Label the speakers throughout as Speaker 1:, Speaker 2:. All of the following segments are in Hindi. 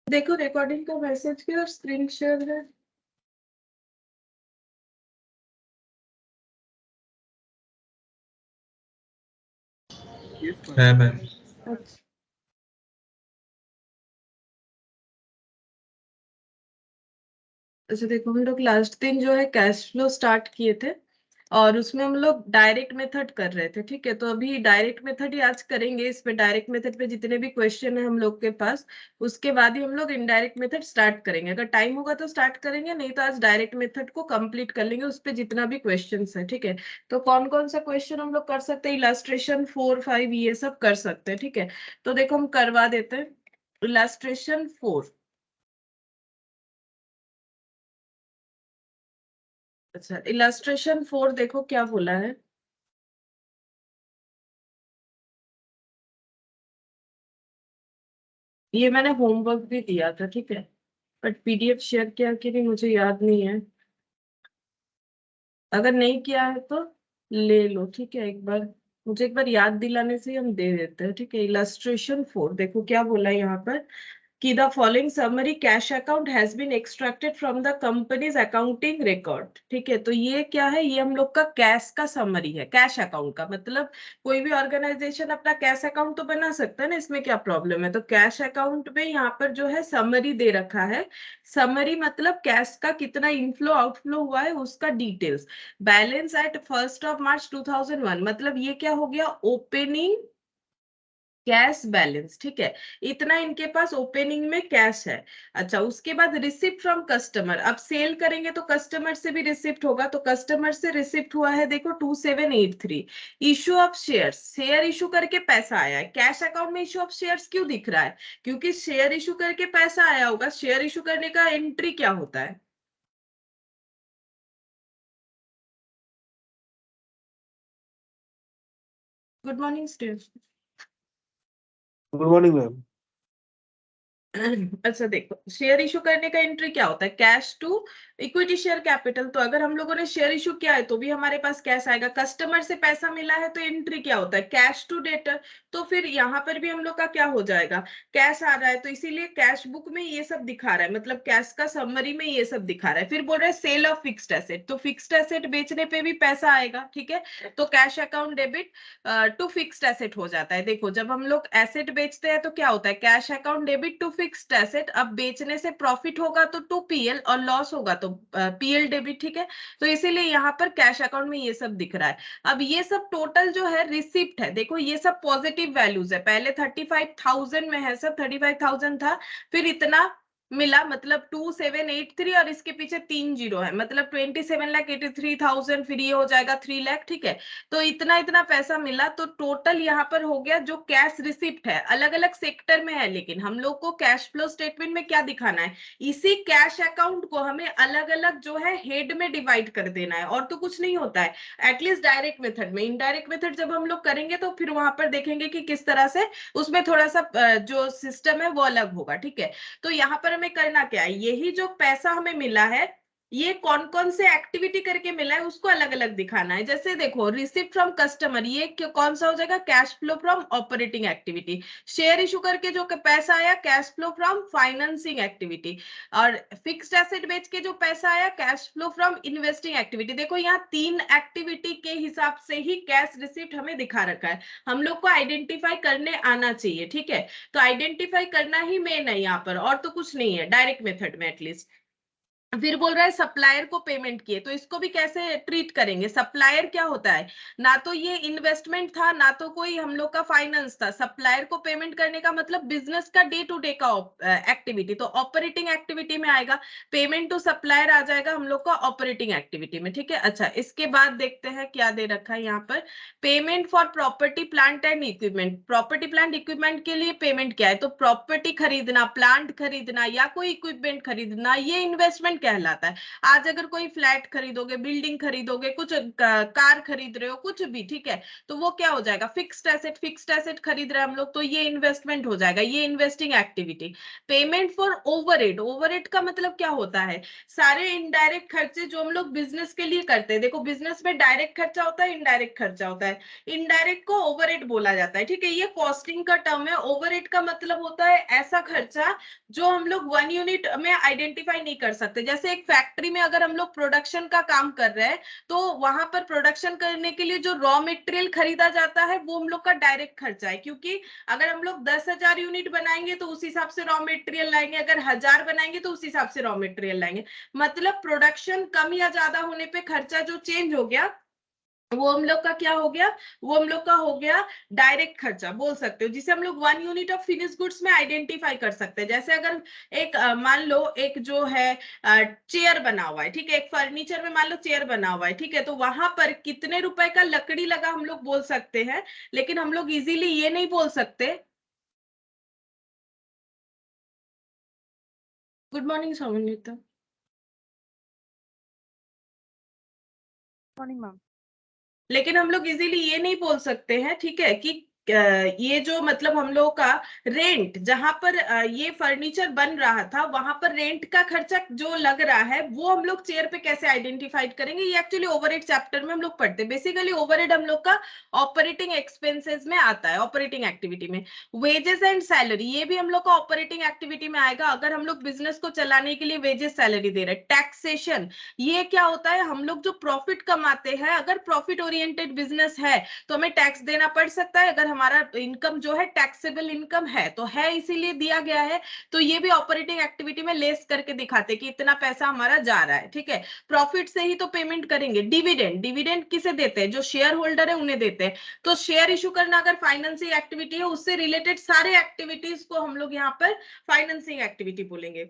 Speaker 1: देखो रिकॉर्डिंग का मैसेज की और स्क्रीन शेयर है।
Speaker 2: है मैम।
Speaker 1: अच्छा अच्छा देखो, हम लोग लास्ट दिन जो है कैश फ्लो स्टार्ट किए थे और उसमें हम लोग डायरेक्ट मेथड कर रहे थे। ठीक है, तो अभी डायरेक्ट मेथड ही आज करेंगे। इसमें डायरेक्ट मेथड पे जितने भी क्वेश्चन है हम लोग के पास, उसके बाद ही हम लोग इनडायरेक्ट मेथड स्टार्ट करेंगे। अगर टाइम होगा तो स्टार्ट करेंगे, नहीं तो आज डायरेक्ट मेथड को कंप्लीट कर लेंगे, उस पर जितना भी क्वेश्चन है। ठीक है, तो कौन कौन सा क्वेश्चन हम लोग कर सकते हैं? इलास्ट्रेशन 4, 5 ये सब कर सकते हैं। ठीक है, तो देखो हम करवा देते हैं इलास्ट्रेशन 4। अच्छा, इलास्ट्रेशन 4 देखो क्या बोला है। ये मैंने होमवर्क भी दिया था, ठीक है, बट पीडीएफ शेयर किया कि नहीं मुझे याद नहीं है। अगर नहीं किया है तो ले लो, ठीक है। एक बार मुझे एक बार याद दिलाने से ही हम दे देते हैं। ठीक है, इलस्ट्रेशन 4 देखो क्या बोला है यहाँ पर कि the following summary cash account has been extracted from the company's accounting record. ठीक है, तो ये क्या है? ये हम लोग का कैश का समरी है। कैश अकाउंट का मतलब कोई भी ऑर्गेनाइजेशन अपना कैश अकाउंट तो बना सकता है ना, इसमें क्या प्रॉब्लम है? तो कैश अकाउंट में यहाँ पर जो है समरी दे रखा है। समरी मतलब कैश का कितना इनफ्लो आउटफ्लो हुआ है उसका डिटेल्स। बैलेंस एट 1 March 2001 मतलब ये क्या हो गया? Opening cash balance. ठीक है, इतना इनके पास ओपनिंग में कैश है। अच्छा, उसके बाद रिसिप्ट फ्रॉम कस्टमर। अब सेल करेंगे तो कस्टमर से भी रिसिप्ट होगा, तो कस्टमर से रिसिप्ट हुआ है देखो 2783। Issue of shares, share issue करके पैसा आया है। कैश अकाउंट में इशू ऑफ शेयर्स क्यों दिख रहा है? क्योंकि शेयर इशू करके पैसा आया होगा। शेयर इशू करने का एंट्री क्या होता है? Good morning stage.
Speaker 3: Good morning ma'am.
Speaker 1: अच्छा देखो, शेयर इशू करने का एंट्री क्या होता है? Cash to equity share capital. तो अगर हम लोगों ने शेयर इशू किया है तो भी हमारे पास कैश आएगा। कस्टमर से पैसा मिला है तो एंट्री क्या होता है? Cash to debtor. तो फिर यहाँ पर भी हम लोग का क्या हो जाएगा? कैश आ रहा है, तो इसीलिए कैश बुक में ये सब दिखा रहा है, मतलब कैश का समरी में ये सब दिखा रहा है। फिर बोल रहा है सेल ऑफ फिक्स्ड एसेट, तो फिक्स्ड एसेट बेचने पे भी पैसा आएगा। ठीक है, तो cash account debit to fixed asset हो जाता है। देखो जब हम लोग एसेट बेचते हैं तो क्या होता है? Cash account debit to fixed asset. अब बेचने से प्रॉफिट होगा तो टू पीएल और लॉस होगा तो पीएल डेबिट। ठीक है, तो इसीलिए यहाँ पर कैश अकाउंट में ये सब दिख रहा है। अब ये सब टोटल जो है रिसिप्ट है, देखो ये सब पॉजिटिव वैल्यूज है। पहले 35,000 में है, सब 35,000 था, फिर इतना मिला मतलब 2783 और इसके पीछे 3 जीरो है, मतलब 27,83,000, फिर ये हो जाएगा 3 लाख। ठीक है, तो इतना इतना पैसा मिला, तो टोटल यहाँ पर हो गया जो कैश रिसिप्ट है। अलग अलग सेक्टर में है, लेकिन हम लोग को कैश फ्लो स्टेटमेंट में क्या दिखाना है? इसी कैश अकाउंट को हमें अलग अलग जो है हेड में डिवाइड कर देना है, और तो कुछ नहीं होता है। एटलीस्ट डायरेक्ट मेथड में। इनडायरेक्ट मेथड जब हम लोग करेंगे तो फिर वहां पर देखेंगे कि किस तरह से उसमें थोड़ा सा जो सिस्टम है वो अलग होगा। ठीक है, तो यहाँ पर हमें करना क्या है? यही जो पैसा हमें मिला है, ये कौन कौन से एक्टिविटी करके मिला है उसको अलग अलग दिखाना है। जैसे देखो रिसिप्ट फ्रॉम कस्टमर, ये कौन सा हो जाएगा? Cash flow from operating activity. Share issue करके जो पैसा आया, cash flow from financing activity. और फिक्स्ड एसेट बेच के जो पैसा आया, cash flow from investing activity. देखो यहाँ 3 एक्टिविटी के हिसाब से ही कैश रिसिप्ट हमें दिखा रखा है। हम लोग को आइडेंटिफाई करने आना चाहिए। ठीक है, तो आइडेंटिफाई करना ही मेन है यहाँ पर, और तो कुछ नहीं है डायरेक्ट मेथड में एटलीस्ट। फिर बोल रहा है सप्लायर को पेमेंट किए, तो इसको भी कैसे ट्रीट करेंगे? सप्लायर क्या होता है? ना तो ये इन्वेस्टमेंट था, ना तो कोई हम लोग का फाइनेंस था। सप्लायर को पेमेंट करने का मतलब बिजनेस का डे टू डे का एक्टिविटी, तो ऑपरेटिंग एक्टिविटी में आएगा। पेमेंट टू सप्लायर आ जाएगा हम लोग का ऑपरेटिंग एक्टिविटी में। ठीक है, अच्छा इसके बाद देखते हैं क्या दे रखा है यहाँ पर। Payment for property plant and equipment. Property plant equipment के लिए पेमेंट क्या है? तो प्रॉपर्टी खरीदना, प्लांट खरीदना या कोई इक्विपमेंट खरीदना, ये इन्वेस्टमेंट इन्वेस्टमेंट कहलाता है। आज अगर कोई फ्लैट खरीदोगे, बिल्डिंग खरीदोगे, कुछ कार खरीद रहे हो, कुछ भी, ठीक है, तो वो क्या हो जाएगा, फिक्स्ड एसेट खरीद रहे हैं हम लोग, तो ये इन्वेस्टमेंट हो जाएगा, ये investing activity. Payment for overhead का मतलब क्या होता है, सारे इनडायरेक्ट खर्चे जो हम लोग बिजनेस के लिए करते हैं। देखो बिजनेस में डायरेक्ट खर्चा होता है, इनडायरेक्ट खर्चा होता है, इनडायरेक्ट को ओवरहेड बोला जाता है, ठीक है, ये कॉस्टिंग का टर्म है। ओवरहेड का मतलब होता है ऐसा खर्चा जो हम लोग 1 यूनिट में आइडेंटिफाई नहीं कर सकते। जैसे एक फैक्ट्री में अगर हम लोग प्रोडक्शन का काम कर रहे हैं, तो वहां पर प्रोडक्शन करने के लिए जो रॉ मटेरियल खरीदा जाता है वो हम लोग का डायरेक्ट खर्चा है, क्योंकि अगर हम लोग 10,000 यूनिट बनाएंगे तो उस हिसाब से रॉ मटेरियल लाएंगे, अगर 1000 बनाएंगे तो उस हिसाब से रॉ मटेरियल लाएंगे। मतलब प्रोडक्शन कम या ज्यादा होने पे खर्चा जो चेंज हो गया, वो हम लोग का क्या हो गया, वो हम लोग का हो गया डायरेक्ट खर्चा बोल सकते हो, जिसे हम लोग 1 यूनिट ऑफ फिनिश गुड्स में आइडेंटिफाई कर सकते हैं। जैसे अगर एक मान लो एक जो है चेयर बना हुआ है, ठीक है, एक फर्नीचर में मान लो चेयर बना हुआ है, ठीक है, तो वहां पर कितने रुपए का लकड़ी लगा हम लोग बोल सकते हैं, लेकिन हम लोग इजीली ये नहीं बोल सकते। Good morning Somnita.
Speaker 2: Morning ma'am.
Speaker 1: लेकिन हम लोग इजीली ये नहीं बोल सकते हैं, ठीक है, कि ये जो मतलब हम लोगों का रेंट, जहां पर ये फर्नीचर बन रहा था वहां पर रेंट का खर्चा जो लग रहा है वो हम लोग चेयर पे कैसे आइडेंटिफाइड करेंगे, ये एक्चुअली ओवरहेड चैप्टर में हम लोग पढ़ते हैं। बेसिकली ओवरहेड हम लोग का ऑपरेटिंग एक्सपेंसेस में आता है, ऑपरेटिंग एक्टिविटी में। वेजेस एंड सैलरी ये भी हम लोग का ऑपरेटिंग एक्टिविटी में आएगा, अगर हम लोग बिजनेस को चलाने के लिए वेजेस सैलरी दे रहे हैं। टैक्सेशन ये क्या होता है, हम लोग जो प्रॉफिट कमाते हैं, अगर प्रॉफिट ओरिएंटेड बिजनेस है तो हमें टैक्स देना पड़ सकता है, अगर हमारा इनकम जो है टैक्सेबल इनकम है तो है, इसीलिए दिया गया है। तो ये भी ऑपरेटिंग एक्टिविटी में लेस करके दिखाते कि इतना पैसा हमारा जा रहा है, ठीक है। प्रॉफिट से ही तो पेमेंट करेंगे। डिविडेंड किसे देते हैं, जो शेयर होल्डर है उन्हें देते हैं। तो शेयर इशू करना अगर फाइनेंसिंग एक्टिविटी है, उससे रिलेटेड सारे एक्टिविटीज को हम लोग यहाँ पर फाइनेंसिंग एक्टिविटी बोलेंगे।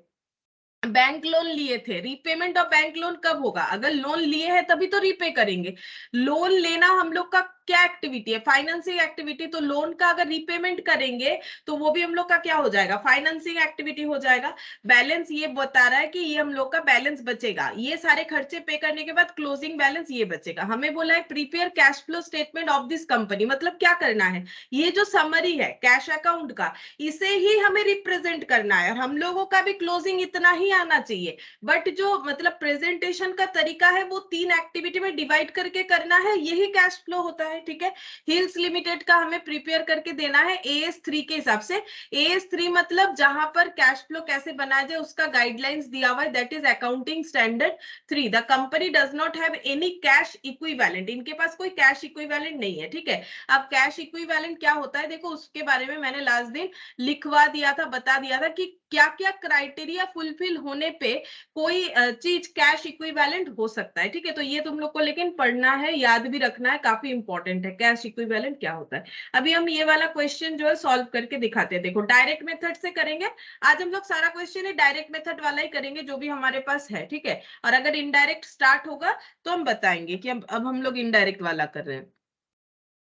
Speaker 1: बैंक लोन लिए थे, रीपेमेंट ऑफ बैंक लोन कब होगा, अगर लोन लिए हैं तभी तो रीपे करेंगे। लोन लेना हम लोग का क्या एक्टिविटी है, फाइनेंसिंग एक्टिविटी। तो लोन का अगर रीपेमेंट करेंगे तो वो भी हम लोग का क्या हो जाएगा, फाइनेंसिंग एक्टिविटी हो जाएगा। बैलेंस ये बता रहा है कि ये हम लोग का बैलेंस बचेगा, ये सारे खर्चे पे करने के बाद क्लोजिंग बैलेंस ये बचेगा। हमें बोला है prepare cash flow statement of this company, मतलब क्या करना है, ये जो समरी है कैश अकाउंट का, इसे ही हमें रिप्रेजेंट करना है, और हम लोगों का भी क्लोजिंग इतना ही आना चाहिए। बट जो मतलब प्रेजेंटेशन का तरीका है वो 3 एक्टिविटी में डिवाइड करके करना है, यही कैश फ्लो होता है, ठीक है। हिल्स लिमिटेड का हमें प्रिपेयर करके देना है AS3 के हिसाब से। AS3 मतलब जहां पर कैश फ्लो कैसे बनाया जाए उसका गाइडलाइंस दिया हुआ है, that is accounting standard 3। The company does not have any cash equivalent, इनके पास कोई कैश इक्विवेलेंट नहीं है, ठीक है। अब कैश इक्विवेलेंट क्या होता है, देखो उसके बारे में मैंने लास्ट दिन लिखवा दिया था, बता दिया था कि क्या क्या क्राइटेरिया फुलफिल होने पे कोई चीज कैश इक्विवेलेंट हो सकता है, ठीक है। तो ये तुम लोग को लेकिन पढ़ना है, याद भी रखना है, काफी इंपॉर्टेंट है कैश इक्विवेलेंट क्या होता है। अभी हम ये वाला क्वेश्चन जो है सॉल्व करके दिखाते हैं। देखो डायरेक्ट मेथड से करेंगे, आज हम लोग सारा क्वेश्चन है डायरेक्ट मेथड वाला ही करेंगे जो भी हमारे पास है, ठीक है। और अगर इनडायरेक्ट स्टार्ट होगा तो हम बताएंगे कि अब हम लोग इनडायरेक्ट वाला कर रहे हैं।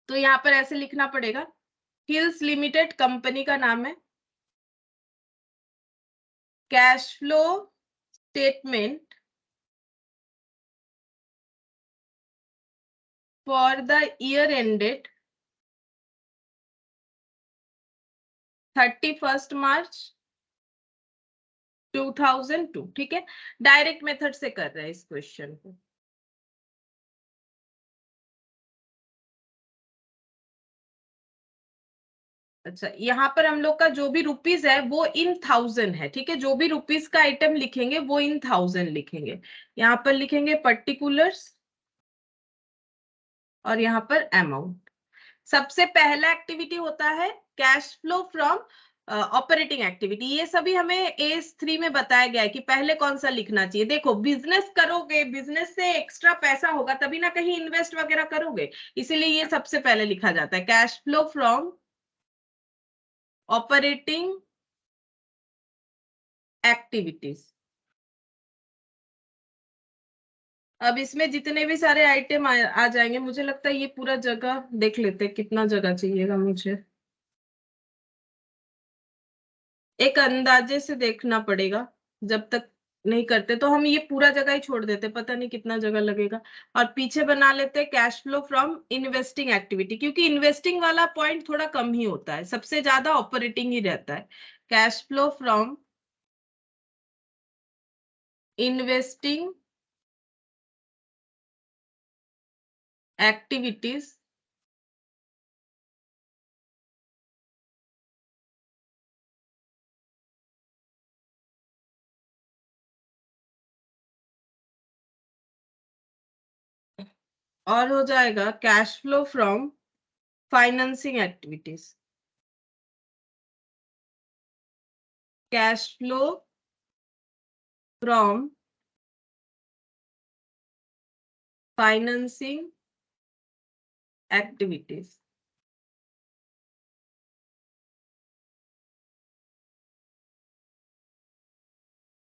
Speaker 1: तो यहाँ पर ऐसे लिखना पड़ेगा, हिल्स लिमिटेड कंपनी का नाम है, cash flow statement for the year ended 31 मार्च 2002, ठीक है। डायरेक्ट मेथड से कर रहे हैं इस क्वेश्चन को। अच्छा, यहाँ पर हम लोग का जो भी रुपीस है वो इन थाउजेंड है, ठीक है। जो भी रुपीस का आइटम लिखेंगे वो इन थाउजेंड लिखेंगे। यहाँ पर लिखेंगे पर्टिकुलर्स और यहाँ पर अमाउंट। सबसे पहला एक्टिविटी होता है cash flow from operating activity. ये सभी हमें AS3 में बताया गया है कि पहले कौन सा लिखना चाहिए। देखो बिजनेस करोगे, बिजनेस से एक्स्ट्रा पैसा होगा तभी ना कहीं इन्वेस्ट वगैरह करोगे, इसीलिए ये सबसे पहले लिखा जाता है, cash flow from operating activities. अब इसमें जितने भी सारे आइटम आ जाएंगे, मुझे लगता है ये पूरा जगह देख लेते हैं, कितना जगह चाहिएगा मुझे, एक अंदाजे से देखना पड़ेगा जब तक नहीं करते तो हम ये पूरा जगह ही छोड़ देते, पता नहीं कितना जगह लगेगा, और पीछे बना लेते हैं cash flow from investing activity, क्योंकि इन्वेस्टिंग वाला पॉइंट थोड़ा कम ही होता है, सबसे ज्यादा ऑपरेटिंग ही रहता है। Cash flow from investing activities और हो जाएगा cash flow from financing activities. Cash flow from financing activities.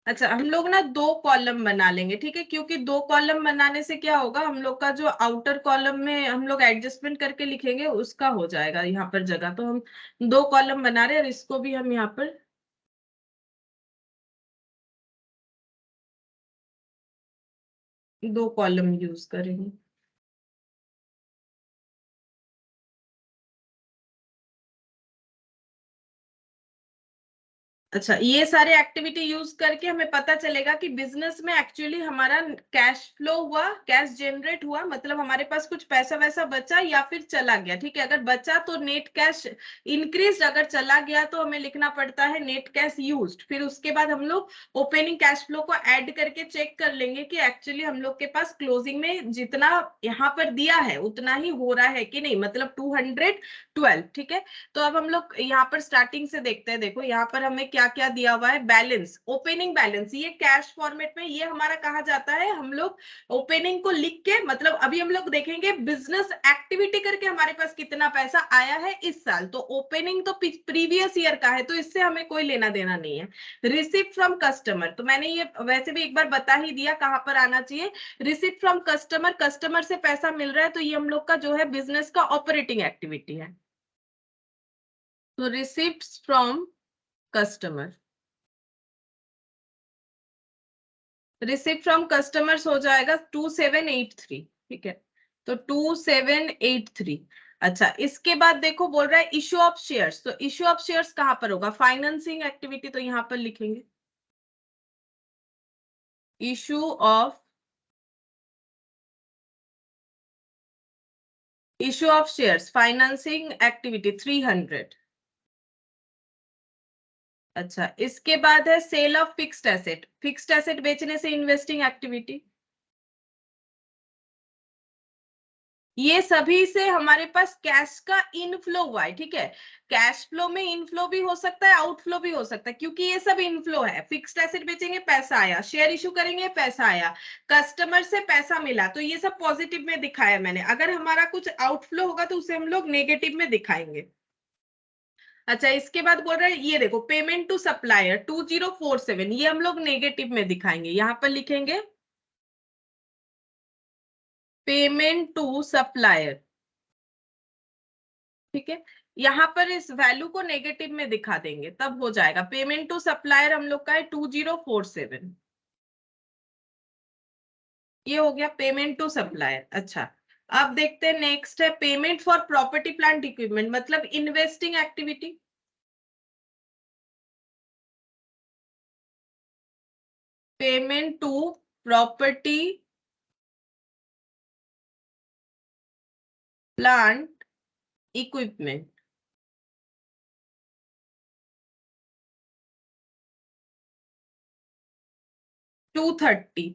Speaker 1: अच्छा, हम लोग ना दो कॉलम बना लेंगे, ठीक है, क्योंकि दो कॉलम बनाने से क्या होगा, हम लोग का जो आउटर कॉलम में हम लोग एडजस्टमेंट करके लिखेंगे उसका हो जाएगा यहाँ पर जगह, तो हम दो कॉलम बना रहे हैं और इसको भी हम यहाँ पर दो कॉलम यूज करेंगे। अच्छा, ये सारे एक्टिविटी यूज करके हमें पता चलेगा कि बिजनेस में एक्चुअली हमारा कैश फ्लो हुआ, कैश जनरेट हुआ, मतलब हमारे पास कुछ पैसा वैसा बचा या फिर चला गया, ठीक है। अगर बचा तो नेट कैश इंक्रीज, अगर चला गया तो हमें लिखना पड़ता है नेट कैश यूज्ड। फिर उसके बाद हम लोग ओपनिंग कैश फ्लो को ऐड करके चेक कर लेंगे कि एक्चुअली हम लोग के पास क्लोजिंग में जितना यहाँ पर दिया है उतना ही हो रहा है कि नहीं, मतलब 212, ठीक है। तो अब हम लोग यहाँ पर स्टार्टिंग से देखते हैं। देखो यहाँ पर हमें क्या क्या दिया हुआ है, बैलेंस, ओपनिंग बैलेंस, ये कैश फॉर्मेट में ये हमारा कहा जाता है। हम लोग ओपनिंग को लिख के, मतलब अभी हम लोग देखेंगे बिजनेस एक्टिविटी करके हमारे पास कितना पैसा आया है इस साल, तो ओपनिंग तो प्रीवियस ईयर का है, तो इससे हमें कोई लेना देना नहीं है। रिसिप्ट फ्रॉम कस्टमर, तो मैंने ये वैसे भी एक बार बता ही दिया कहां पर आना चाहिए। रिसिप्ट फ्रॉम कस्टमर, कस्टमर से पैसा मिल रहा है, तो ये हम लोग का जो है बिजनेस का ऑपरेटिंग एक्टिविटी है। तो receipts from customer, receipt from customers हो जाएगा 2783, ठीक है, तो 2783। अच्छा, इसके बाद देखो बोल रहा है इशू ऑफ शेयर्स, तो इशू ऑफ शेयर्स कहां पर होगा, फाइनेंसिंग एक्टिविटी, तो यहां पर लिखेंगे issue of shares financing activity 300। अच्छा, इसके बाद है sale of fixed asset, fixed asset बेचने से इन्वेस्टिंग एक्टिविटी। ये सभी से हमारे पास कैश का इनफ्लो हुआ है, ठीक है। कैश फ्लो में इनफ्लो भी हो सकता है, आउटफ्लो भी हो सकता है, क्योंकि ये सब इनफ्लो है। फिक्स्ड एसेट बेचेंगे पैसा आया, शेयर इशू करेंगे पैसा आया, कस्टमर से पैसा मिला, तो ये सब पॉजिटिव में दिखाया मैंने। अगर हमारा कुछ आउटफ्लो होगा तो उसे हम लोग नेगेटिव में दिखाएंगे। अच्छा, इसके बाद बोल रहे हैं ये देखो पेमेंट टू सप्लायर 2047, ये हम लोग नेगेटिव में दिखाएंगे, यहां पर लिखेंगे पेमेंट टू सप्लायर, ठीक है। यहां पर इस वैल्यू को नेगेटिव में दिखा देंगे, तब हो जाएगा। पेमेंट टू सप्लायर हम लोग का है 2047, ये हो गया पेमेंट टू सप्लायर। अच्छा, अब देखते हैं नेक्स्ट है payment for property plant equipment, मतलब investing activity. Payment to property plant equipment 230।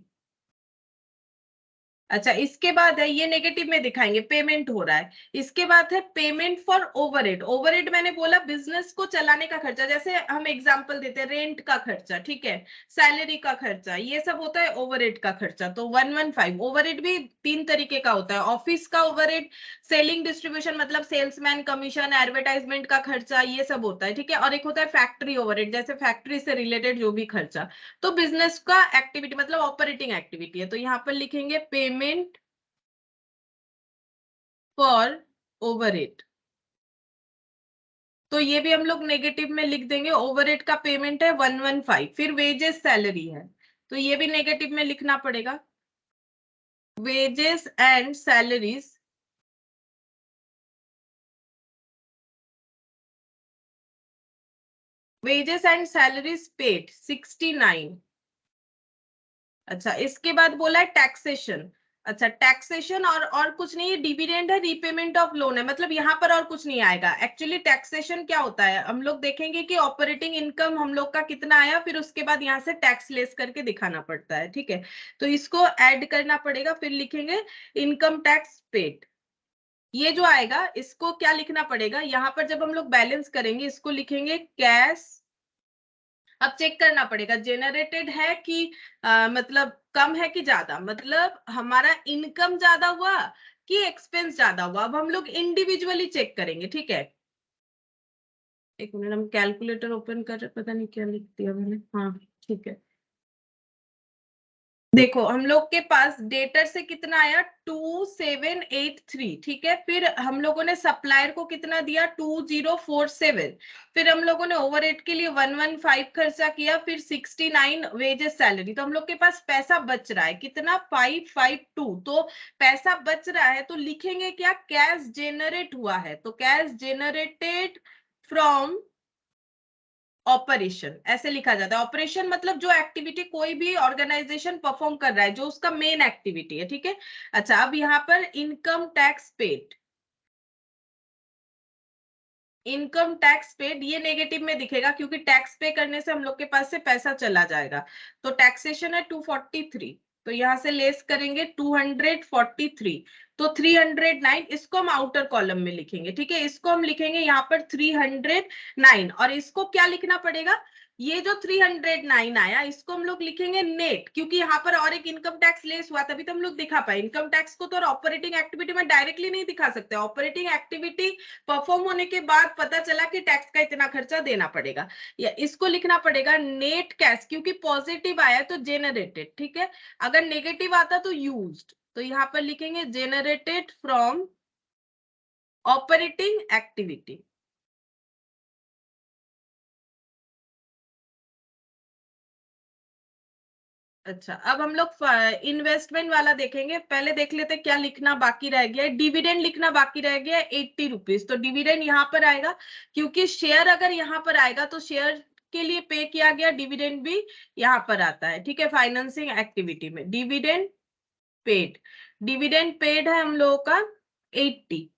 Speaker 1: अच्छा, इसके बाद है ये नेगेटिव में दिखाएंगे, पेमेंट हो रहा है। इसके बाद है पेमेंट फॉर ओवरहेड, ओवरहेड मैंने बोला बिजनेस को चलाने का खर्चा, जैसे हम एग्जांपल देते हैं रेंट का खर्चा, ठीक है, सैलरी का खर्चा, ये सब होता है ओवरहेड का खर्चा। तो 115। ओवरहेड भी तीन तरीके का होता है, ऑफिस का ओवरहेड, सेलिंग डिस्ट्रीब्यूशन मतलब सेल्समैन कमीशन, एडवर्टाइजमेंट का खर्चा, ये सब होता है, ठीक है। और एक होता है फैक्ट्री ओवरहेड, जैसे फैक्ट्री से रिलेटेड जो भी खर्चा। तो बिजनेस का एक्टिविटी मतलब ऑपरेटिंग एक्टिविटी है, तो यहाँ पर लिखेंगे पेमेंट फॉर ओवरहेड, तो ये भी हम लोग नेगेटिव में लिख देंगे। ओवरहेड का पेमेंट है 115। फिर वेजेस सैलरी है, तो ये भी नेगेटिव में लिखना पड़ेगा। Wages and salaries, wages and salaries paid 69। अच्छा, इसके बाद बोला है टैक्सेशन। अच्छा, टैक्सेशन और कुछ नहीं है, डिविडेंड है, रीपेमेंट ऑफ लोन है, मतलब यहाँ पर और कुछ नहीं आएगा। एक्चुअली टैक्सेशन क्या होता है, हम लोग देखेंगे कि ऑपरेटिंग इनकम हम लोग का कितना आया, फिर उसके बाद यहाँ से टैक्स लेस करके दिखाना पड़ता है, ठीक है। तो इसको ऐड करना पड़ेगा, फिर लिखेंगे इनकम टैक्स पेड। ये जो आएगा इसको क्या लिखना पड़ेगा, यहाँ पर जब हम लोग बैलेंस करेंगे इसको लिखेंगे कैश। अब चेक करना पड़ेगा जेनरेटेड है कि मतलब कम है कि ज्यादा, मतलब हमारा इनकम ज्यादा हुआ कि एक्सपेंस ज्यादा हुआ। अब हम लोग इंडिविजुअली चेक करेंगे, ठीक है। एक मिनट, हम कैलकुलेटर ओपन कर रहे, पता नहीं क्या लिख दिया मैंने। हाँ ठीक है, देखो हम लोग के पास डेटर से कितना आया 2783, ठीक है। फिर हम लोगों ने सप्लायर को कितना दिया 2047। फिर हम लोगों ने ओवरहेड के लिए 115 खर्चा किया, फिर 69 वेजेस सैलरी। तो हम लोग के पास पैसा बच रहा है कितना 552। तो पैसा बच रहा है तो लिखेंगे क्या, कैश जेनरेट हुआ है, तो कैश जेनरेटेड फ्रॉम ऑपरेशन, ऐसे लिखा जाता है। ऑपरेशन मतलब जो एक्टिविटी कोई भी ऑर्गेनाइजेशन परफॉर्म कर रहा है, जो उसका मेन एक्टिविटी है, ठीक है। अच्छा, अब यहाँ पर income tax paid, income tax paid ये नेगेटिव में दिखेगा क्योंकि टैक्स पे करने से हम लोग के पास से पैसा चला जाएगा। तो टैक्सेशन है 243, तो यहां से लेस करेंगे 243, तो 309 इसको हम आउटर कॉलम में लिखेंगे, ठीक है। इसको हम लिखेंगे यहाँ पर 309, और इसको क्या लिखना पड़ेगा, ये जो 309 आया इसको हम लोग लिखेंगे नेट, क्योंकि यहाँ पर और एक इनकम टैक्स लेस हुआ तभी तो हम लोग दिखा पाए। इनकम टैक्स को तो ऑपरेटिंग एक्टिविटी में डायरेक्टली नहीं दिखा सकते, ऑपरेटिंग एक्टिविटी परफॉर्म होने के बाद पता चला कि टैक्स का इतना खर्चा देना पड़ेगा, या इसको लिखना पड़ेगा नेट कैश, क्योंकि पॉजिटिव आया तो जेनरेटेड, ठीक है। अगर नेगेटिव आता तो यूज्ड, तो यहाँ पर लिखेंगे जेनरेटेड फ्रॉम ऑपरेटिंग एक्टिविटी। अच्छा, अब हम लोग इन्वेस्टमेंट वाला देखेंगे। पहले देख लेते क्या लिखना बाकी रह गया है। डिविडेंड लिखना बाकी रह गया 80 रुपीज, तो डिविडेंड यहाँ पर आएगा, क्योंकि शेयर अगर यहाँ पर आएगा तो शेयर के लिए पे किया गया डिविडेंड भी यहाँ पर आता है, ठीक है। फाइनेंसिंग एक्टिविटी में डिविडेंड पेड, डिविडेंड पेड है हम लोगों का 80।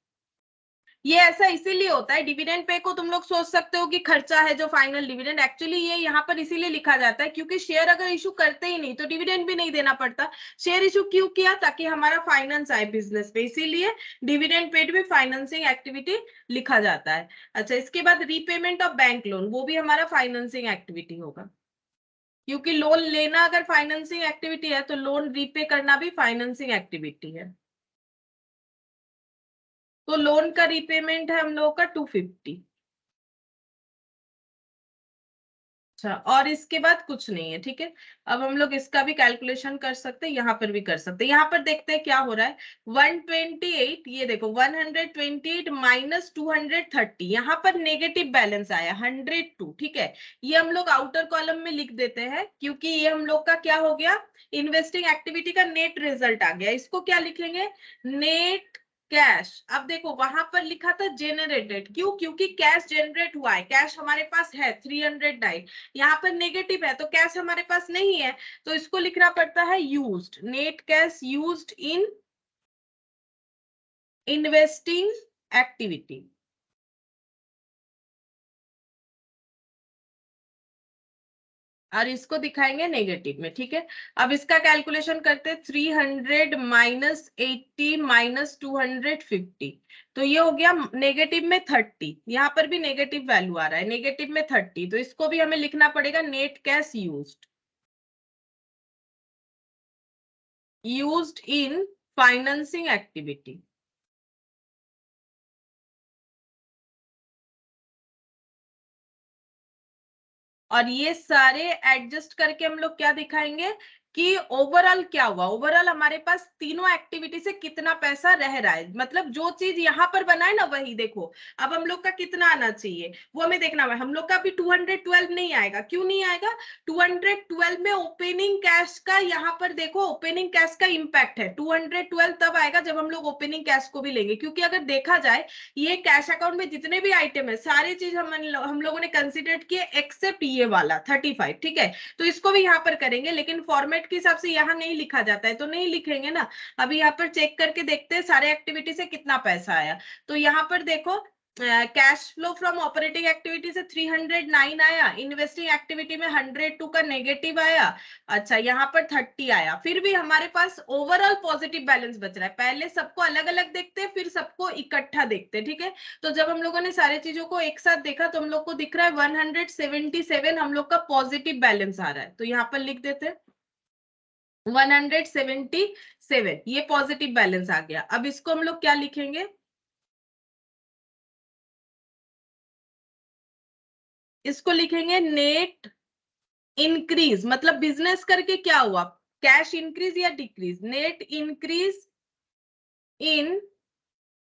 Speaker 1: ये ऐसा इसीलिए होता है, डिविडेंड पे को तुम लोग सोच सकते हो कि खर्चा है जो फाइनल डिविडेंड, एक्चुअली ये यहाँ पर इसीलिए लिखा जाता है क्योंकि शेयर अगर इशू करते ही नहीं तो डिविडेंड भी नहीं देना पड़ता। शेयर इशू क्यों किया, ताकि हमारा फाइनेंस आए बिजनेस पे, इसीलिए डिविडेंड पेड भी फाइनेंसिंग एक्टिविटी लिखा जाता है। अच्छा, इसके बाद रीपेमेंट ऑफ बैंक लोन, वो भी हमारा फाइनेंसिंग एक्टिविटी होगा, क्योंकि लोन लेना अगर फाइनेंसिंग एक्टिविटी है तो लोन रीपे करना भी फाइनेंसिंग एक्टिविटी है। तो लोन का रीपेमेंट है हम लोगों का 250। अच्छा, और इसके बाद कुछ नहीं है, ठीक है। अब हम लोग इसका भी कैलकुलेशन कर सकते हैं, यहाँ पर भी कर सकते हैं। यहाँ पर देखते हैं क्या हो रहा है, 128, ये देखो 128 माइनस 230, यहाँ पर नेगेटिव बैलेंस आया 102, ठीक है। ये हम लोग आउटर कॉलम में लिख देते हैं क्योंकि ये हम लोग का क्या हो गया, इन्वेस्टिंग एक्टिविटी का नेट रिजल्ट आ गया। इसको क्या लिखेंगे, नेट कैश। अब देखो वहां पर लिखा था जेनरेटेड, क्यों, क्योंकि कैश जनरेट हुआ है, कैश हमारे पास है 309, यहाँ पर नेगेटिव है तो कैश हमारे पास नहीं है, तो इसको लिखना पड़ता है used, net cash used in investing activity. और इसको दिखाएंगे नेगेटिव में, ठीक है। अब इसका कैलकुलेशन करते हैं, 300 माइनस 80 माइनस 250, तो ये हो गया नेगेटिव में 30। यहाँ पर भी नेगेटिव वैल्यू आ रहा है, नेगेटिव में 30, तो इसको भी हमें लिखना पड़ेगा net cash used in financing activity. और ये सारे एडजस्ट करके हम लोग क्या दिखाएंगे, कि ओवरऑल क्या हुआ, ओवरऑल हमारे पास तीनों एक्टिविटी से कितना पैसा रह रहा है, मतलब जो चीज यहाँ पर बना है ना वही देखो। अब हम लोग का कितना आना चाहिए वो हमें देखना है। हम लोग का अभी 212 नहीं आएगा, क्यों नहीं आएगा? 212 में ओपनिंग कैश का, यहाँ पर देखो ओपनिंग कैश का इंपैक्ट है। 212 तब आएगा जब हम लोग ओपनिंग कैश को भी लेंगे, क्योंकि अगर देखा जाए ये कैश अकाउंट में जितने भी आइटम है सारी चीज हम लोगों ने कंसिडर किए एक्सेप्ट ये वाला 35, ठीक है। तो इसको भी यहाँ पर करेंगे, लेकिन फॉर्मेट के हिसाब से यहाँ नहीं लिखा जाता है तो नहीं लिखेंगे ना। अभी यहाँ पर चेक करके देखते हैं सारे एक्टिविटी से कितना पैसा आया। तो यहाँ पर देखो cash flow from operating activity से 309 आया, इन्वेस्टिंग एक्टिविटी में 102 का नेगेटिव आया। अच्छा, यहाँ पर 30 आया, फिर भी हमारे पास ओवरऑल पॉजिटिव बैलेंस बच रहा है। पहले सबको अलग अलग देखते हैं, फिर सबको इकट्ठा देखते हैं, ठीक है। तो जब हम लोगों ने सारी चीजों को एक साथ देखा तो हम लोग को दिख रहा है 177 हम लोग का पॉजिटिव बैलेंस आ रहा है। तो यहाँ पर लिख देते हैं 177, ये पॉजिटिव बैलेंस आ गया। अब इसको हम लोग क्या लिखेंगे? इसको लिखेंगे नेट इंक्रीज, मतलब बिजनेस करके क्या हुआ, कैश इंक्रीज या डिक्रीज। नेट इंक्रीज इन,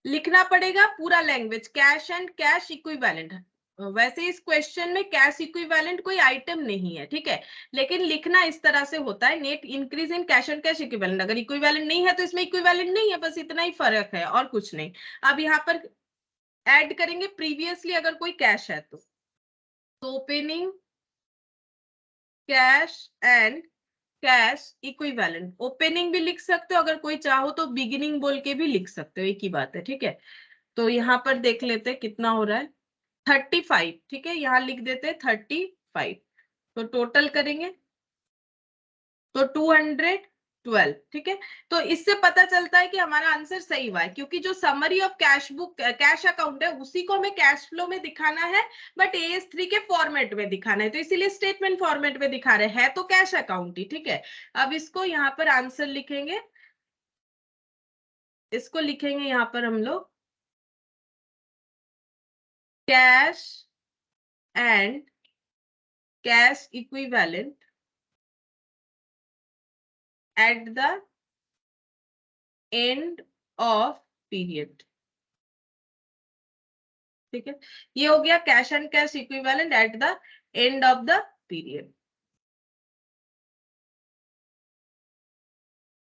Speaker 1: लिखना पड़ेगा पूरा language, cash and cash equivalent. वैसे इस क्वेश्चन में कैश इक्विवेलेंट कोई आइटम नहीं है, ठीक है, लेकिन लिखना इस तरह से होता है, net increase in cash and cash equivalent. अगर इक्विवेलेंट नहीं है तो इसमें इक्विवेलेंट नहीं है, बस इतना ही फर्क है और कुछ नहीं। अब यहाँ पर ऐड करेंगे प्रीवियसली अगर कोई कैश है तो opening cash and cash equivalent. Opening भी लिख सकते हो, अगर कोई चाहो तो बिगिनिंग बोल के भी लिख सकते हो, एक ही बात है, ठीक है। तो यहाँ पर देख लेते हैं कितना हो रहा है, 35, ठीक है, यहाँ लिख देते हैं 35। तो टोटल करेंगे तो 212, ठीक है। तो इससे पता चलता है कि हमारा आंसर सही हुआ है, क्योंकि जो summary of cash book cash account है उसी को हमें कैश फ्लो में दिखाना है, बट AS3 के फॉर्मेट में दिखाना है, तो इसीलिए स्टेटमेंट फॉर्मेट में दिखा रहे हैं, तो कैश अकाउंट ही, ठीक है। अब इसको यहाँ पर आंसर लिखेंगे, इसको लिखेंगे यहाँ पर हम लोग cash and cash equivalent at the end of period, ठीक है। ये हो गया cash and cash equivalent at the end of the period,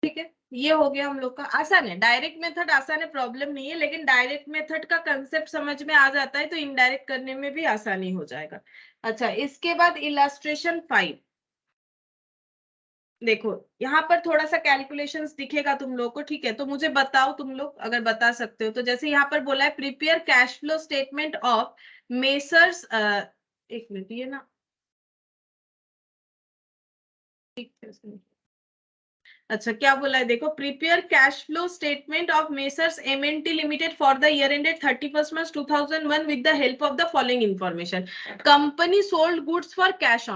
Speaker 1: ठीक है। ये हो गया हम लोग का, आसान है, डायरेक्ट मेथड आसान है, प्रॉब्लम नहीं है, लेकिन डायरेक्ट मेथड का कंसेप्ट समझ में आ जाता है तो इनडायरेक्ट करने में भी आसानी हो जाएगा। अच्छा, इसके बाद इलस्ट्रेशन 5 देखो, यहाँ पर थोड़ा सा कैलकुलेशंस दिखेगा तुम लोग को, ठीक है। तो मुझे बताओ तुम लोग अगर बता सकते हो तो। जैसे यहाँ पर बोला है prepare cash flow statement of messrs, एक मिनट ये ना, ठीक है। अच्छा, क्या बोला है देखो, prepare cash flow statement of messrs MNT limited for the year ended 31 March 2001 with the help of the following information. Company sold goods for cash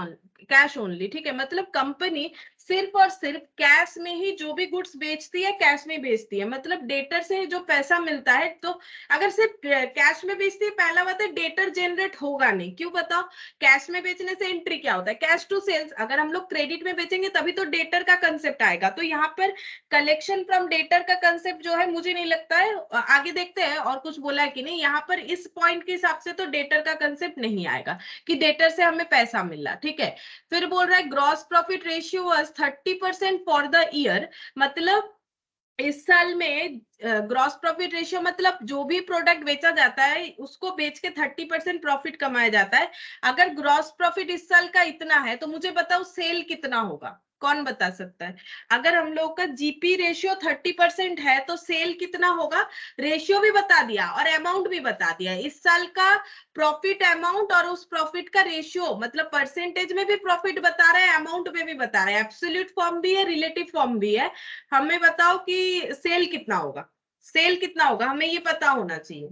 Speaker 1: only, ठीक है, मतलब कंपनी सिर्फ और सिर्फ कैश में ही जो भी गुड्स बेचती है कैश में बेचती है, मतलब डेटर से जो पैसा मिलता है, तो अगर सिर्फ कैश में बेचती है, पहला बात है डेटर जनरेट होगा नहीं, क्यों बताओ? कैश में बेचने से एंट्री क्या होता है, कैश टू सेल्स। अगर हम लोग क्रेडिट में बेचेंगे तभी तो डेटर का कंसेप्ट आएगा, तो यहाँ पर कलेक्शन फ्रॉम डेटर का कंसेप्ट जो है मुझे नहीं लगता है, आगे देखते हैं और कुछ बोला है कि नहीं। यहाँ पर इस पॉइंट के हिसाब से तो डेटर का कंसेप्ट नहीं आएगा कि डेटर से हमें पैसा मिला, ठीक है। फिर बोल रहा है gross profit ratio was 30% for the year, मतलब इस साल में ग्रॉस प्रॉफिट रेशियो मतलब जो भी प्रोडक्ट बेचा जाता है उसको बेच के 30% प्रॉफिट कमाया जाता है। अगर ग्रॉस प्रॉफिट इस साल का इतना है तो मुझे बताओ सेल कितना होगा, कौन बता सकता है? अगर हम लोग का जीपी रेशियो 30% है तो सेल कितना होगा? रेशियो भी बता दिया और अमाउंट भी बता दिया, इस साल का प्रॉफिट अमाउंट और उस प्रॉफिट का रेशियो, मतलब परसेंटेज में भी प्रॉफिट बता रहा है, अमाउंट में भी बता रहा है, एब्सोल्यूट फॉर्म भी है, रिलेटिव फॉर्म भी है। हमें बताओ कि सेल कितना होगा, सेल कितना होगा, हमें ये पता होना चाहिए।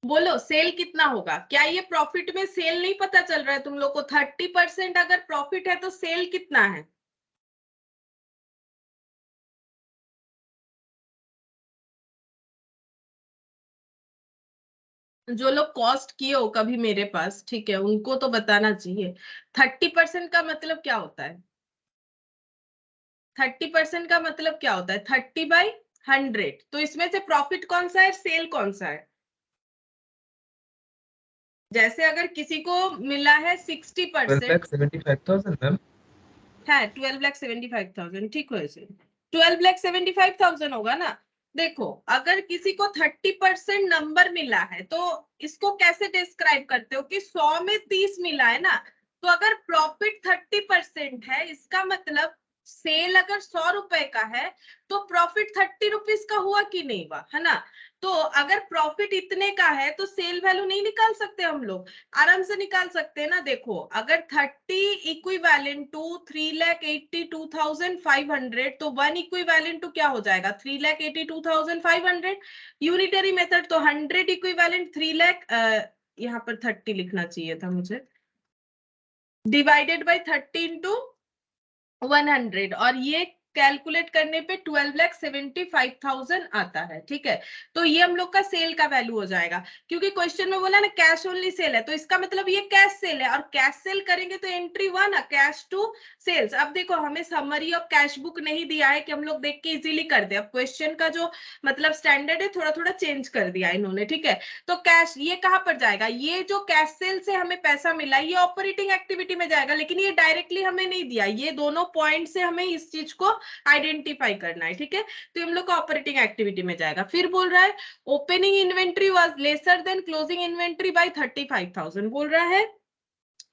Speaker 1: बोलो सेल कितना होगा? क्या ये प्रॉफिट में सेल नहीं पता चल रहा है तुम लोग को? 30% अगर प्रॉफिट है तो सेल कितना है? जो लोग कॉस्ट किए हो कभी मेरे पास, ठीक है, उनको तो बताना चाहिए 30% का मतलब क्या होता है। 30% का मतलब क्या होता है, 30/100। तो इसमें से प्रॉफिट कौन सा है, सेल कौन सा है। जैसे अगर किसी को मिला है 60%,
Speaker 3: 12,75,000 मैम।
Speaker 1: है 12,75,000, ठीक है, इसे 12,75,000 होगा ना। देखो अगर किसी को 30% नंबर मिला है तो इसको कैसे डिस्क्राइब करते हो कि 100 में 30 मिला है ना। तो अगर प्रॉफिट 30% है, इसका मतलब सेल अगर 100 रुपए का है तो प्रॉफिट 30 रुपीज का हुआ कि नहीं हुआ, है ना। तो अगर प्रॉफिट इतने का है तो सेल वैल्यू नहीं निकाल सकते हम लोग, आराम से निकाल सकते हैं ना। देखो अगर 30 इक्विवेलेंट टू 3,82,500, तो 1 इक्विवेलेंट टू क्या हो जाएगा, 3,82,500। यूनिटरी मेथड तो 100 इक्विवेलेंट 3 लाख, यहाँ पर 30 लिखना चाहिए था मुझे, डिवाइडेड बाई 30 इंटू 100, और ये कैलकुलेट करने पे 12,75,000 आता है, ठीक है। तो ये हम लोग का सेल का वैल्यू हो जाएगा, क्योंकि क्वेश्चन में बोला ना कैश ओनली सेल है, तो इसका मतलब ये कैश सेल है, और कैश सेल करेंगे तो एंट्री 1 कैश टू सेल्स। अब देखो हमें समरी ऑफ कैश बुक नहीं दिया है कि हम लोग देख के इजीली कर दे, अब क्वेश्चन का जो मतलब स्टैंडर्ड है थोड़ा थोड़ा चेंज कर दिया इन्होंने, ठीक है। तो कैश ये कहां पर जाएगा, ये जो कैश सेल से हमें पैसा मिला ये ऑपरेटिंग एक्टिविटी में जाएगा, लेकिन ये डायरेक्टली हमें नहीं दिया, ये दोनों पॉइंट से हमें इस चीज को आइडेंटिफाई करना है, ठीक है। तो हम लोग का ऑपरेटिंग एक्टिविटी में जाएगा। फिर बोल रहा है opening inventory was lesser than closing inventory by 35,000, बोल रहा है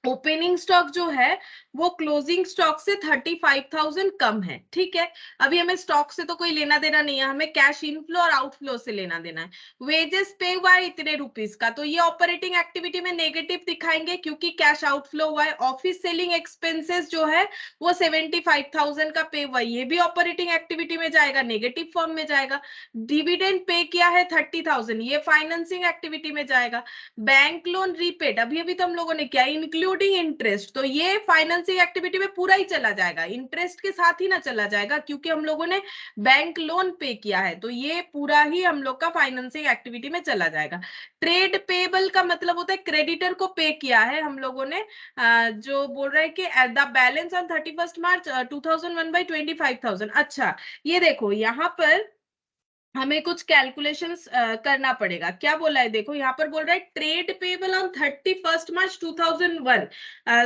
Speaker 1: ओपनिंग स्टॉक जो है वो क्लोजिंग स्टॉक से 35,000 कम है, ठीक है। अभी हमें स्टॉक से तो कोई लेना देना नहीं है, हमें कैश इनफ्लो और आउटफ्लो से लेना देना है। वेजेस पे हुआ है इतने रुपीस का, तो ये ऑपरेटिंग एक्टिविटी में नेगेटिव दिखाएंगे क्योंकि कैश आउटफ्लो हुआ है। ऑफिस सेलिंग एक्सपेंसेस जो है वो 75,000 का पे हुआ है, ये भी ऑपरेटिंग एक्टिविटी में जाएगा, नेगेटिव फॉर्म में जाएगा। डिविडेंड पे किया है 30,000, ये फाइनेंसिंग एक्टिविटी में जाएगा। बैंक लोन रीपेड अभी अभी तो हम लोगों ने किया इंक्लूडिंग इंटरेस्ट, तो ये फाइनेंसिंग एक्टिविटी में पूरा ही चला जाएगा, इंटरेस्ट के साथ ही ना चला जाएगा, क्योंकि हम लोगों ने बैंक लोन पे किया है, तो ये पूरा ही हम लोग का फाइनेंसिंग एक्टिविटी में चला जाएगा। ट्रेड पेबल का मतलब होता है क्रेडिटर को पे किया है हम लोगों ने, जो बोल रहा है कि the balance on 31 March 2001 by 25,000। अच्छा ये देखो यहाँ पर हमें कुछ कैलकुलेशंस करना पड़ेगा। क्या बोला है, देखो यहाँ पर बोल रहा है trade payable on 31 March 2001,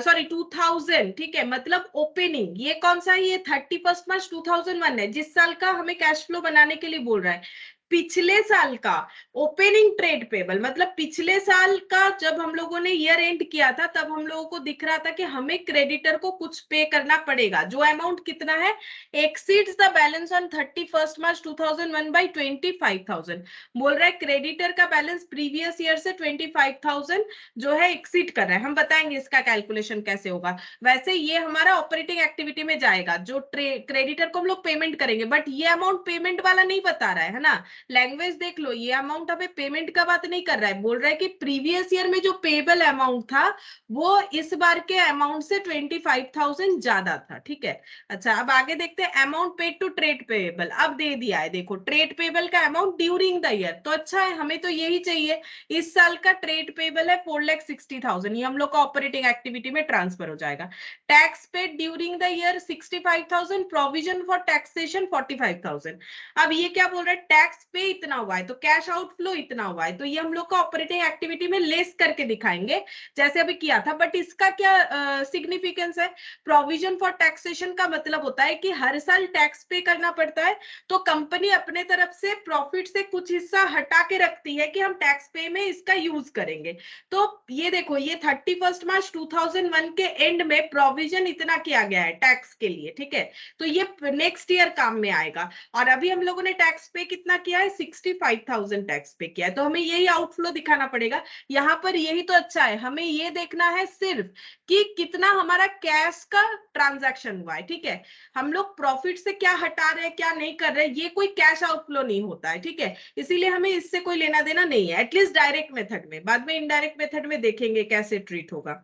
Speaker 1: sorry 2000, ठीक है, मतलब ओपनिंग ये कौन सा है, ये 31 मार्च 2001 है, जिस साल का हमें कैश फ्लो बनाने के लिए बोल रहा है। पिछले साल का ओपनिंग ट्रेड पेबल मतलब पिछले साल का जब हम लोगों ने ईयर एंड किया था तब हम लोगों को दिख रहा था कि हमें क्रेडिटर को कुछ पे करना पड़ेगा, जो अमाउंट कितना है, exceeds the balance on 31st March 2001 by 25,000। बोल रहा है क्रेडिटर का बैलेंस प्रीवियस ईयर से 25,000 जो है एक्सीड कर रहा है। हम बताएंगे इसका कैलकुलेशन कैसे होगा। वैसे ये हमारा ऑपरेटिंग एक्टिविटी में जाएगा, जो क्रेडिटर को हम लोग पेमेंट करेंगे, बट ये अमाउंट पेमेंट वाला नहीं बता रहा है ना। लैंग्वेज देख लो, ये अमाउंट हमें पेमेंट का बात नहीं कर रहा है, बोल रहा है कि प्रीवियस ईयर में जो पेबल अमाउंट था वो इस बार के अमाउंट से 25,000 ज्यादा था, ठीक है। अच्छा अब आगे देखते हैं amount paid to trade payable, अब दे दिया है, देखो ट्रेड पेबल का अमाउंट ड्यूरिंग द ईयर, तो अच्छा है हमें तो यही चाहिए। इस साल का ट्रेड पेबल है 4,60,000, ये हम लोग का ऑपरेटिंग एक्टिविटी में ट्रांसफर हो जाएगा। Tax paid during the year 65,000, provision for taxation 45,000। अब ये क्या बोल रहा है, टैक्स पे इतना हुआ है तो कैश आउटफ्लो इतना हुआ है, तो ये हम लोग का ऑपरेटिंग एक्टिविटी में लेस करके दिखाएंगे जैसे अभी किया था। बट इसका क्या सिग्निफिकेंस है, प्रोविजन फॉर टैक्सेशन का मतलब होता है कि हर साल टैक्स पे करना पड़ता है, तो कंपनी अपने तरफ से प्रॉफिट से कुछ हिस्सा हटा के रखती है कि हम टैक्स पे में इसका यूज करेंगे। तो ये देखो ये 31 मार्च 2001 के एंड में प्रोविजन इतना किया गया है टैक्स के लिए, ठीक है, तो ये नेक्स्ट ईयर काम में आएगा। और अभी हम लोगों ने टैक्स पे कितना किया है, 65,000 टैक्स पे किया है, तो हमें यही आउटफ्लो दिखाना पड़ेगा यहाँ पर। यही तो अच्छा है, हमें ये देखना है सिर्फ कि कितना हमारा कैश का ट्रांजैक्शन हुआ है, ठीक है। हम लोग प्रॉफिट से क्या हटा रहे हैं क्या नहीं कर रहे, ये कोई कैश आउटफ्लो नहीं होता है, ठीक है। इसीलिए हमें इससे कोई लेना देना नहीं है, एटलीस्ट डायरेक्ट मेथड में। बाद में इनडायरेक्ट मेथड में देखेंगे कैसे ट्रीट होगा।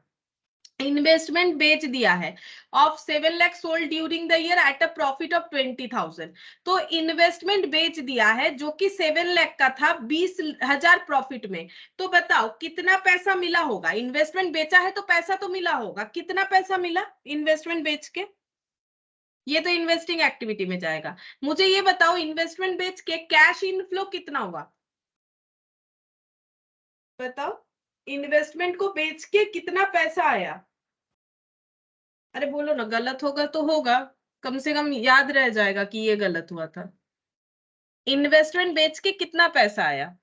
Speaker 1: इन्वेस्टमेंट बेच दिया है of 7 lakh sold during the year at a profit of 20,000। तो इन्वेस्टमेंट बेच दिया है जो कि 7 लाख का था 20,000 प्रॉफिट में। तो बताओ कितना पैसा मिला होगा? इन्वेस्टमेंट बेचा है तो पैसा तो मिला होगा, कितना पैसा मिला इन्वेस्टमेंट बेच के? ये तो इन्वेस्टिंग एक्टिविटी में जाएगा। मुझे ये बताओ इन्वेस्टमेंट बेच के कैश इनफ्लो कितना हुआ? बताओ इन्वेस्टमेंट को बेच के कितना पैसा आया? अरे बोलो ना, गलत होगा तो होगा, कम से कम याद रह जाएगा कि ये गलत हुआ था। इन्वेस्टमेंट बेच के कितना पैसा आया?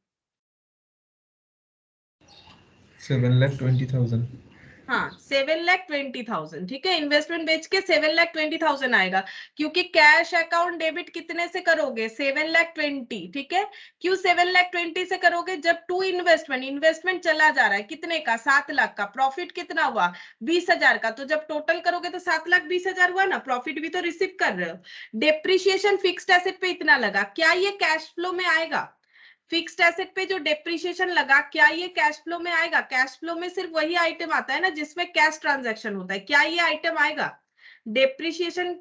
Speaker 2: 7,20,000।
Speaker 1: हाँ 7,20,000, ठीक है। इन्वेस्टमेंट बेच के 7,20,000 आएगा, क्योंकि कैश अकाउंट डेबिट कितने से करोगे? 7,20,000, ठीक है। क्यों 7,20,000 से करोगे? जब टू इन्वेस्टमेंट चला जा रहा है कितने का? 7 लाख का। प्रॉफिट कितना हुआ? 20,000 का। तो जब टोटल करोगे तो 7,20,000 हुआ ना, प्रॉफिट भी तो रिसीव कर रहे हो। डेप्रिसिएशन फिक्स्ड एसेट पे इतना लगा, क्या ये कैश फ्लो में आएगा? फिक्स्ड एसेट पे जो डेप्रिसिएशन लगा, क्या ये कैश फ्लो में आएगा? कैश फ्लो में सिर्फ वही आइटम आता है ना जिसमें कैश ट्रांजैक्शन होता है, क्या ये आइटम आएगा? डेप्रिसिएशन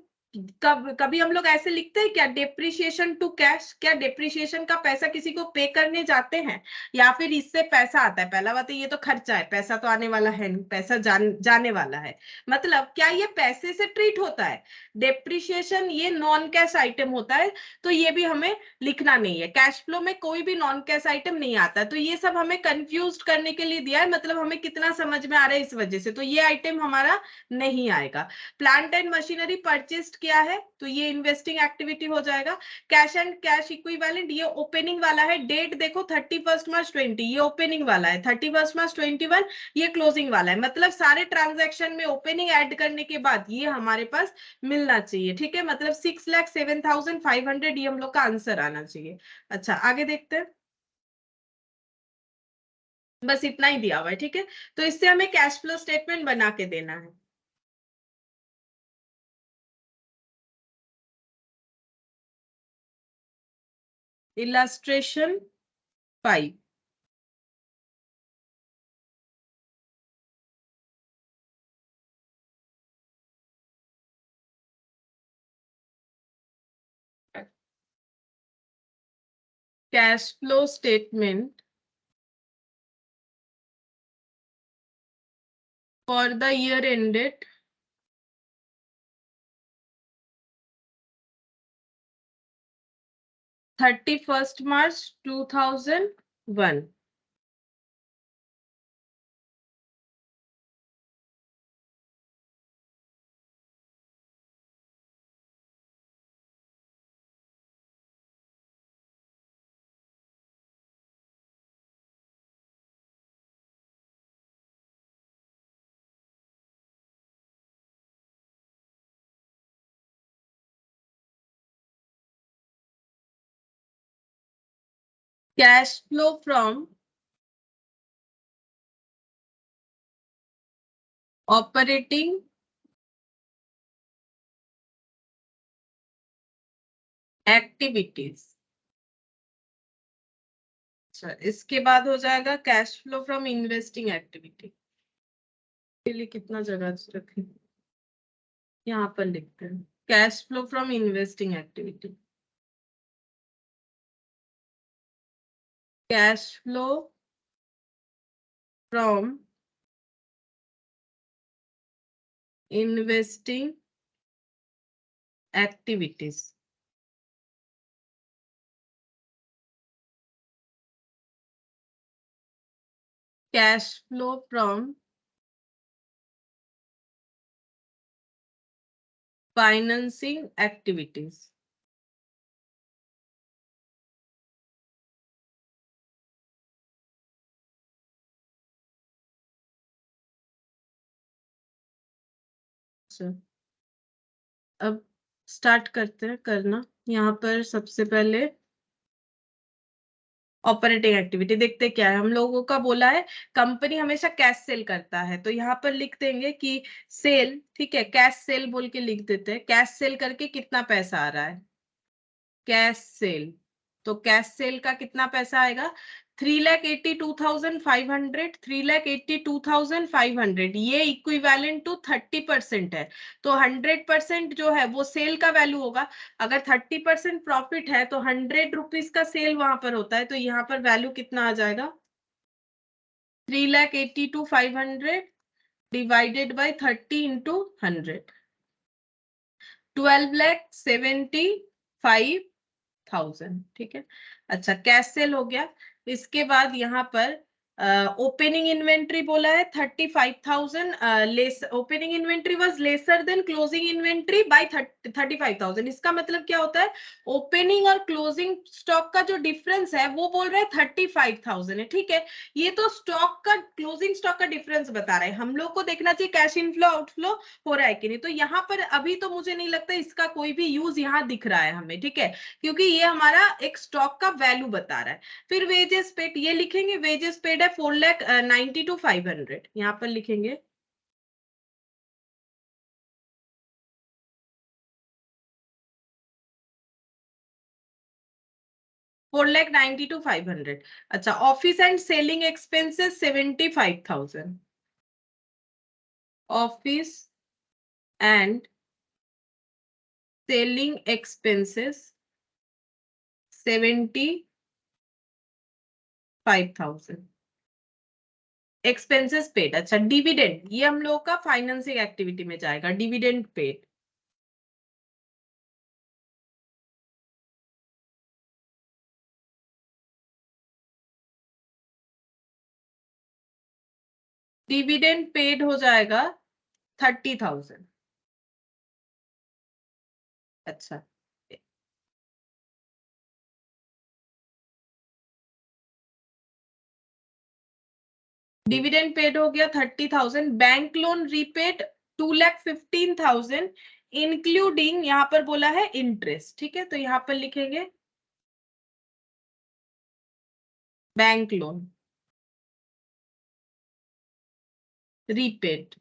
Speaker 1: कभी हम लोग ऐसे लिखते हैं क्या, डेप्रिसिएशन टू कैश? क्या डेप्रिसिएशन का पैसा किसी को पे करने जाते हैं, या फिर इससे पैसा आता है? पहला बात है ये तो खर्चा है, पैसा तो आने वाला है नहीं, पैसा जाने वाला है। मतलब क्या ये पैसे से ट्रीट होता है? डेप्रिसिएशन ये नॉन कैश आइटम होता है, तो ये भी हमें लिखना नहीं है। कैश फ्लो में कोई भी नॉन कैश आइटम नहीं आता है, तो ये सब हमें कंफ्यूज करने के लिए दिया है, मतलब हमें कितना समझ में आ रहा है इस वजह से। तो ये आइटम हमारा नहीं आएगा। प्लांट एंड मशीनरी परचेस्ड किया है तो ये इन्वेस्टिंग एक्टिविटी हो जाएगा। कैश एंड कैश इक्विवेलेंट ये ओपनिंग वाला है। डेट देखो 31 मार्च 20, ये ओपनिंग वाला है। 31 मार्च 21 ये क्लोजिंग वाला है। मतलब सारे ट्रांजैक्शन में ओपनिंग ऐड करने के बाद ये हमारे पास मिलना चाहिए, ठीक है। मतलब 6,07,500 ये हम लोग का आंसर आना चाहिए। अच्छा आगे देखते हैं। बस इतना ही दिया हुआ है, ठीक है। तो इससे हमें कैश फ्लो स्टेटमेंट बना के देना है। Illustration 5। Cash flow statement for the year ended 31st March 2001। Cash flow from operating activities. अच्छा इसके बाद हो जाएगा cash flow from investing activity. के लिए कितना जगह रखें, यहाँ पर लिखते हैं cash flow from investing activity. Cash flow from investing activities. Cash flow from financing activities. अब स्टार्ट करते हैं करना। यहाँ पर सबसे पहले ऑपरेटिंग एक्टिविटी देखते क्या है। हम लोगों का बोला है कंपनी हमेशा कैश सेल करता है, तो यहाँ पर लिख देंगे कि सेल, ठीक है, कैश सेल बोल के लिख देते हैं। कैश सेल करके कितना पैसा आ रहा है, कैश सेल। तो कैश सेल का कितना पैसा आएगा? 3,82,500, 3,82,500 ये इक्विवेलेंट टू 30% है। तो 100% जो है वो सेल का वैल्यू होगा। अगर 30% प्रॉफिट है तो 100 रुपीज का सेल वहां पर होता है, तो यहाँ पर वैल्यू कितना आ जाएगा? 3,82,500 डिवाइडेड बाय 30 इंटू 100, 12,75,000। ठीक है, अच्छा कैश सेल हो गया। इसके बाद यहाँ पर ओपनिंग इन्वेंट्री बोला है 35,000, less opening inventory was lesser than closing inventory by 35,000। इसका मतलब क्या होता है? ओपनिंग और क्लोजिंग स्टॉक का जो डिफरेंस है वो बोल रहे हैं 35,000 है। ठीक है, ये तो स्टॉक का क्लोजिंग स्टॉक का डिफरेंस बता रहे हैं। हम लोग को देखना चाहिए कैश इनफ्लो आउटफ्लो हो रहा है कि नहीं। तो यहाँ पर अभी तो मुझे नहीं लगता इसका कोई भी यूज यहाँ दिख रहा है हमें, ठीक है, क्योंकि ये हमारा एक स्टॉक का वैल्यू बता रहा है। फिर वेजेस पेड ये लिखेंगे, वेजेस पेड है 4,92,500, यहाँ पर लिखेंगे 4,92,500। अच्छा, office and selling expenses 75,000, office and selling expenses 75,000, expenses paid. अच्छा, डिविडेंड ये हम लोग का फाइनेंसिंग एक्टिविटी में जाएगा, डिविडेंड पेड। डिविडेंड पेड हो जाएगा 30,000। अच्छा, डिविडेंड पेड हो गया 30,000। बैंक लोन रीपेड 2,15,000 इंक्लूडिंग, यहाँ पर बोला है इंटरेस्ट। ठीक है, तो यहाँ पर लिखेंगे बैंक लोन रीपेड,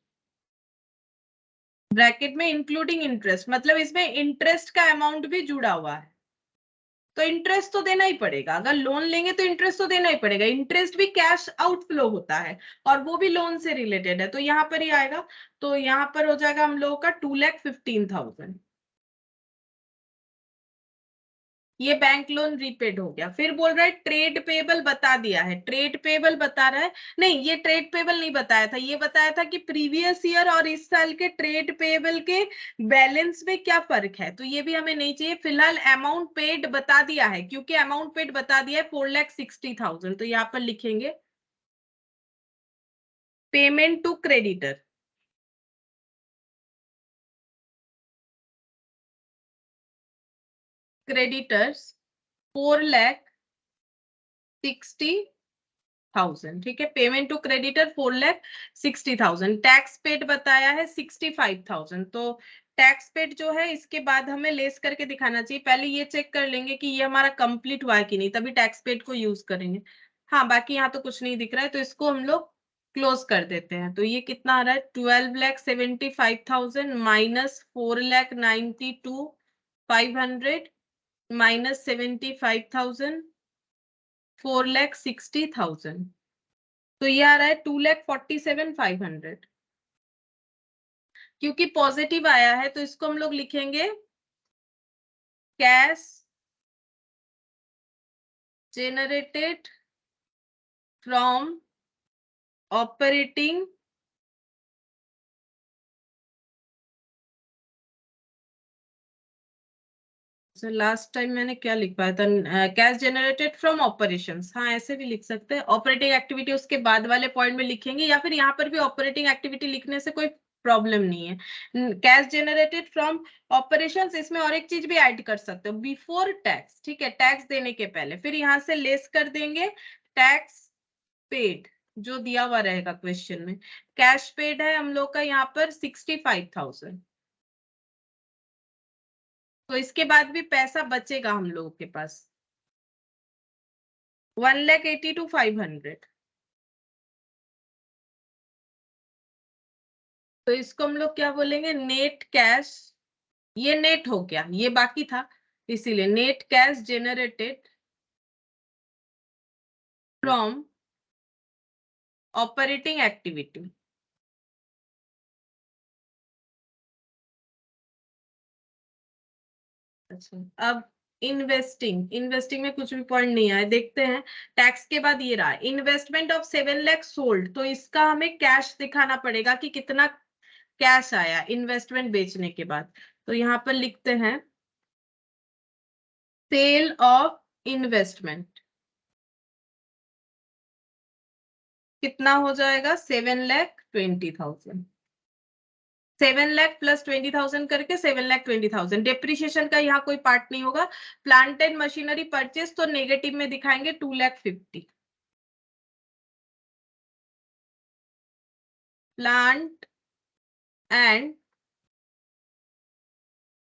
Speaker 1: ब्रैकेट में इंक्लूडिंग इंटरेस्ट, मतलब इसमें इंटरेस्ट का अमाउंट भी जुड़ा हुआ है। तो इंटरेस्ट तो देना ही पड़ेगा, अगर लोन लेंगे तो इंटरेस्ट तो देना ही पड़ेगा। इंटरेस्ट भी कैश आउटफ्लो होता है और वो भी लोन से रिलेटेड है, तो यहाँ पर ही आएगा। तो यहाँ पर हो जाएगा हम लोगों का 2,15,000। ये बैंक लोन रीपेड हो गया। फिर बोल रहा है ट्रेड पेबल बता दिया है, ट्रेड पेबल बता रहा है। नहीं, ये ट्रेड पेबल नहीं बताया था, ये बताया था कि प्रीवियस ईयर और इस साल के ट्रेड पेबल के बैलेंस में क्या फर्क है, तो ये भी हमें नहीं चाहिए। फिलहाल अमाउंट पेड बता दिया है, क्योंकि अमाउंट पेड बता दिया है 4,60,000, तो यहाँ पर लिखेंगे पेमेंट टू क्रेडिटर, क्रेडिटर्स 4,60,000। ठीक है, payment to creditor 4,60,000। Tax paid बताया है 65,000। तो टैक्स पेड जो है इसके बाद हमें लेस करके दिखाना चाहिए। पहले ये चेक कर लेंगे कि ये हमारा कंप्लीट हुआ है कि नहीं, तभी टैक्स पेड को यूज करेंगे। हाँ, बाकी यहाँ तो कुछ नहीं दिख रहा है, तो इसको हम लोग क्लोज कर देते हैं। तो ये कितना आ रहा है? 12,75,000 माइनस 4,92,500 माइनस 75,000, 4,60,000। तो ये आ रहा है 2,47,500। क्योंकि पॉजिटिव आया है तो इसको हम लोग लिखेंगे cash generated from operating last time मैंने क्या लिख पाया था? कैश जेनरेटेड फ्रॉम ऑपरेशंस, हाँ ऐसे भी लिख सकते हैं। ऑपरेटिंग एक्टिविटी उसके बाद वाले पॉइंट में लिखेंगे, या फिर यहाँ पर भी ऑपरेटिंग एक्टिविटी लिखने से कोई प्रॉब्लम नहीं है। कैश जेनरेटेड फ्रॉम ऑपरेशंस, इसमें और एक चीज भी ऐड कर सकते हो, बिफोर टैक्स। ठीक है, टैक्स देने के पहले, फिर यहाँ से लेस कर देंगे टैक्स पेड जो दिया हुआ रहेगा क्वेश्चन में। कैश पेड है हम लोग का यहाँ पर 65,000। तो इसके बाद भी पैसा बचेगा हम लोगों के पास 1,82,500। तो इसको हम लोग क्या बोलेंगे? Net cash. ये नेट हो गया, ये बाकी था, इसीलिए net cash generated from operating activity. अच्छा, अब इन्वेस्टिंग में कुछ भी पॉइंट नहीं आया, देखते हैं। टैक्स के बाद ये रहा इन्वेस्टमेंट ऑफ 7 लाख सोल्ड, तो इसका हमें कैश दिखाना पड़ेगा कि कितना कैश आया इन्वेस्टमेंट बेचने के बाद। तो यहाँ पर लिखते हैं सेल ऑफ इन्वेस्टमेंट कितना हो जाएगा 7,20,000। 7 लाख प्लस 20,000 करके 7,20,000। डेप्रिसिएशन का यहाँ कोई पार्ट नहीं होगा। प्लांट एंड मशीनरी परचेज तो नेगेटिव में दिखाएंगे 2,50,000। Plant and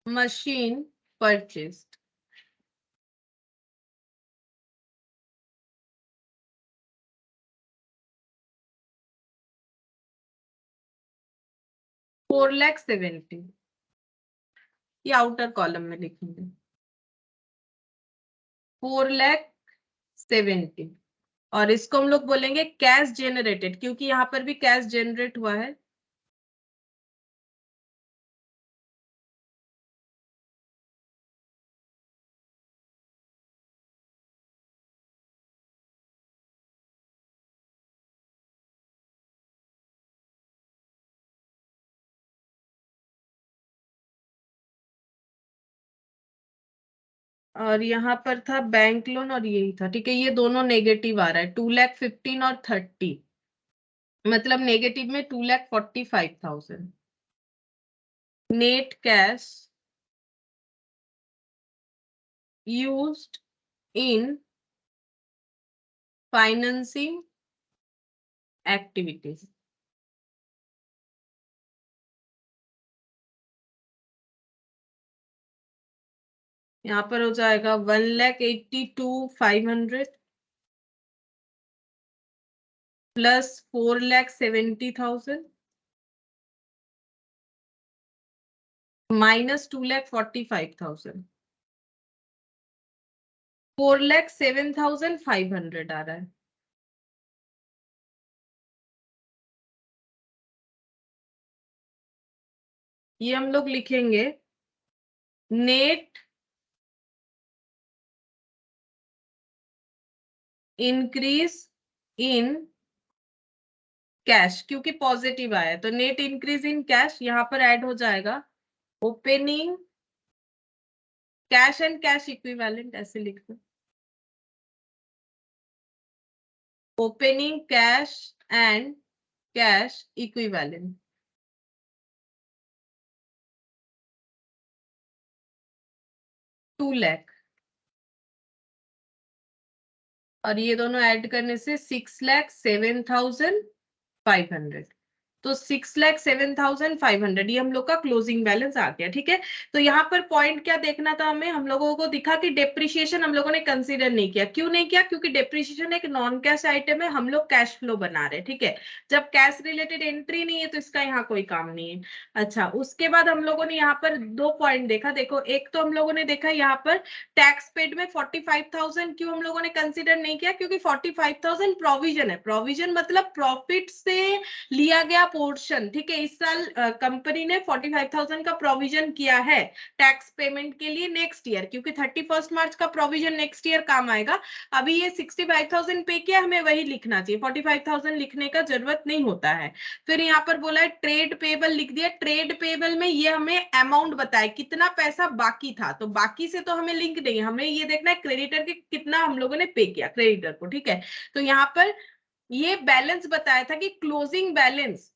Speaker 1: machine purchase 4,70,000। ये आउटर कॉलम में लिखेंगे 4,70,000। और इसको हम लोग बोलेंगे कैश जेनरेटेड, क्योंकि यहाँ पर भी कैश जनरेट हुआ है। और यहाँ पर था बैंक लोन और यही था, ठीक है। ये दोनों नेगेटिव आ रहा है 2,15,000 और 30, मतलब नेगेटिव में 2,45,000। Net cash used in financing activities. यहाँ पर हो जाएगा 1,82,500 प्लस 4,70,000 माइनस 2,45,000। 4,07,500 आ रहा है। ये हम लोग लिखेंगे नेट इंक्रीज इन कैश, क्योंकि पॉजिटिव आया तो नेट इंक्रीज इन कैश यहाँ पर ऐड हो जाएगा opening cash and cash equivalent, ऐसे लिख दो opening cash and cash equivalent 2 lakh. और ये दोनों ऐड करने से 6,07,500, तो 6,07,500 ये हम लोग का क्लोजिंग बैलेंस आ गया, ठीक है। तो यहाँ पर पॉइंट क्या देखना था हमें, हम लोगों को दिखा कि डेप्रिसिएशन हम लोगों ने कंसीडर नहीं किया। क्यों नहीं किया? क्योंकि डेप्रिसिएशन एक नॉन कैश आइटम है, हम लोग कैश फ्लो बना रहे हैं, ठीक है। जब कैश रिलेटेड एंट्री नहीं है तो इसका यहाँ कोई काम नहीं है। अच्छा, उसके बाद हम लोगों ने यहाँ पर 2 पॉइंट देखा। देखो, एक तो हम लोगों ने देखा यहाँ पर टैक्स पेड में 45,000 क्यों हम लोगों ने कंसीडर नहीं किया, क्योंकि 45,000 प्रोविजन है। प्रोविजन मतलब प्रॉफिट से लिया गया पोर्शन, ठीक है। इस साल कंपनी ने 45,000 का प्रोविजन किया है टैक्स पेमेंट के लिए नेक्स्ट ईयर, क्योंकि 31 मार्च का प्रोविजन नेक्स्ट ईयर काम आएगा। अभी ये 65,000 पे किया, हमें वही लिखना चाहिए, 45,000 लिखने का जरूरत नहीं होता है। फिर यहाँ पर बोला है ट्रेड पेबल लिख दिया। ट्रेड पेबल में ये हमें अमाउंट बताए कितना पैसा बाकी था, तो बाकी से तो हमें लिंक नहीं, हमें ये देखना है क्रेडिटर के कितना हम लोगों ने पे किया क्रेडिटर को, ठीक है। तो यहाँ पर ये बैलेंस बताया था कि क्लोजिंग बैलेंस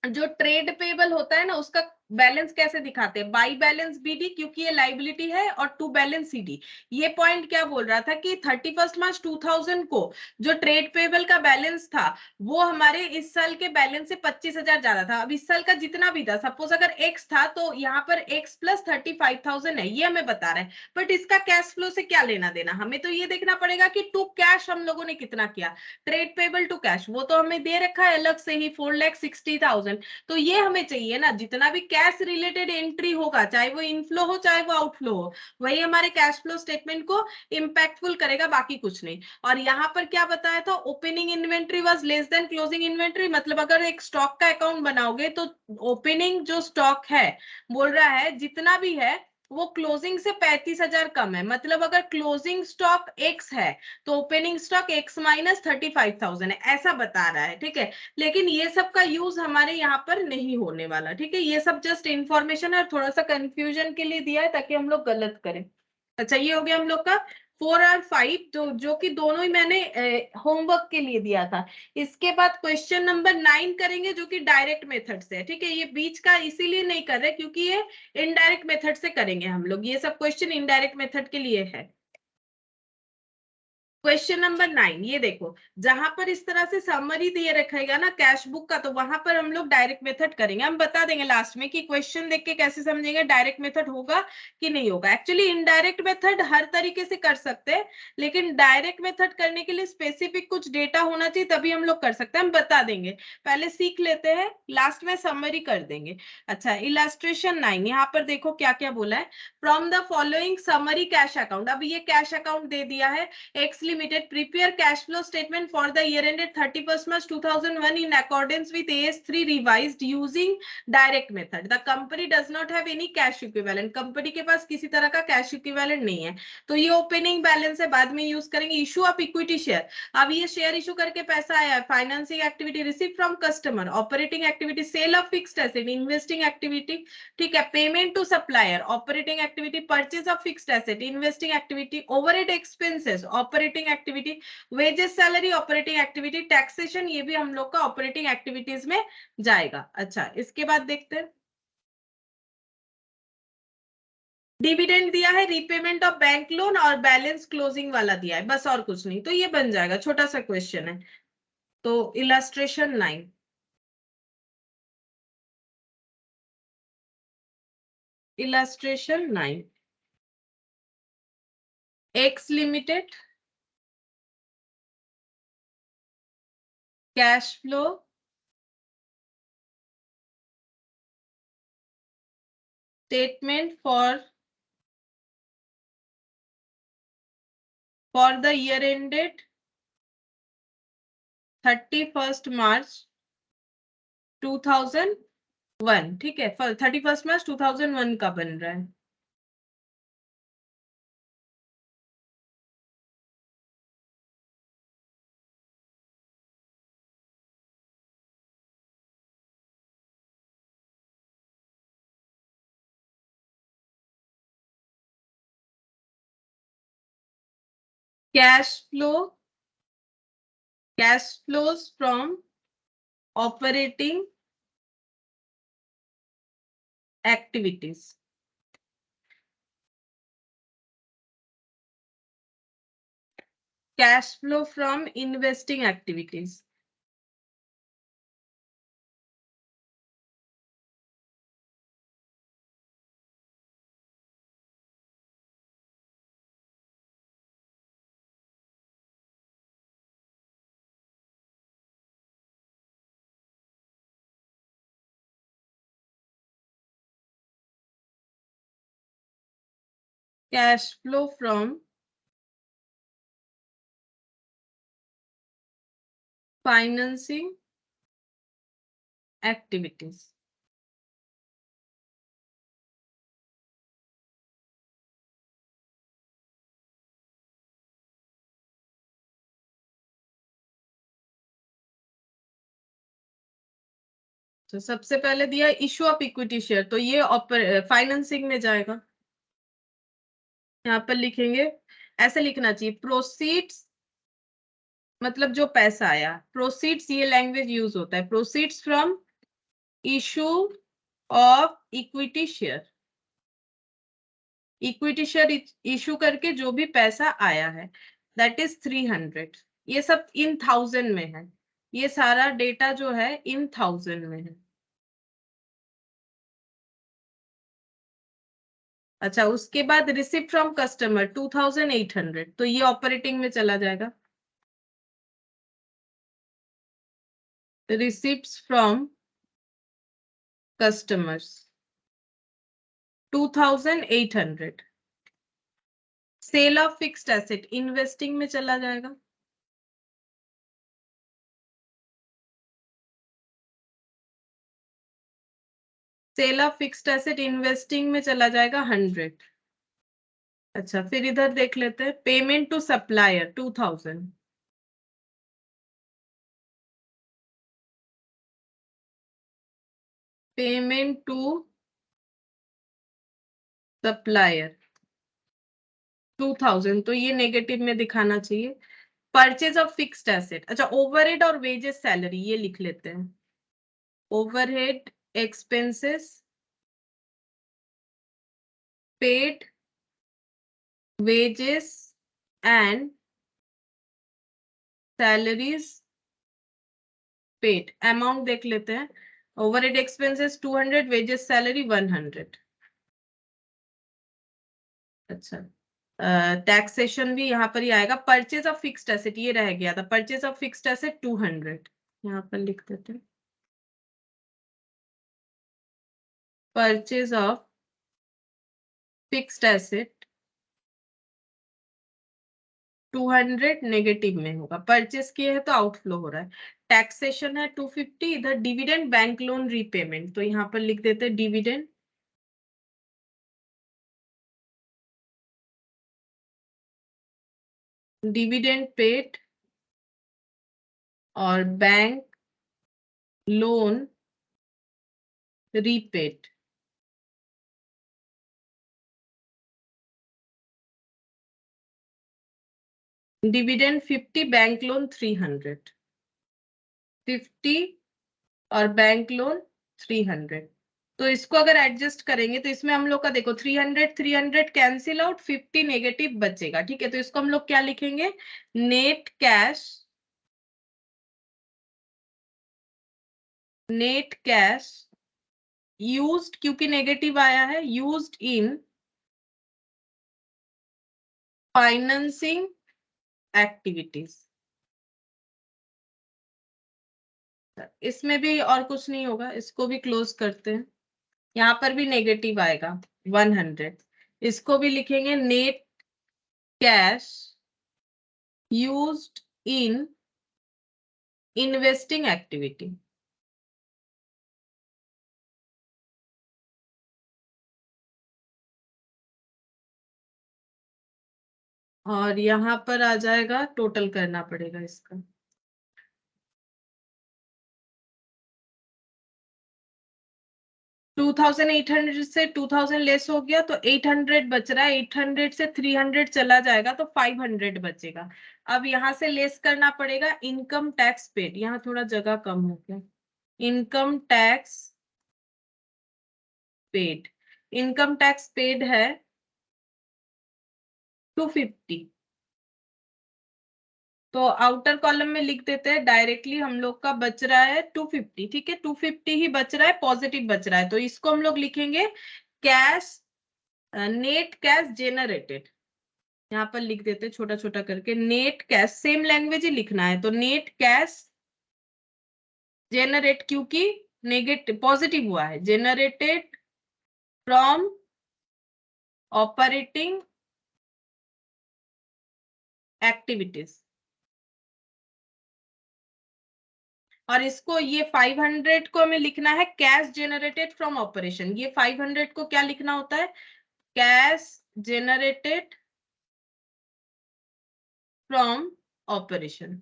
Speaker 1: जो ट्रेड पेबल होता है ना, उसका बैलेंस कैसे दिखाते हैं, बाई बैलेंस बीडी, क्योंकि ये लाइबिलिटी है, और टू बैलेंस सीडी। ये पॉइंट क्या बोल रहा था कि 31 मार्च 2000 को जो ट्रेड पेबल का बैलेंस था वो हमारे इस साल के बैलेंस से 25,000 ज्यादा था। अब इस साल का जितना भी था, सपोज अगर एक्स था तो यहाँ पर एक्स प्लस 35,000 है, ये हमें बता रहा है। बट इसका कैश फ्लो से क्या लेना देना, हमें तो ये देखना पड़ेगा कि टू कैश हम लोगों ने कितना किया। ट्रेड पेबल टू कैश वो तो हमें दे रखा है अलग से ही 4,60,000, तो ये हमें चाहिए ना, जितना भी कैश रिलेटेड एंट्री होगा, चाहे वो इनफ्लो हो चाहे वो आउटफ्लो हो, वही हमारे कैश फ्लो स्टेटमेंट को इंपैक्टफुल करेगा, बाकी कुछ नहीं। और यहाँ पर क्या बताया था, opening inventory was less than closing inventory, मतलब अगर एक स्टॉक का अकाउंट बनाओगे तो ओपनिंग जो स्टॉक है बोल रहा है जितना भी है वो क्लोजिंग से 35,000 कम है, मतलब अगर क्लोजिंग स्टॉक एक्स है तो ओपनिंग स्टॉक एक्स माइनस 35,000 है, ऐसा बता रहा है। ठीक है, लेकिन ये सब का यूज हमारे यहाँ पर नहीं होने वाला। ठीक है, ये सब जस्ट इंफॉर्मेशन है और थोड़ा सा कंफ्यूजन के लिए दिया है ताकि हम लोग गलत करें। अच्छा, ये हो गया हम लोग का 4 और 5, जो कि दोनों ही मैंने होमवर्क के लिए दिया था। इसके बाद क्वेश्चन नंबर 9 करेंगे जो कि डायरेक्ट मेथड से है। ठीक है, ये बीच का इसीलिए नहीं कर रहे क्योंकि ये इनडायरेक्ट मेथड से करेंगे हम लोग, ये सब क्वेश्चन इनडायरेक्ट मेथड के लिए है। क्वेश्चन नंबर 9, ये देखो, जहां पर इस तरह से समरी दिए रखेगा ना कैश बुक का, तो वहां पर हम लोग डायरेक्ट मेथड करेंगे। हम बता देंगे लास्ट में कि क्वेश्चन देख के कैसे समझेंगे डायरेक्ट मेथड होगा कि नहीं होगा। एक्चुअली इनडायरेक्ट मेथड हर तरीके से कर सकते हैं, लेकिन डायरेक्ट मेथड करने के लिए स्पेसिफिक कुछ डेटा होना चाहिए, तभी हम लोग कर सकते हैं। हम बता देंगे, पहले सीख लेते हैं, लास्ट में समरी कर देंगे। अच्छा, इलस्ट्रेशन 9, यहाँ पर देखो क्या क्या बोला है। From the following summary cash account, अब ये कैश अकाउंट दे दिया है, X Limited, prepare cash flow statement for the year ended 31st March 2001 in accordance with AS3 revised using direct method. The company does not have any cash equivalent. Company के पास किसी तरह का कैश इक्विवेलेंट नहीं है, तो ये ओपनिंग बैलेंस है, बाद में यूज करेंगे। इशू ऑफ इक्विटी शेयर, अब ये शेयर इशू करके पैसा आया है। Financing activity, receive from customer. Operating activity, sale of fixed asset. Investing activity, ठीक है, payment to supplier. Operating activity, purchase of fixed asset. Investing activity, overhead expenses. Operating activity, wages salary. Operating activity, taxation, ये भी हम लोग का ऑपरेटिंग एक्टिविटीज में जाएगा। अच्छा, इसके बाद देखते हैं, डिविडेंड दिया है, रीपेमेंट ऑफ बैंक लोन और बैलेंस क्लोजिंग वाला दिया है, बस और कुछ नहीं, तो ये बन जाएगा, छोटा सा क्वेश्चन है। तो illustration 9, illustration 9, x limited cash flow statement for the year ended 31st March 2001। ठीक है, 31st March 2001 का बन रहा है। Cash flows from operating activities. Cash flow from investing activities. Cash flow from financing activities. तो सबसे पहले दिया इशू ऑफ इक्विटी शेयर, तो ये फाइनेंसिंग में जाएगा। यहाँ पर लिखेंगे, ऐसे लिखना चाहिए, प्रोसीड्स मतलब जो पैसा आया, प्रोसीड्स, ये लैंग्वेज यूज होता है, proceeds from issue of equity share. Equity share issue करके जो भी पैसा आया है, दैट इज 300। ये सब इन थाउजेंड में है, ये सारा डेटा जो है इन थाउजेंड में है। अच्छा, उसके बाद रिसिप्ट फ्रॉम कस्टमर 2800, तो ये ऑपरेटिंग में चला जाएगा। Receipts from customers, 2800। Sale of fixed asset investing में चला जाएगा। Sale of fixed asset investing में चला जाएगा 100। अच्छा, फिर इधर देख लेते हैं। Payment to supplier 2000। Payment to supplier 2000, तो ये नेगेटिव में दिखाना चाहिए। परचेज ऑफ फिक्स्ड एसेट, अच्छा ओवरहेड और वेजेस सैलरी ये लिख लेते हैं। Overhead expenses paid, wages and salaries paid. Amount देख लेते हैं। Overhead expenses 200, wages salary 100। अच्छा, टैक्सेशन भी यहाँ पर ही आएगा। परचेज ऑफ फिक्स्ड एसेट ये रह गया था। परचेज ऑफ फिक्स्ड एसेट 200 यहाँ पर लिख देते हैं। Purchase of fixed asset 200 negative में होगा। परचेज किए है तो आउटफ्लो हो रहा है। टैक्सेशन है 250। इधर डिविडेंड बैंक लोन रीपेमेंट, तो यहाँ पर लिख देते हैं डिविडेंड। डिविडेंड पेड और bank loan repaid. Dividend 50, bank loan 300। 50 और बैंक लोन 300। तो इसको अगर एडजस्ट करेंगे तो इसमें हम लोग का देखो 300 300 कैंसिल आउट, 50 नेगेटिव बचेगा। ठीक है, तो इसको हम लोग क्या लिखेंगे? Net cash, net cash used, क्योंकि नेगेटिव आया है, यूज्ड इन फाइनेंसिंग एक्टिविटीज। इसमें भी और कुछ नहीं होगा, इसको भी क्लोज करते हैं। यहाँ पर भी नेगेटिव आएगा 100। इसको भी लिखेंगे net cash used in investing activity. और यहाँ पर आ जाएगा, टोटल करना पड़ेगा इसका। $2800 से 2000 लेस हो गया तो 800 बच रहा है। 800 से 300 चला जाएगा तो 500 बचेगा। अब यहाँ से लेस करना पड़ेगा इनकम टैक्स पेड। यहाँ थोड़ा जगह कम हो गया। Income tax paid, income tax paid है 250। तो आउटर कॉलम में लिख देते हैं डायरेक्टली। हम लोग का बच रहा है 250। ठीक है, 250 ही बच रहा है, पॉजिटिव बच रहा है। तो इसको हम लोग लिखेंगे कैश, नेट कैश जेनरेटेड। यहाँ पर लिख देते हैं छोटा छोटा करके, नेट कैश, सेम लैंग्वेज ही लिखना है। तो नेट कैश जेनरेट, क्योंकि नेगेटिव पॉजिटिव हुआ है, जेनरेटेड फ्रॉम ऑपरेटिंग एक्टिविटीज। और इसको ये 500 को हमें लिखना है कैश जेनरेटेड फ्रॉम ऑपरेशन। ये 500 को क्या लिखना होता है? Cash generated from operation.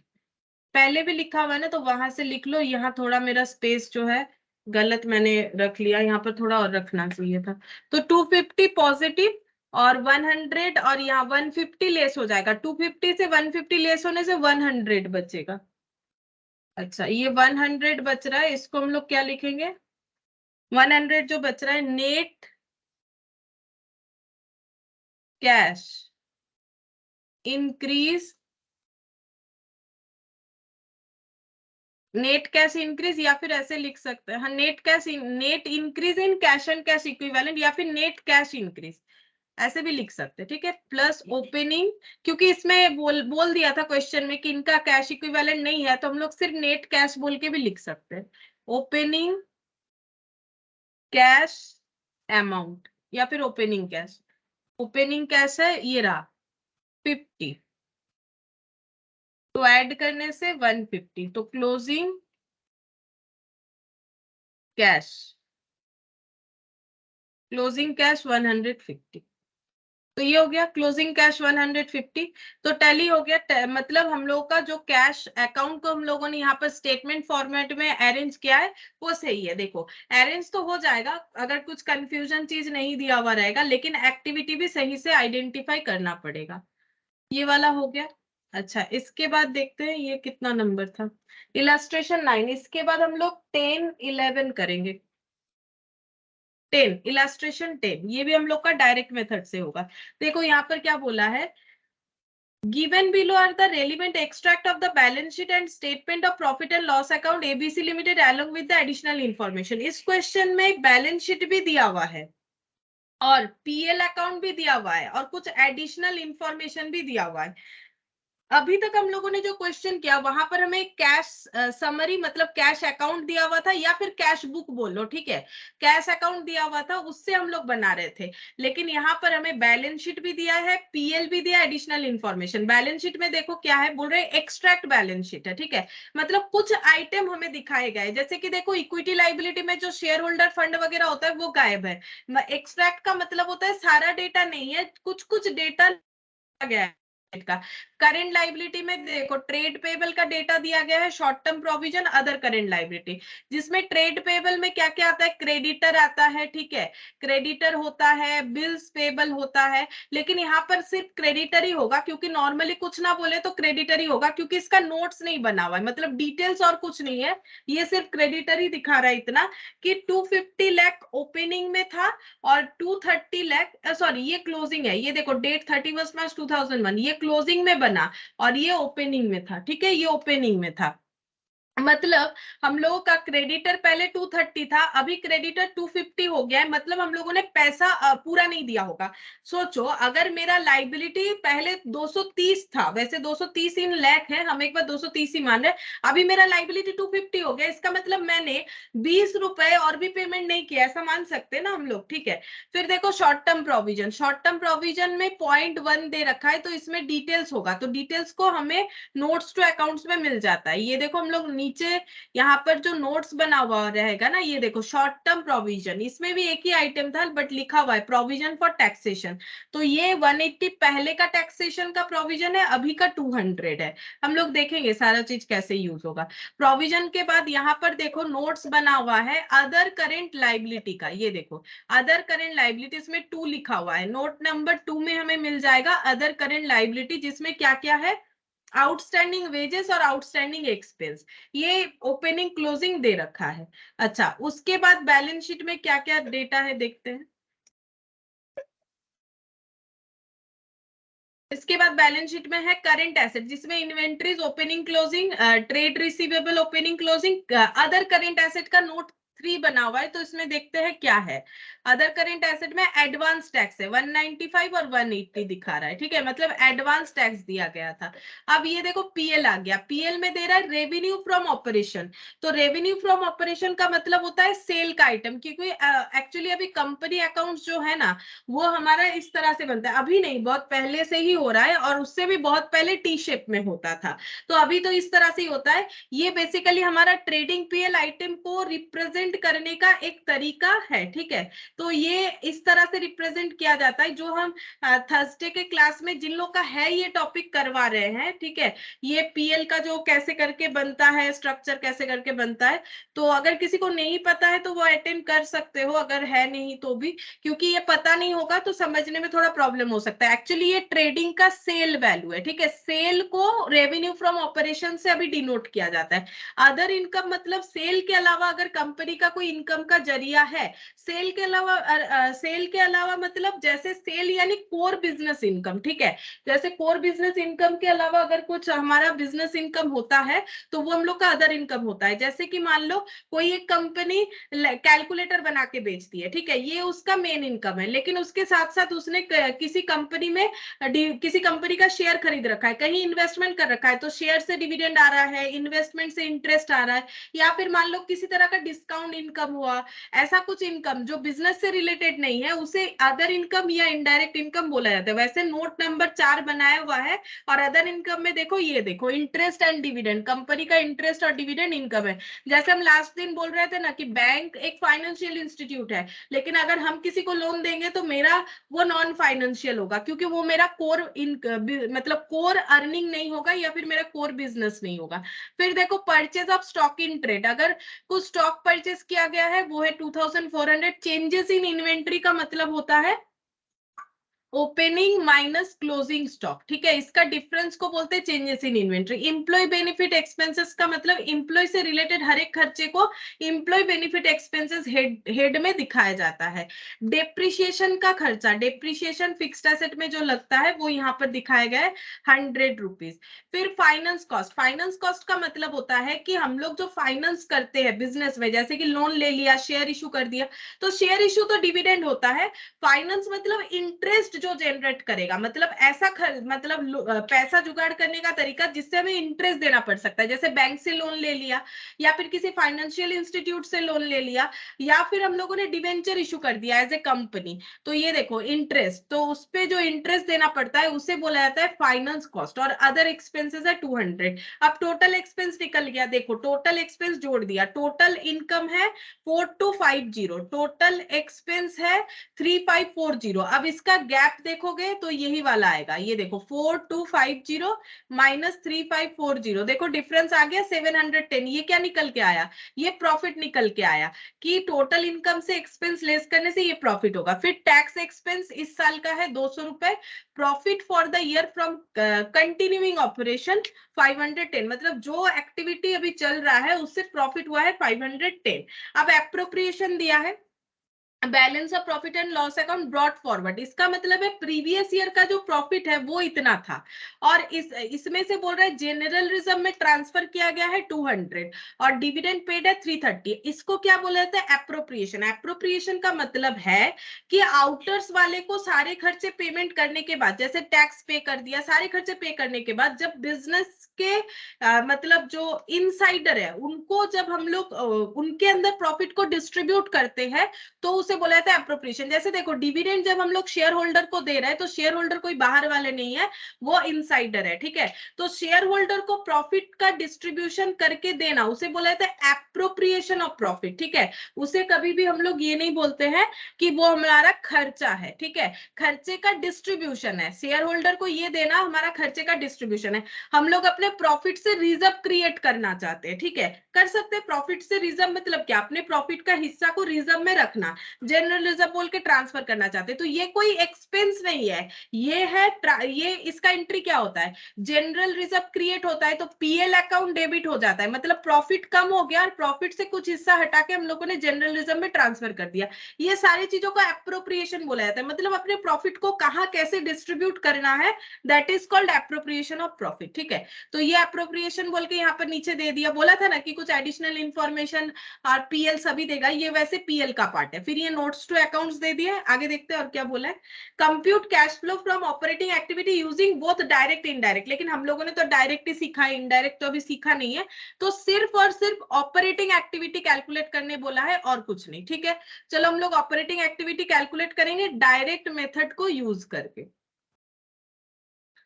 Speaker 1: पहले भी लिखा हुआ है ना, तो वहां से लिख लो। यहाँ थोड़ा मेरा स्पेस जो है गलत मैंने रख लिया, यहाँ पर थोड़ा और रखना चाहिए था। तो 250 पॉजिटिव और 100, और यहाँ 150 लेस हो जाएगा। 250 से 150 लेस होने से 100 बचेगा। अच्छा, ये 100 बच रहा है, इसको हम लोग क्या लिखेंगे? 100 जो बच रहा है, net cash increase, net cash increase, या फिर ऐसे लिख सकते हैं, हाँ, net cash, net increase in cash and cash equivalent, या फिर नेट कैश इंक्रीज, ऐसे भी लिख सकते हैं। ठीक है, प्लस ओपनिंग, क्योंकि इसमें बोल दिया था क्वेश्चन में कि इनका कैश इक्विवेलेंट नहीं है, तो हम लोग सिर्फ नेट कैश बोल के भी लिख सकते हैं। ओपनिंग कैश अमाउंट, या फिर ओपनिंग कैश। ओपनिंग कैश है ये रहा 50, तो ऐड करने से 150, तो क्लोजिंग कैश, क्लोजिंग कैश 150। तो ये हो गया क्लोजिंग कैश 150। तो टैली हो गया, मतलब हम लोगों का जो कैश अकाउंट को हम लोगों ने यहाँ पर स्टेटमेंट फॉर्मेट में अरेंज किया है वो सही है। देखो अरेंज तो हो जाएगा अगर कुछ कंफ्यूजन चीज नहीं दिया हुआ रहेगा, लेकिन एक्टिविटी भी सही से आइडेंटिफाई करना पड़ेगा। ये वाला हो गया। अच्छा इसके बाद देखते हैं ये कितना नंबर था, इलस्ट्रेशन 9। इसके बाद हम लोग 10 11 करेंगे। 10 इलस्ट्रेशन 10 ये भी हम लोग का डायरेक्ट मेथड से होगा। देखो यहाँ पर क्या बोला है, given below are the relevant extract of the balance sheet and statement of profit and loss account ABC Limited along with the additional information। इस क्वेश्चन में बैलेंस शीट भी दिया हुआ है और पीएल अकाउंट भी दिया हुआ है और कुछ एडिशनल इंफॉर्मेशन भी दिया हुआ है। अभी तक हम लोगों ने जो क्वेश्चन किया वहां पर हमें कैश समरी मतलब कैश अकाउंट दिया हुआ था या फिर कैश बुक बोल लो, ठीक है, कैश अकाउंट दिया हुआ था उससे हम लोग बना रहे थे। लेकिन यहाँ पर हमें बैलेंस शीट भी दिया है, पीएल भी दिया, एडिशनल इंफॉर्मेशन। बैलेंस शीट में देखो क्या है, बोल रहे एक्सट्रैक्ट बैलेंस शीट है, ठीक है, मतलब कुछ आइटम हमें दिखाए गए, जैसे कि देखो इक्विटी लाइबिलिटी में जो शेयर होल्डर फंड वगैरह होता है वो गायब है। एक्सट्रैक्ट का मतलब होता है सारा डेटा नहीं है, कुछ कुछ डेटा गया है का। करेंट लाइबिलिटी में देखो ट्रेड पेबल का डेटा दिया गया है, short term provision, other current liability, जिसमें ट्रेड पेबल में क्या क्या आता है, क्रेडिटर आता है, ठीक है, क्रेडिटर होता है, बिल्स पेबल होता है। लेकिन यहाँ पर सिर्फ क्रेडिटर ही होगा, क्योंकि नॉर्मली कुछ ना बोले तो क्रेडिटर ही होगा, क्योंकि इसका नोट्स नहीं बना हुआ है, मतलब डिटेल्स और कुछ नहीं है, ये सिर्फ क्रेडिटर ही दिखा रहा है इतना कि 250 लाख ओपनिंग में था और 230 लाख, सॉरी ये क्लोजिंग है, ये देखो डेट 31 मार्च 2001, ये क्लोजिंग में बना और ये ओपनिंग में था, ठीक है, ये ओपनिंग में था। मतलब हम लोगों का क्रेडिटर पहले 230 था, अभी क्रेडिटर 250 हो गया है, मतलब हम लोगों ने पैसा पूरा नहीं दिया होगा। सोचो अगर मेरा लाइबिलिटी पहले 230 था, वैसे 230 इन लाख है, हम एक बार 230 ही मान रहे, अभी मेरा लाइबिलिटी 250 हो गया, इसका मतलब मैंने 20 रुपए और भी पेमेंट नहीं किया, ऐसा मान सकते ना हम लोग, ठीक है। फिर देखो short term provision, short term provision में 0.1 दे रखा है, तो इसमें डिटेल्स होगा, तो डिटेल्स को हमें नोट्स टू अकाउंट्स में मिल जाता है। ये देखो हम लोग नीचे यहाँ पर जो नोट्स बना हुआ रहेगा ना, ये देखो शॉर्ट टर्म प्रोविजन, इसमें भी एक ही आइटम था बट लिखा हुआ है प्रोविजन फॉर टैक्सेशन, तो ये 180 पहले का टैक्सेशन का प्रोविजन है, अभी का 200 है। हम लोग देखेंगे सारा चीज कैसे यूज होगा। प्रोविजन के बाद यहाँ पर देखो नोट्स बना हुआ है अदर करेंट लाइबिलिटी का, ये देखो अदर करेंट लाइबिलिटी, इसमें 2 लिखा हुआ है, नोट नंबर 2 में हमें मिल जाएगा अदर करेंट लाइबिलिटी, जिसमें क्या क्या है, आउटस्टैंडिंग वेजेस और आउटस्टैंडिंग एक्सपेंस, ये ओपनिंग क्लोजिंग दे रखा है। अच्छा उसके बाद बैलेंस शीट में क्या क्या डेटा है देखते हैं। इसके बाद बैलेंस शीट में है करंट एसेट, जिसमें inventories opening closing, trade receivable opening closing, other current asset का नोट 3 बना हुआ है, तो इसमें देखते हैं क्या है। अदर करंट एसेट में एडवांस टैक्स है 195 और 180 दिखा रहा है, ठीक है, मतलब एडवांस टैक्स दिया गया था। अब ये देखो पीएल आ गया, पीएल में दे रहा है रेवेन्यू फ्रॉम ऑपरेशन, तो रेवेन्यू फ्रॉम ऑपरेशन का मतलब होता है सेल का आइटम, क्योंकि एक्चुअली अभी कंपनी अकाउंट जो है ना वो हमारा इस तरह से बनता है, अभी नहीं बहुत पहले से ही हो रहा है, और उससे भी बहुत पहले टी शेप में होता था, तो अभी तो इस तरह से ही होता है। ये बेसिकली हमारा ट्रेडिंग पीएल आइटम को रिप्रेजेंट करने का एक तरीका है, ठीक है, तो ये इस तरह से रिप्रेजेंट किया जाता है, जो हम थर्सडे के क्लास में जिन लोग का है ये टॉपिक करवा रहे हैं, ठीक है, ये पीएल का जो कैसे करके बनता है, स्ट्रक्चर कैसे करके बनता है, तो अगर किसी को नहीं पता है तो वो अटेंड कर सकते हो, अगर है नहीं तो भी, क्योंकि ये पता नहीं होगा तो समझने में थोड़ा प्रॉब्लम हो सकता है। एक्चुअली ये ट्रेडिंग का सेल वैल्यू है, ठीक है, सेल को रेवेन्यू फ्रॉम ऑपरेशन से अभी डिनोट किया जाता है। अदर इनकम मतलब सेल के अलावा अगर कंपनी का कोई इनकम का जरिया है, सेल के अलावा सेल के अलावा मतलब जैसे सेल यानी कोर बिजनेस इनकम, ठीक है, जैसे कोर बिजनेस इनकम के अलावा अगर कुछ हमारा बिजनेस इनकम होता है तो वो हम लोग का अदर इनकम होता है। जैसे कि मान लो कोई एक कंपनी कैलकुलेटर बना के बेचती है, ठीक है, ये उसका मेन इनकम है, लेकिन उसके साथ साथ उसने किसी कंपनी में किसी कंपनी का शेयर खरीद रखा है, कहीं इन्वेस्टमेंट कर रखा है, तो शेयर से डिविडेंड आ रहा है, इन्वेस्टमेंट से इंटरेस्ट आ रहा है, या फिर मान लो किसी तरह का डिस्काउंट अकाउंट इनकम हुआ, ऐसा कुछ इनकम जो बिजनेस से रिलेटेड नहीं है उसे अदर इनकम या इनडायरेक्ट इनकम बोला जाता है। वैसे नोट नंबर 4 बनाया हुआ है और अदर इनकम में देखो, ये देखो इंटरेस्ट एंड डिविडेंड, कंपनी का इंटरेस्ट और डिविडेंड इनकम है। जैसे हम लास्ट दिन बोल रहे थे ना कि बैंक एक फाइनेंशियल इंस्टीट्यूट है, लेकिन अगर हम किसी को लोन देंगे तो मेरा वो नॉन फाइनेंशियल होगा, क्योंकि वो मेरा कोर मतलब कोर अर्निंग नहीं होगा या फिर मेरा कोर बिजनेस नहीं होगा। फिर देखो purchase of stock in trade, अगर कुछ स्टॉक परचेज किया गया है वो है 2400। चेंजेस इन इन्वेंट्री का मतलब होता है ओपनिंग माइनस क्लोजिंग स्टॉक, ठीक है, इसका डिफरेंस को बोलते हैं changes in inventory. Employee benefit expenses का मतलब इंप्लॉय से रिलेटेड हर एक खर्चे को इंप्लॉय बेनिफिट एक्सपेंसेस हेड में दिखाया जाता है। डेप्रिसिएशन का खर्चा, डेप्रिसिएशन फिक्स्ड एसेट में जो लगता है वो यहाँ पर दिखाया गया है 100 रुपीज। फिर फाइनेंस कॉस्ट, फाइनेंस कॉस्ट का मतलब होता है कि हम लोग जो फाइनेंस करते हैं बिजनेस में, जैसे कि लोन ले लिया, शेयर इशू कर दिया, तो शेयर इशू तो डिविडेंड होता है। फाइनेंस मतलब इंटरेस्ट जो जनरेट करेगा, मतलब ऐसा मतलब पैसा जुगाड़ करने का तरीका जिससे हमें इंटरेस्ट देना पड़ सकता है। जैसे बैंक से लोन ले लिया या फिर किसी फाइनेंशियल इंस्टीट्यूट से लोन ले लिया या फिर हम लोगों ने डिवेंचर इशू कर दिया एज ए कंपनी, तो ये देखो इंटरेस्ट, तो उस पे जो इंटरेस्ट देना पड़ता है उसे बोला जाता है फाइनेंस कॉस्ट। और अदर एक्सपेंसेस है 200। अब टोटल एक्सपेंस निकल गया, देखो टोटल एक्सपेंस जोड़ दिया, टोटल इनकम है 4250, टोटल एक्सपेंस है 3540। अब इसका गैप देखोगे तो यही वाला आएगा, ये देखो 4250 माइनस 3540, देखो डिफरेंस आ गया 710। ये क्या निकल के आया, ये प्रॉफिट निकल के आया कि टोटल इनकम से एक्सपेंस लेस करने से ये प्रॉफिट होगा। फिर टैक्स एक्सपेंस इस साल का है 200 रुपए। Profit for the year from continuing operation 510, मतलब जो एक्टिविटी अभी चल रहा है उससे प्रॉफिट हुआ है 510। अब एप्रोप्रिएशन दिया है, balance of profit and loss account brought forward, इसका मतलब है प्रीवियस ईयर का जो प्रॉफिट है वो इतना था और इसमें से बोल रहा है जनरल रिजर्व में ट्रांसफर किया गया है 200 और डिविडेंड पेड है 330। इसको क्या बोला जाता है, एप्रोप्रिएशन। एप्रोप्रिएशन का मतलब है कि आउटर्स वाले को सारे खर्चे पेमेंट करने के बाद, जैसे टैक्स पे कर दिया, सारे खर्चे पे करने के बाद जब बिजनेस के मतलब जो इनसाइडर है उनको जब हम लोग उनके अंदर प्रॉफिट को डिस्ट्रीब्यूट करते हैं तो उसे बोला जाता है एप्रोप्रिएशन। जैसे देखो डिविडेंड जब हम लोग शेयर होल्डर को दे रहे हैं तो शेयर होल्डर कोई बाहर वाले नहीं है, वो इनसाइडर है, ठीक है। तो शेयर होल्डर को प्रॉफिट का डिस्ट्रीब्यूशन करके देना उसे बोला जाता है एप्रोप्रिएशन ऑफ प्रॉफिट, ठीक है। उसे कभी भी हम लोग ये नहीं बोलते हैं कि वो हमारा खर्चा है, ठीक है, खर्चे का डिस्ट्रीब्यूशन है, शेयर होल्डर को ये देना हमारा खर्चे का डिस्ट्रीब्यूशन है। हम लोग अपने प्रॉफिट से रिजर्व क्रिएट करना चाहते हैं, ठीक है, कर सकते हैं। प्रॉफिट से रिजर्व मतलब क्या, अपने प्रॉफिट का हिस्सा को रिजर्व में रखना, जनरल रिजर्व बोल के ट्रांसफर करना चाहते हैं, तो ये कोई एक्सपेंस नहीं है, ये है ये इसका एंट्री क्या होता है, जनरल रिजर्व क्रिएट होता है तो पीएल अकाउंट डेबिट हो जाता है, मतलब प्रॉफिट कम हो गया और प्रॉफिट से कुछ हिस्सा हटा के हम लोगों ने जनरल रिजर्व में ट्रांसफर कर दिया। ये सारी चीजों को एप्रोप्रिएशन बोला जाता है, मतलब अपने प्रॉफिट को कहाँ कैसे डिस्ट्रीब्यूट करना है, that is called appropriation of profit, ठीक है। तो ये एप्रोप्रिएशन बोल के यहाँ पर नीचे दे दिया, बोला था ना कि कुछ एडिशनल इंफॉर्मेशन और पीएल सभी देगा, ये वैसे पीएल का पार्ट है। फिर ये नोट्स टू अकाउंट्स दे दिए, आगे देखते हैं और क्या बोला है। Compute cash flow from operating activity using both direct indirect, लेकिन हम लोगों ने तो डायरेक्ट ही सीखा है, इनडायरेक्ट तो अभी सीखा नहीं है, तो सिर्फ और सिर्फ ऑपरेटिंग एक्टिविटी कैलकुलेट करने बोला है और कुछ नहीं, ठीक है। चलो हम लोग ऑपरेटिंग एक्टिविटी कैलकुलेट करेंगे डायरेक्ट मेथड को यूज करके।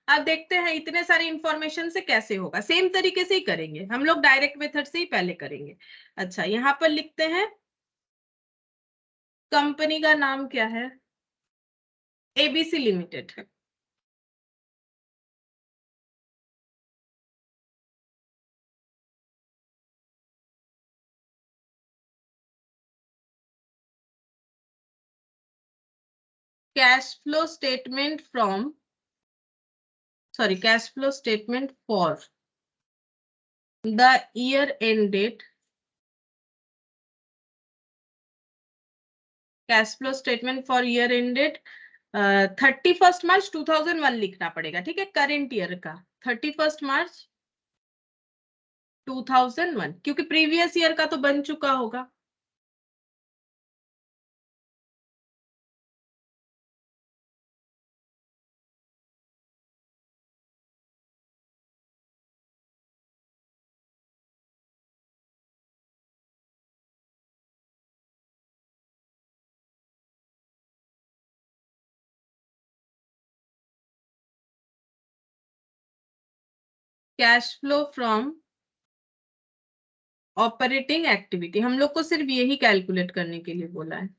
Speaker 1: अब देखते हैं इतने सारे इंफॉर्मेशन से कैसे होगा, सेम तरीके से ही करेंगे हम लोग, डायरेक्ट मेथड से ही पहले करेंगे। अच्छा यहाँ पर लिखते हैं कंपनी का नाम क्या है, ABC limited. Cash flow statement from, sorry cash flow statement for the year ended, cash flow statement for year ended 31 मार्च 2001 लिखना पड़ेगा, ठीक है, करेंट ईयर का 31 मार्च 2001, क्योंकि प्रीवियस ईयर का तो बन चुका होगा। Cash flow from operating activity, हम लोग को सिर्फ यही कैलकुलेट करने के लिए बोला है।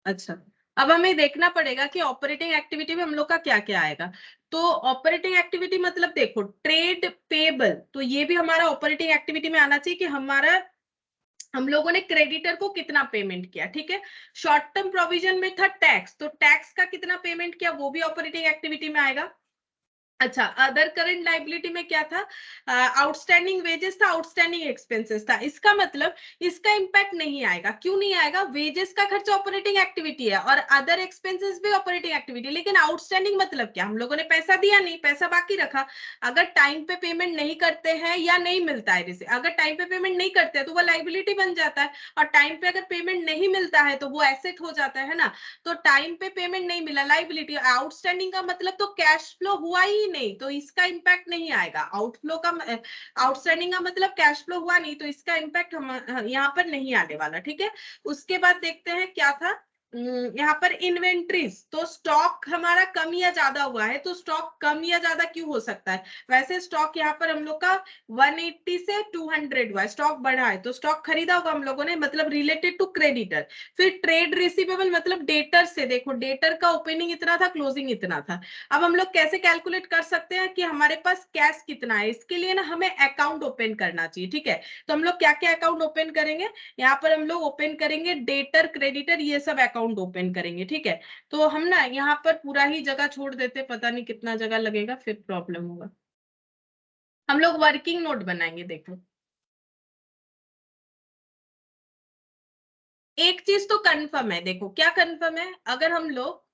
Speaker 1: अच्छा, अब हमें देखना पड़ेगा कि ऑपरेटिंग एक्टिविटी में हम लोग का क्या क्या आएगा। तो ऑपरेटिंग एक्टिविटी मतलब देखो ट्रेड पेबल, तो ये भी हमारा ऑपरेटिंग एक्टिविटी में आना चाहिए कि हमारा हम लोगों ने क्रेडिटर को कितना पेमेंट किया। ठीक है, शॉर्ट टर्म प्रोविजन में था टैक्स, तो टैक्स का कितना पेमेंट किया वो भी ऑपरेटिंग एक्टिविटी में आएगा। अच्छा, अदर करंट लाइबिलिटी में क्या था, आउटस्टैंडिंग वेजेस था, आउटस्टैंडिंग एक्सपेंसेस था। इसका मतलब इसका इंपैक्ट नहीं आएगा। क्यों नहीं आएगा? वेजेस का खर्चा ऑपरेटिंग एक्टिविटी है और अदर एक्सपेंसेस भी ऑपरेटिंग एक्टिविटी, लेकिन आउटस्टैंडिंग मतलब क्या, हम लोगों ने पैसा दिया नहीं, पैसा बाकी रखा। अगर टाइम पे पेमेंट नहीं करते हैं या नहीं मिलता है, जैसे अगर टाइम पे पेमेंट नहीं करते हैं तो वो लाइबिलिटी बन जाता है, और टाइम पे अगर पेमेंट नहीं मिलता है तो वो एसेट हो जाता है ना। तो टाइम पे पेमेंट नहीं मिला, लाइबिलिटी। आउटस्टैंडिंग का मतलब तो कैश फ्लो हुआ ही नहीं, तो इसका इंपैक्ट नहीं आएगा। आउटफ्लो का आउटस्टैंडिंग का मतलब कैश फ्लो हुआ नहीं, तो इसका इंपैक्ट हम यहाँ पर नहीं आने वाला। ठीक है, उसके बाद देखते हैं क्या था यहाँ पर इन्वेंट्रीज। तो स्टॉक हमारा कम या ज्यादा हुआ है, तो स्टॉक कम या ज्यादा क्यों हो सकता है? वैसे स्टॉक यहाँ पर हम लोग का 180 से 200 हुआ है, स्टॉक बढ़ा है, तो स्टॉक खरीदा होगा हम लोगों ने, मतलब रिलेटेड टू क्रेडिटर। फिर ट्रेड रिसीवेबल मतलब डेटर से, देखो डेटर का ओपनिंग इतना था, क्लोजिंग इतना था। अब हम लोग कैसे कैलकुलेट कर सकते हैं कि हमारे पास कैश कितना है? इसके लिए ना हमें अकाउंट ओपन करना चाहिए। ठीक है, तो हम लोग क्या क्या अकाउंट ओपन करेंगे? यहाँ पर हम लोग ओपन करेंगे डेटर, क्रेडिटर, ये सब अकाउंट ओपन करेंगे। ठीक है, तो हम ना यहाँ पर पूरा ही जगह छोड़ देते, पता नहीं कितना जगह लगेगा, फिर प्रॉब्लम होगा। हम लोग वर्किंग नोट बनाएंगे। देखो एक चीज तो कंफर्म है, देखो क्या कंफर्म है, अगर हम लोग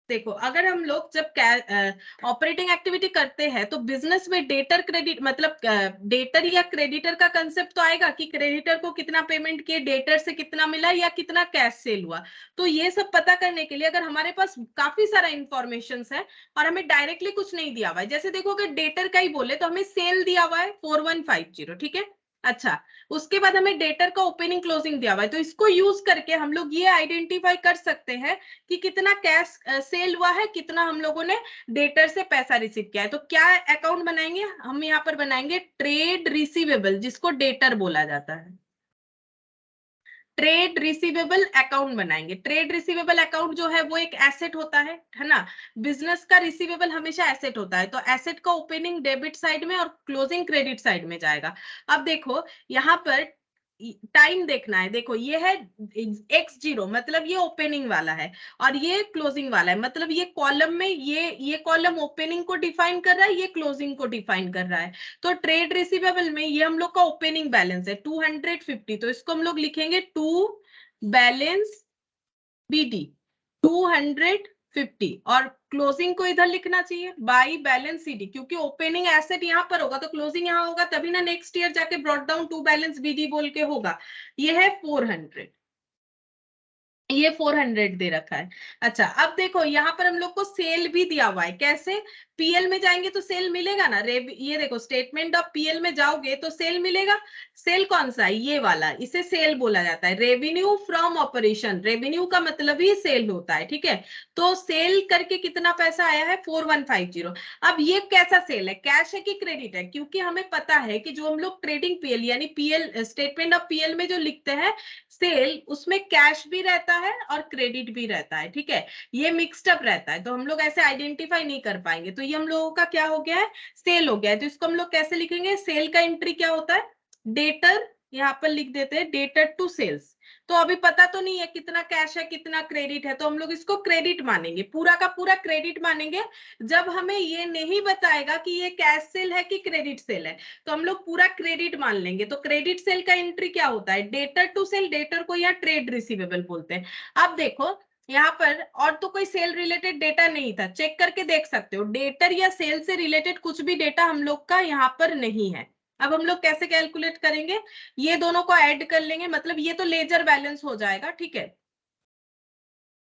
Speaker 1: देखो अगर हम लोग जब ऑपरेटिंग एक्टिविटी करते हैं तो बिजनेस में डेटर क्रेडिट मतलब डेटर या क्रेडिटर का कंसेप्ट तो आएगा कि क्रेडिटर को कितना पेमेंट किए, डेटर से कितना मिला या कितना कैश सेल हुआ। तो ये सब पता करने के लिए अगर हमारे पास काफी सारा इंफॉर्मेशन है और हमें डायरेक्टली कुछ नहीं दिया हुआ है, जैसे देखो अगर डेटर का ही बोले तो हमें सेल दिया हुआ है 4150। ठीक है, अच्छा, उसके बाद हमें डेटर का ओपनिंग क्लोजिंग दिया हुआ है, तो इसको यूज करके हम लोग ये आइडेंटिफाई कर सकते हैं कि कितना कैश सेल हुआ है, कितना हम लोगों ने डेटर से पैसा रिसीव किया है। तो क्या अकाउंट बनाएंगे हम? यहाँ पर बनाएंगे ट्रेड रिसीवेबल, जिसको डेटर बोला जाता है। ट्रेड रिसीवेबल अकाउंट बनाएंगे। ट्रेड रिसीवेबल अकाउंट जो है वो एक एसेट होता है ना। बिजनेस का रिसीवेबल हमेशा एसेट होता है, तो एसेट का ओपनिंग डेबिट साइड में और क्लोजिंग क्रेडिट साइड में जाएगा। अब देखो यहाँ पर टाइम देखना है, देखो ये है x0 मतलब ये ओपनिंग वाला है, और ये क्लोजिंग वाला है, मतलब ये कॉलम में ये कॉलम ओपनिंग को डिफाइन कर रहा है, ये क्लोजिंग को डिफाइन कर रहा है। तो ट्रेड रिसीवेबल में ये हम लोग का ओपनिंग बैलेंस है 250, तो इसको हम लोग लिखेंगे टू बैलेंस बीडी 250, और क्लोजिंग को इधर लिखना चाहिए बाई बैलेंस सीडी, क्योंकि ओपनिंग एसेट यहाँ पर होगा तो क्लोजिंग यहाँ होगा, तभी ना नेक्स्ट ईयर जाके brought down to balance BD बोल के होगा। ये है 400, ये 400 दे रखा है। अच्छा, अब देखो यहाँ पर हम लोग को सेल भी दिया हुआ है। कैसे? पीएल में जाएंगे तो सेल मिलेगा ना, ये देखो स्टेटमेंट ऑफ पीएल में जाओगे तो सेल मिलेगा। सेल कौन सा है? ये वाला, इसे सेल बोला जाता है। रेवेन्यू फ्रॉम ऑपरेशन, रेवेन्यू का मतलब ही सेल होता है। ठीक है, तो सेल करके कितना पैसा आया है? 4150। अब ये कैसा सेल है, कैश है कि क्रेडिट है? क्योंकि हमें पता है कि जो हम लोग ट्रेडिंग पीएल यानी पीएल स्टेटमेंट ऑफ पीएल में जो लिखते हैं सेल, उसमें कैश भी रहता है और क्रेडिट भी रहता है। ठीक है, ये मिक्सड अप रहता है, तो हम लोग ऐसे आइडेंटिफाई नहीं कर पाएंगे। तो ये हम लोगों का क्या हो गया है? सेल हो गया है। तो इसको हम लोग कैसे लिखेंगे? सेल का एंट्री क्या होता है? डेटर, यहाँ पर लिख देते हैं डेटर टू सेल्स। तो अभी पता तो नहीं है कितना कैश है कितना क्रेडिट है, तो हम लोग इसको क्रेडिट मानेंगे, पूरा का पूरा क्रेडिट मानेंगे। जब हमें ये नहीं बताएगा कि ये कैश सेल है कि क्रेडिट सेल है, तो हम लोग पूरा क्रेडिट मान लेंगे। तो क्रेडिट सेल का एंट्री क्या होता है? डेटर टू सेल, डेटर को यहाँ ट्रेड रिसीवेबल बोलते हैं। अब देखो यहाँ पर और तो कोई सेल रिलेटेड डेटा नहीं था, चेक करके देख सकते हो, डेटर या सेल से रिलेटेड कुछ भी डेटा हम लोग का यहाँ पर नहीं है। अब हम लोग कैसे कैलकुलेट करेंगे? ये दोनों को ऐड कर लेंगे, मतलब ये तो लेजर बैलेंस हो जाएगा। ठीक है,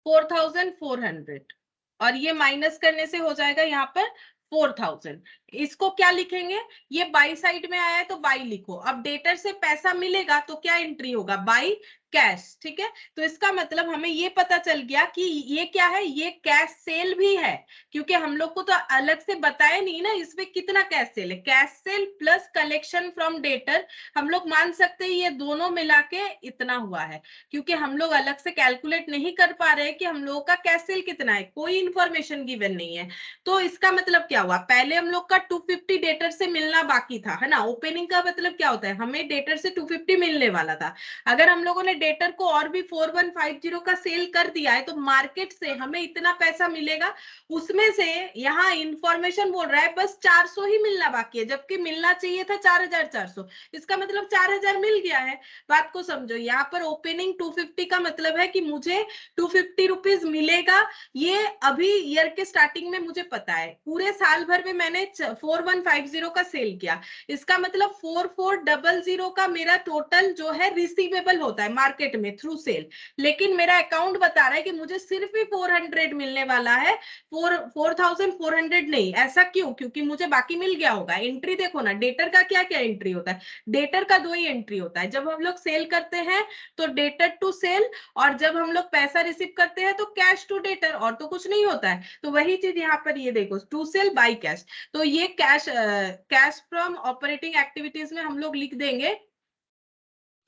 Speaker 1: 4400, और ये माइनस करने से हो जाएगा यहाँ पर 4000। इसको क्या लिखेंगे, ये बाई साइड में आया है तो बाई लिखो। अब डेटर से पैसा मिलेगा तो क्या एंट्री होगा, बाई कैश। ठीक है, तो इसका मतलब हमें ये पता चल गया कि ये क्या है, ये कैश सेल भी है, क्योंकि हम लोग को तो अलग से बताया नहीं ना इसमें कितना कैश सेल है। Cash cell plus collection from debtor, हम लोग मान सकते हैं ये दोनों मिला के इतना हुआ है, क्योंकि हम लोग अलग से कैलकुलेट नहीं कर पा रहे हैं कि हम लोगों का कैश सेल कितना है, कोई इंफॉर्मेशन गिवन नहीं है। तो इसका मतलब क्या हुआ, पहले हम लोग का 250 डेटर से मिलना बाकी था, है ना। ओपनिंग का मतलब क्या होता है, हमें डेटर से 250 मिलने वाला था। अगर हम लोगों ने डेटर को और भी 4150 का सेल कर दिया है तो मार्केट से हमें इतना पैसा मिलेगा। उसमें से यहाँ इंफॉर्मेशन बोल रहा है बस 400 ही मिलना बाकी है, जबकि मिलना चाहिए था 4400। इसका मतलब 4000 मिल गया है। बात को समझो, यहाँ पर ओपनिंग 250 का मतलब है कि मुझे 250 रुपीज मिलेगा। ये अभी ईयर के स्टार्टिंग में मुझे पता है, पूरे साल भर में मैंने 4150 का सेल किया। इसका मतलब 4400 का मेरा टोटल जो है रिसीवेबल होता है मार्केट में थ्रू सेल। लेकिन मेरा अकाउंट बता रहा है कि मुझे सिर्फ ही 400 मिलने वाला है, 4400 नहीं। ऐसा क्यों, क्योंकि मुझे बाकी मिल गया होगा। एंट्री देखो ना, डेटर का क्या क्या एंट्री होता है, डेटर का 2 ही एंट्री होता है। जब हम लोग सेल करते हैं तो डेटर टू सेल, और जब हम लोग पैसा रिसीव करते हैं तो कैश टू डेटर, और तो कुछ नहीं होता है। तो वही चीज यहाँ पर ये देखो, टू सेल बाय कैश। तो ये कैश फ्रॉम ऑपरेटिंग एक्टिविटीज में हम लोग लिख देंगे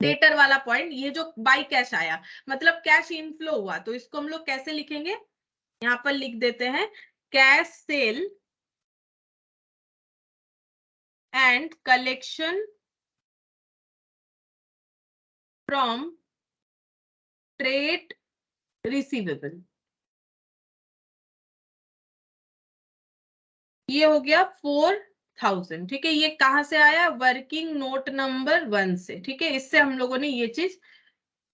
Speaker 1: डेटर वाला पॉइंट। ये जो बाय कैश आया मतलब कैश इनफ्लो हुआ, तो इसको हम लोग कैसे लिखेंगे, यहाँ पर लिख देते हैं cash cell and collection from trade receivable. ये हो गया 4000। ठीक है, ये कहां से आया, वर्किंग नोट नंबर 1 से। ठीक है, इससे हम लोगों ने ये चीज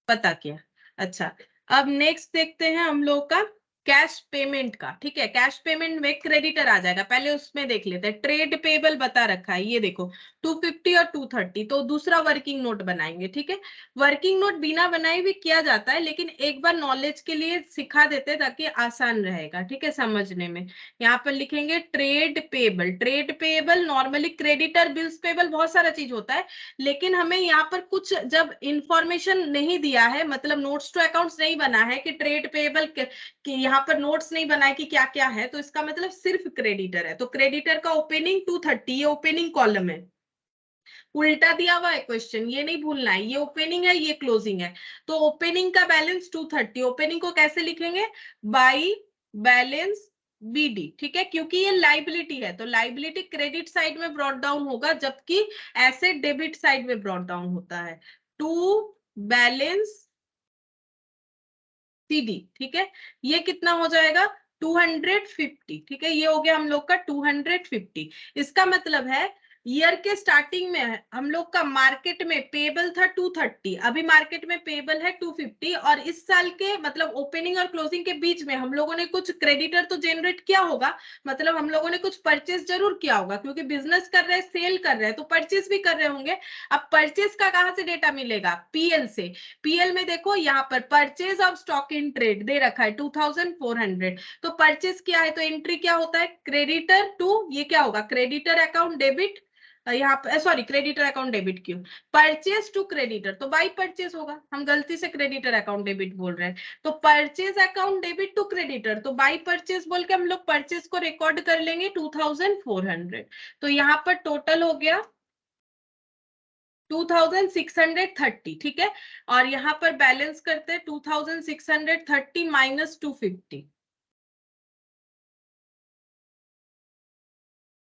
Speaker 1: पता किया। अच्छा, अब नेक्स्ट देखते हैं हम लोग का कैश पेमेंट का। ठीक है, कैश पेमेंट में क्रेडिटर आ जाएगा, पहले उसमें देख लेते हैं। ट्रेड पेबल बता रखा है, ये देखो 250 और 230, तो दूसरा वर्किंग नोट बनाएंगे। ठीक है, वर्किंग नोट बिना बनाए भी किया जाता है, लेकिन एक बार नॉलेज के लिए सिखा देते हैं ताकि आसान रहेगा। ठीक है, समझने में। यहाँ पर लिखेंगे trade payable. Trade payable normally creditor, bills payable, बहुत सारा चीज होता है, लेकिन हमें यहाँ पर कुछ जब इंफॉर्मेशन नहीं दिया है, मतलब नोट्स टू अकाउंट्स नहीं बना है कि ट्रेड पेबल कि यहाँ पर नोट्स नहीं बनाए कि क्या क्या है, तो इसका मतलब सिर्फ क्रेडिटर है। तो क्रेडिटर का ओपनिंग 230, ये ओपनिंग कॉलम है। उल्टा दिया हुआ है क्वेश्चन, ये नहीं भूलना है, ये ओपनिंग है ये क्लोजिंग है। तो ओपनिंग का बैलेंस 230, ओपनिंग को कैसे लिखेंगे, बाई बैलेंस बीडी। ठीक है, क्योंकि ये लाइबिलिटी है तो लाइबिलिटी क्रेडिट साइड में ब्रॉट डाउन होगा, जबकि एसेट डेबिट साइड में ब्रॉट डाउन होता है। To balance CD. ठीक है, ये कितना हो जाएगा 250। ठीक है, ये हो गया हम लोग का 250। इसका मतलब है ईयर के स्टार्टिंग में हम लोग का मार्केट में पेबल था 230, अभी मार्केट में पेबल है 250, और इस साल के मतलब ओपनिंग और क्लोजिंग के बीच में हम लोगों ने कुछ क्रेडिटर तो जनरेट किया होगा, मतलब हम लोगों ने कुछ परचेस जरूर किया होगा, क्योंकि बिजनेस कर रहे हैं, सेल कर रहे हैं, तो परचेस भी कर रहे होंगे। अब परचेस का कहां से डेटा मिलेगा, पीएल से। पीएल में देखो यहाँ पर purchase of stock in trade दे रखा है 2400, तो परचेज क्या है, तो एंट्री क्या होता है, क्रेडिटर टू, ये क्या होगा, क्रेडिटर अकाउंट डेबिट, यहाँ पर सॉरी क्रेडिटर अकाउंट डेबिट क्यों, परचेज टू क्रेडिटर, तो बाई परचेज होगा, हम गलती से क्रेडिटर अकाउंट डेबिट बोल रहे हैं। तो purchase account debit to creditor, तो बाई परचेज बोल के हम लोग परचेज को रिकॉर्ड कर लेंगे 2400। तो यहाँ पर टोटल हो गया 2630। ठीक है, और यहां पर बैलेंस करते हैं 2630 माइनस 250,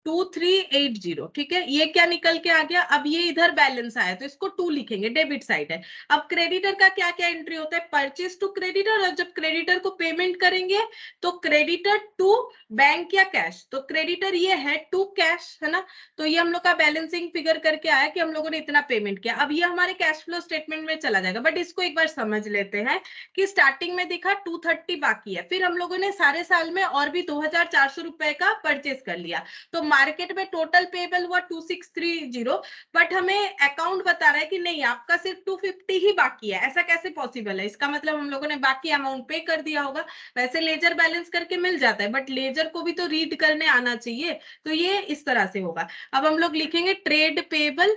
Speaker 1: 2380। ठीक है, ये क्या निकल के आ गया, अब ये इधर बैलेंस आया तो इसको 2 लिखेंगे, डेबिट साइड है। अब क्रेडिटर का क्या क्या एंट्री होता है, परचेज टू क्रेडिटर, और जब क्रेडिटर को पेमेंट करेंगे तो क्रेडिटर टू बैंक या कैश, तो क्रेडिटर ये है टू कैश, है ना। तो ये हम लोग का बैलेंसिंग फिगर करके आया कि हम लोगों ने इतना पेमेंट किया। अब ये हमारे कैश फ्लो स्टेटमेंट में चला जाएगा, बट इसको एक बार समझ लेते हैं कि स्टार्टिंग में दिखा 230 बाकी है, फिर हम लोगों ने सारे साल में और भी 2400 रुपए का परचेज कर लिया, तो मार्केट में टोटल पेबल हुआ 2630, बट हमें अकाउंट बता रहा है कि नहीं आपका सिर्फ 250 ही बाकी है। ऐसा कैसे पॉसिबल है? इसका मतलब हम लोगों ने बाकी अमाउंट पे कर दिया होगा। वैसे लेजर बैलेंस करके मिल जाता है, बट लेजर को भी तो रीड करने आना चाहिए, तो ये इस तरह से होगा। अब हम लोग लिखेंगे ट्रेड पेबल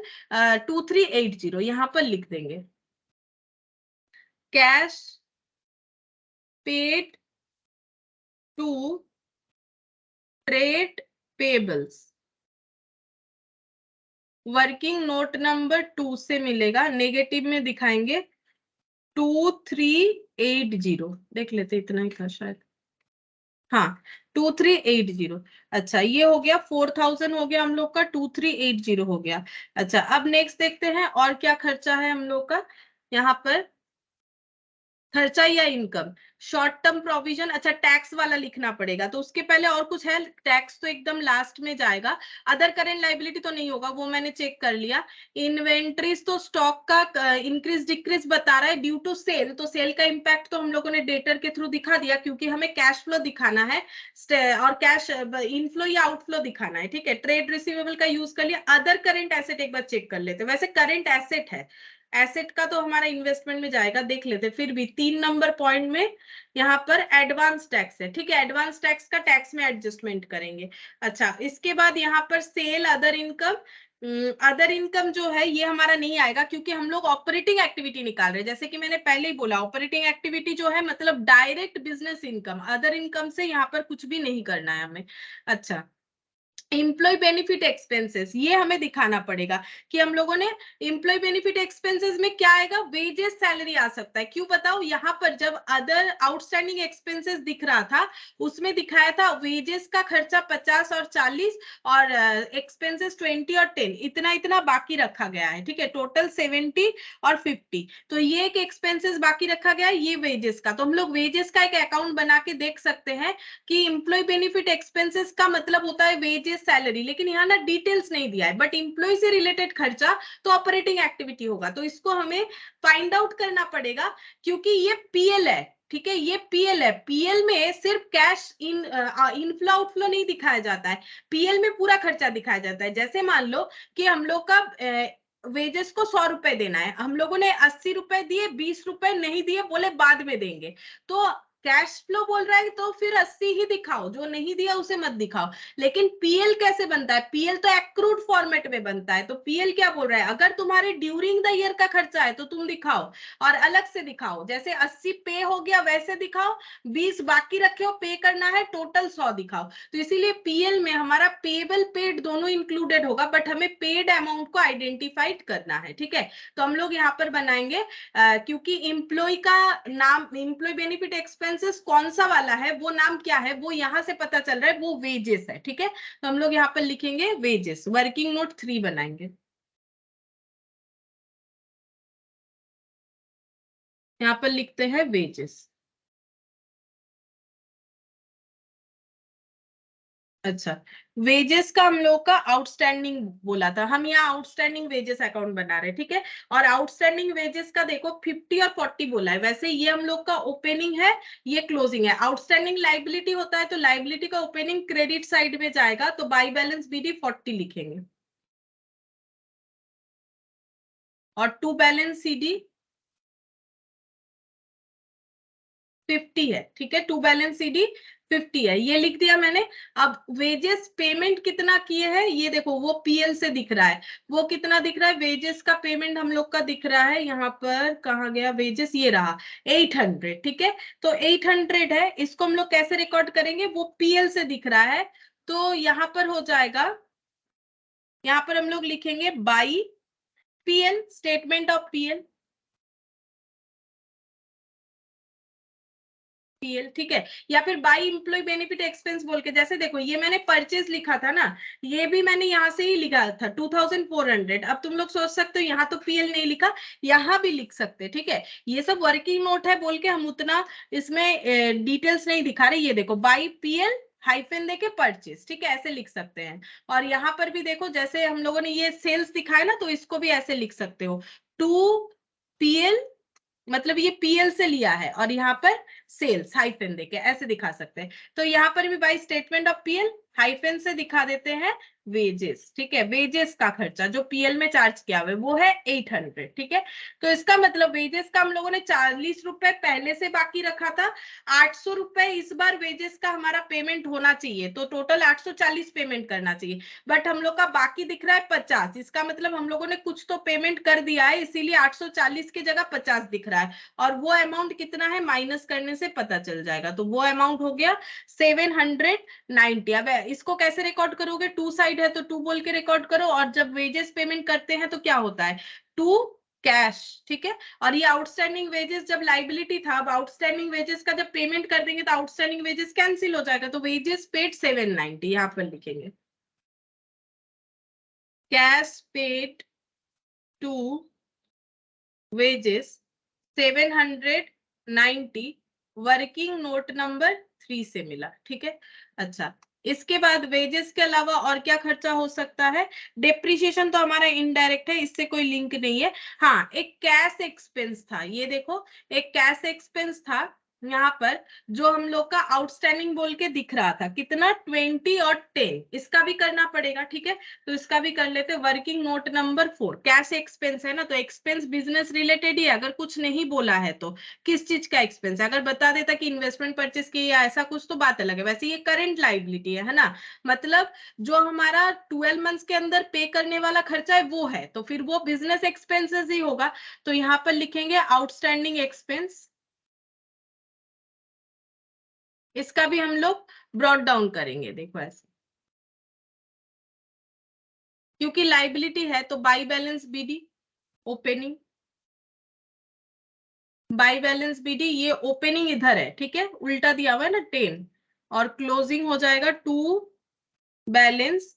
Speaker 1: 2380, यहां पर लिख देंगे cash paid to trade payables. Working note number 2 से मिलेगा, नेगेटिव में दिखाएंगे 2380। देख लेते, इतना ही था शायद, हाँ 2380। अच्छा ये हो गया 4000 हो गया हम लोग का, 2380 हो गया। अच्छा अब नेक्स्ट देखते हैं और क्या खर्चा है हम लोग का यहाँ पर। खर्चा या इनकम, शॉर्ट टर्म प्रोविजन। अच्छा टैक्स वाला लिखना पड़ेगा, तो उसके पहले और कुछ है? टैक्स तो एकदम लास्ट में जाएगा। अदर करेंट लाइबिलिटी तो नहीं होगा, वो मैंने चेक कर लिया। इन्वेंट्रीज तो स्टॉक का इंक्रीज डिक्रीज बता रहा है ड्यू टू सेल, तो सेल का इम्पैक्ट तो हम लोगों ने डेटर के थ्रू दिखा दिया, क्योंकि हमें कैश फ्लो दिखाना है और कैश इनफ्लो या आउटफ्लो दिखाना है। ठीक है, ट्रेड रिसीवेबल का यूज कर लिया। अदर करेंट एसेट एक बार चेक कर लेते, वैसे करेंट एसेट है, एसेट का तो हमारा इन्वेस्टमेंट में जाएगा, देख लेते। फिर भी 3 नंबर पॉइंट में यहाँ पर एडवांस टैक्स है। ठीक है, एडवांस टैक्स का टैक्स में एडजस्टमेंट करेंगे। अच्छा इसके बाद यहाँ पर sale other income. Other income जो है ये हमारा नहीं आएगा, क्योंकि हम लोग ऑपरेटिंग एक्टिविटी निकाल रहे हैं। जैसे कि मैंने पहले ही बोला, ऑपरेटिंग एक्टिविटी जो है मतलब direct business income, other income से यहाँ पर कुछ भी नहीं करना है हमें। अच्छा एम्प्लॉय बेनिफिट एक्सपेंसेस, ये हमें दिखाना पड़ेगा कि हम लोगों ने एम्प्लॉय बेनिफिट एक्सपेंसेस में क्या आएगा, वेजेस सैलरी आ सकता है। क्यों बताओ, यहाँ पर जब अदर आउटस्टैंडिंग एक्सपेंसेस दिख रहा था उसमें दिखाया था वेजेस का खर्चा 50 और 40 और एक्सपेंसेस 20 और 10, इतना इतना बाकी रखा गया है। ठीक है, टोटल 70 और 50, तो ये एक एक्सपेंसेस बाकी रखा गया है, ये वेजेस का। तो हम लोग वेजेस का एक अकाउंट बना के देख सकते हैं कि एम्प्लॉय बेनिफिट एक्सपेंसेस का मतलब होता है वेजेस सैलरी, लेकिन यहाँ ना डिटेल्स नहीं दिया है। बट एम्प्लॉय से रिलेटेड खर्चा तो ऑपरेटिंग एक्टिविटी होगा, तो इसको हमें फाइंड आउट करना पड़ेगा, क्योंकि ये पीएल है। ठीक है, ये पीएल है, पीएल में सिर्फ कैश इनफ्लो आउटफ्लो नहीं दिखाया जाता है, पीएल में पूरा खर्चा दिखाया जाता है। जैसे मान लो कि हम लोग का वेजेस को 100 रुपए देना है, हम लोगों ने 80 रुपए दिए, 20 रुपए नहीं दिए, बोले बाद में देंगे, तो कैश फ्लो बोल रहा है तो फिर 80 ही दिखाओ, जो नहीं दिया उसे मत दिखाओ। लेकिन पीएल कैसे बनता है, पीएल तो एक्रूड फॉर्मेट में बनता है। तो पीएल क्या बोल रहा है, अगर तुम्हारे ड्यूरिंग द ईयर का खर्चा है तो तुम दिखाओ और अलग से दिखाओ, जैसे 80 पे हो गया वैसे दिखाओ, 20 बाकी रखे हो पे करना है, टोटल 100 दिखाओ। तो इसीलिए पीएल में हमारा पेबल पेड दोनों इंक्लूडेड होगा, बट हमें पेड अमाउंट को आइडेंटिफाइड करना है। ठीक है, तो हम लोग यहाँ पर बनाएंगे क्योंकि एम्प्लॉय का नाम, एम्प्लॉय बेनिफिट एक्सपेंसेस कौन सा वाला है, वो नाम क्या है, वो यहां से पता चल रहा है, वो वेजेस है। ठीक है, तो हम लोग यहाँ पर लिखेंगे वेजेस, वर्किंग नोट 3 बनाएंगे, यहाँ पर लिखते हैं वेजेस। अच्छा वेजेस का हम लोग का आउटस्टैंडिंग बोला था, हम यहाँ आउटस्टैंडिंग वेजेस अकाउंट बना रहे हैं। ठीक है, और आउटस्टैंडिंग वेजेस का देखो 50 और 40 बोला है, वैसे ये हम लोग का ओपनिंग है, ये क्लोजिंग है। आउटस्टैंडिंग लाइबिलिटी होता है, तो लाइबिलिटी का ओपनिंग क्रेडिट साइड में जाएगा, तो बाई बैलेंस बीडी 40 लिखेंगे, और टू बैलेंस सीडी 50 है। ठीक है, टू बैलेंस सीडी 50 है, ये लिख दिया मैंने। अब वेजेस पेमेंट कितना किए हैं ये देखो, वो पीएल से दिख रहा है, वो कितना दिख रहा है, वेजेस का पेमेंट हम लोग का दिख रहा है यहाँ पर, कहाँ गया वेजेस, ये रहा 800। ठीक है, तो 800 है, इसको हम लोग कैसे रिकॉर्ड करेंगे, वो पीएल से दिख रहा है, तो यहाँ पर हो जाएगा, यहाँ पर हम लोग लिखेंगे by PL, statement of PL, PL. ठीक है, या फिर बाई एम्प्लॉय बेनिफिट एक्सपेंस बोल के, जैसे देखो ये मैंने परचेज लिखा था ना, ये भी मैंने यहाँ से ही लिखा था 2400। अब तुम लोग सोच सकते हो यहाँ तो पीएल नहीं लिखा, यहाँ भी लिख सकते। ठीक है, ये सब वर्किंग नोट है बोल के हम उतना इसमें डिटेल्स नहीं दिखा रहे। ये देखो बाई पीएल हाइफेन देके परचेज, ठीक है, ऐसे लिख सकते हैं। और यहाँ पर भी देखो, जैसे हम लोगों ने ये सेल्स दिखाया ना, तो इसको भी ऐसे लिख सकते हो, टू पीएल, मतलब ये पीएल से लिया है, और यहाँ पर सेल्स हाइफन देके ऐसे दिखा सकते हैं। तो यहाँ पर भी by statement of PL hyphen से दिखा देते हैं वेजेस, ठीक है। वेजेस का खर्चा जो पीएल में चार्ज किया हुआ है वो है 800, ठीक है। तो इसका मतलब वेजेस का हम लोगों ने 40 रुपए पहले से बाकी रखा था, 800 रुपए इस बार वेजेस का हमारा पेमेंट होना चाहिए, तो टोटल 840 पेमेंट करना चाहिए। बट हम लोग का बाकी दिख रहा है 50, इसका मतलब हम लोगों ने कुछ तो पेमेंट कर दिया है, इसीलिए 840 की जगह 50 दिख रहा है। और वो अमाउंट कितना है माइनस करने से पता चल जाएगा, तो वो अमाउंट हो गया 790। अब इसको कैसे रिकॉर्ड करोगे, टू साइड है तो टू बोल के रिकॉर्ड करो, और जब वेजेस पेमेंट करते हैं तो क्या होता है टू कैश, ठीक है। और ये आउटस्टैंडिंग वेजेस जब लाइबिलिटी था, अब आउटस्टैंडिंग वेजेस का जब पेमेंट कर देंगे तो आउटस्टैंडिंग वेजेस कैंसिल हो जाएगा, तो वेजेस पेड 790 यहां पर लिखेंगे, cash paid to wages 790 working note number 3 से मिला, ठीक है। अच्छा, इसके बाद वेजेस के अलावा और क्या खर्चा हो सकता है, डेप्रिसिएशन तो हमारा इनडायरेक्ट है, इससे कोई लिंक नहीं है। हाँ, एक कैश एक्सपेंस था, ये देखो एक कैश एक्सपेंस था यहाँ पर, जो हम लोग का आउटस्टैंडिंग बोल के दिख रहा था, कितना 20 और 10, इसका भी करना पड़ेगा, ठीक है। तो इसका भी कर लेते, working note number 4, cash expense है ना, तो एक्सपेंस बिजनेस रिलेटेड ही, अगर कुछ नहीं बोला है तो किस चीज का एक्सपेंस है, अगर बता देता कि इन्वेस्टमेंट परचेस की या ऐसा कुछ तो बात अलग है, वैसे ये करंट लाइबिलिटी है ना, मतलब जो हमारा 12 मंथ्स के अंदर पे करने वाला खर्चा है वो है, तो फिर वो बिजनेस एक्सपेंसेस ही होगा। तो यहां पर लिखेंगे आउटस्टैंडिंग एक्सपेंस, इसका भी हम लोग ब्रॉट डाउन करेंगे, देखो ऐसे, क्योंकि लाइबिलिटी है तो by balance BD opening, by balance BD, ये ओपनिंग इधर है, ठीक है, उल्टा दिया हुआ है ना 10, और क्लोजिंग हो जाएगा टू बैलेंस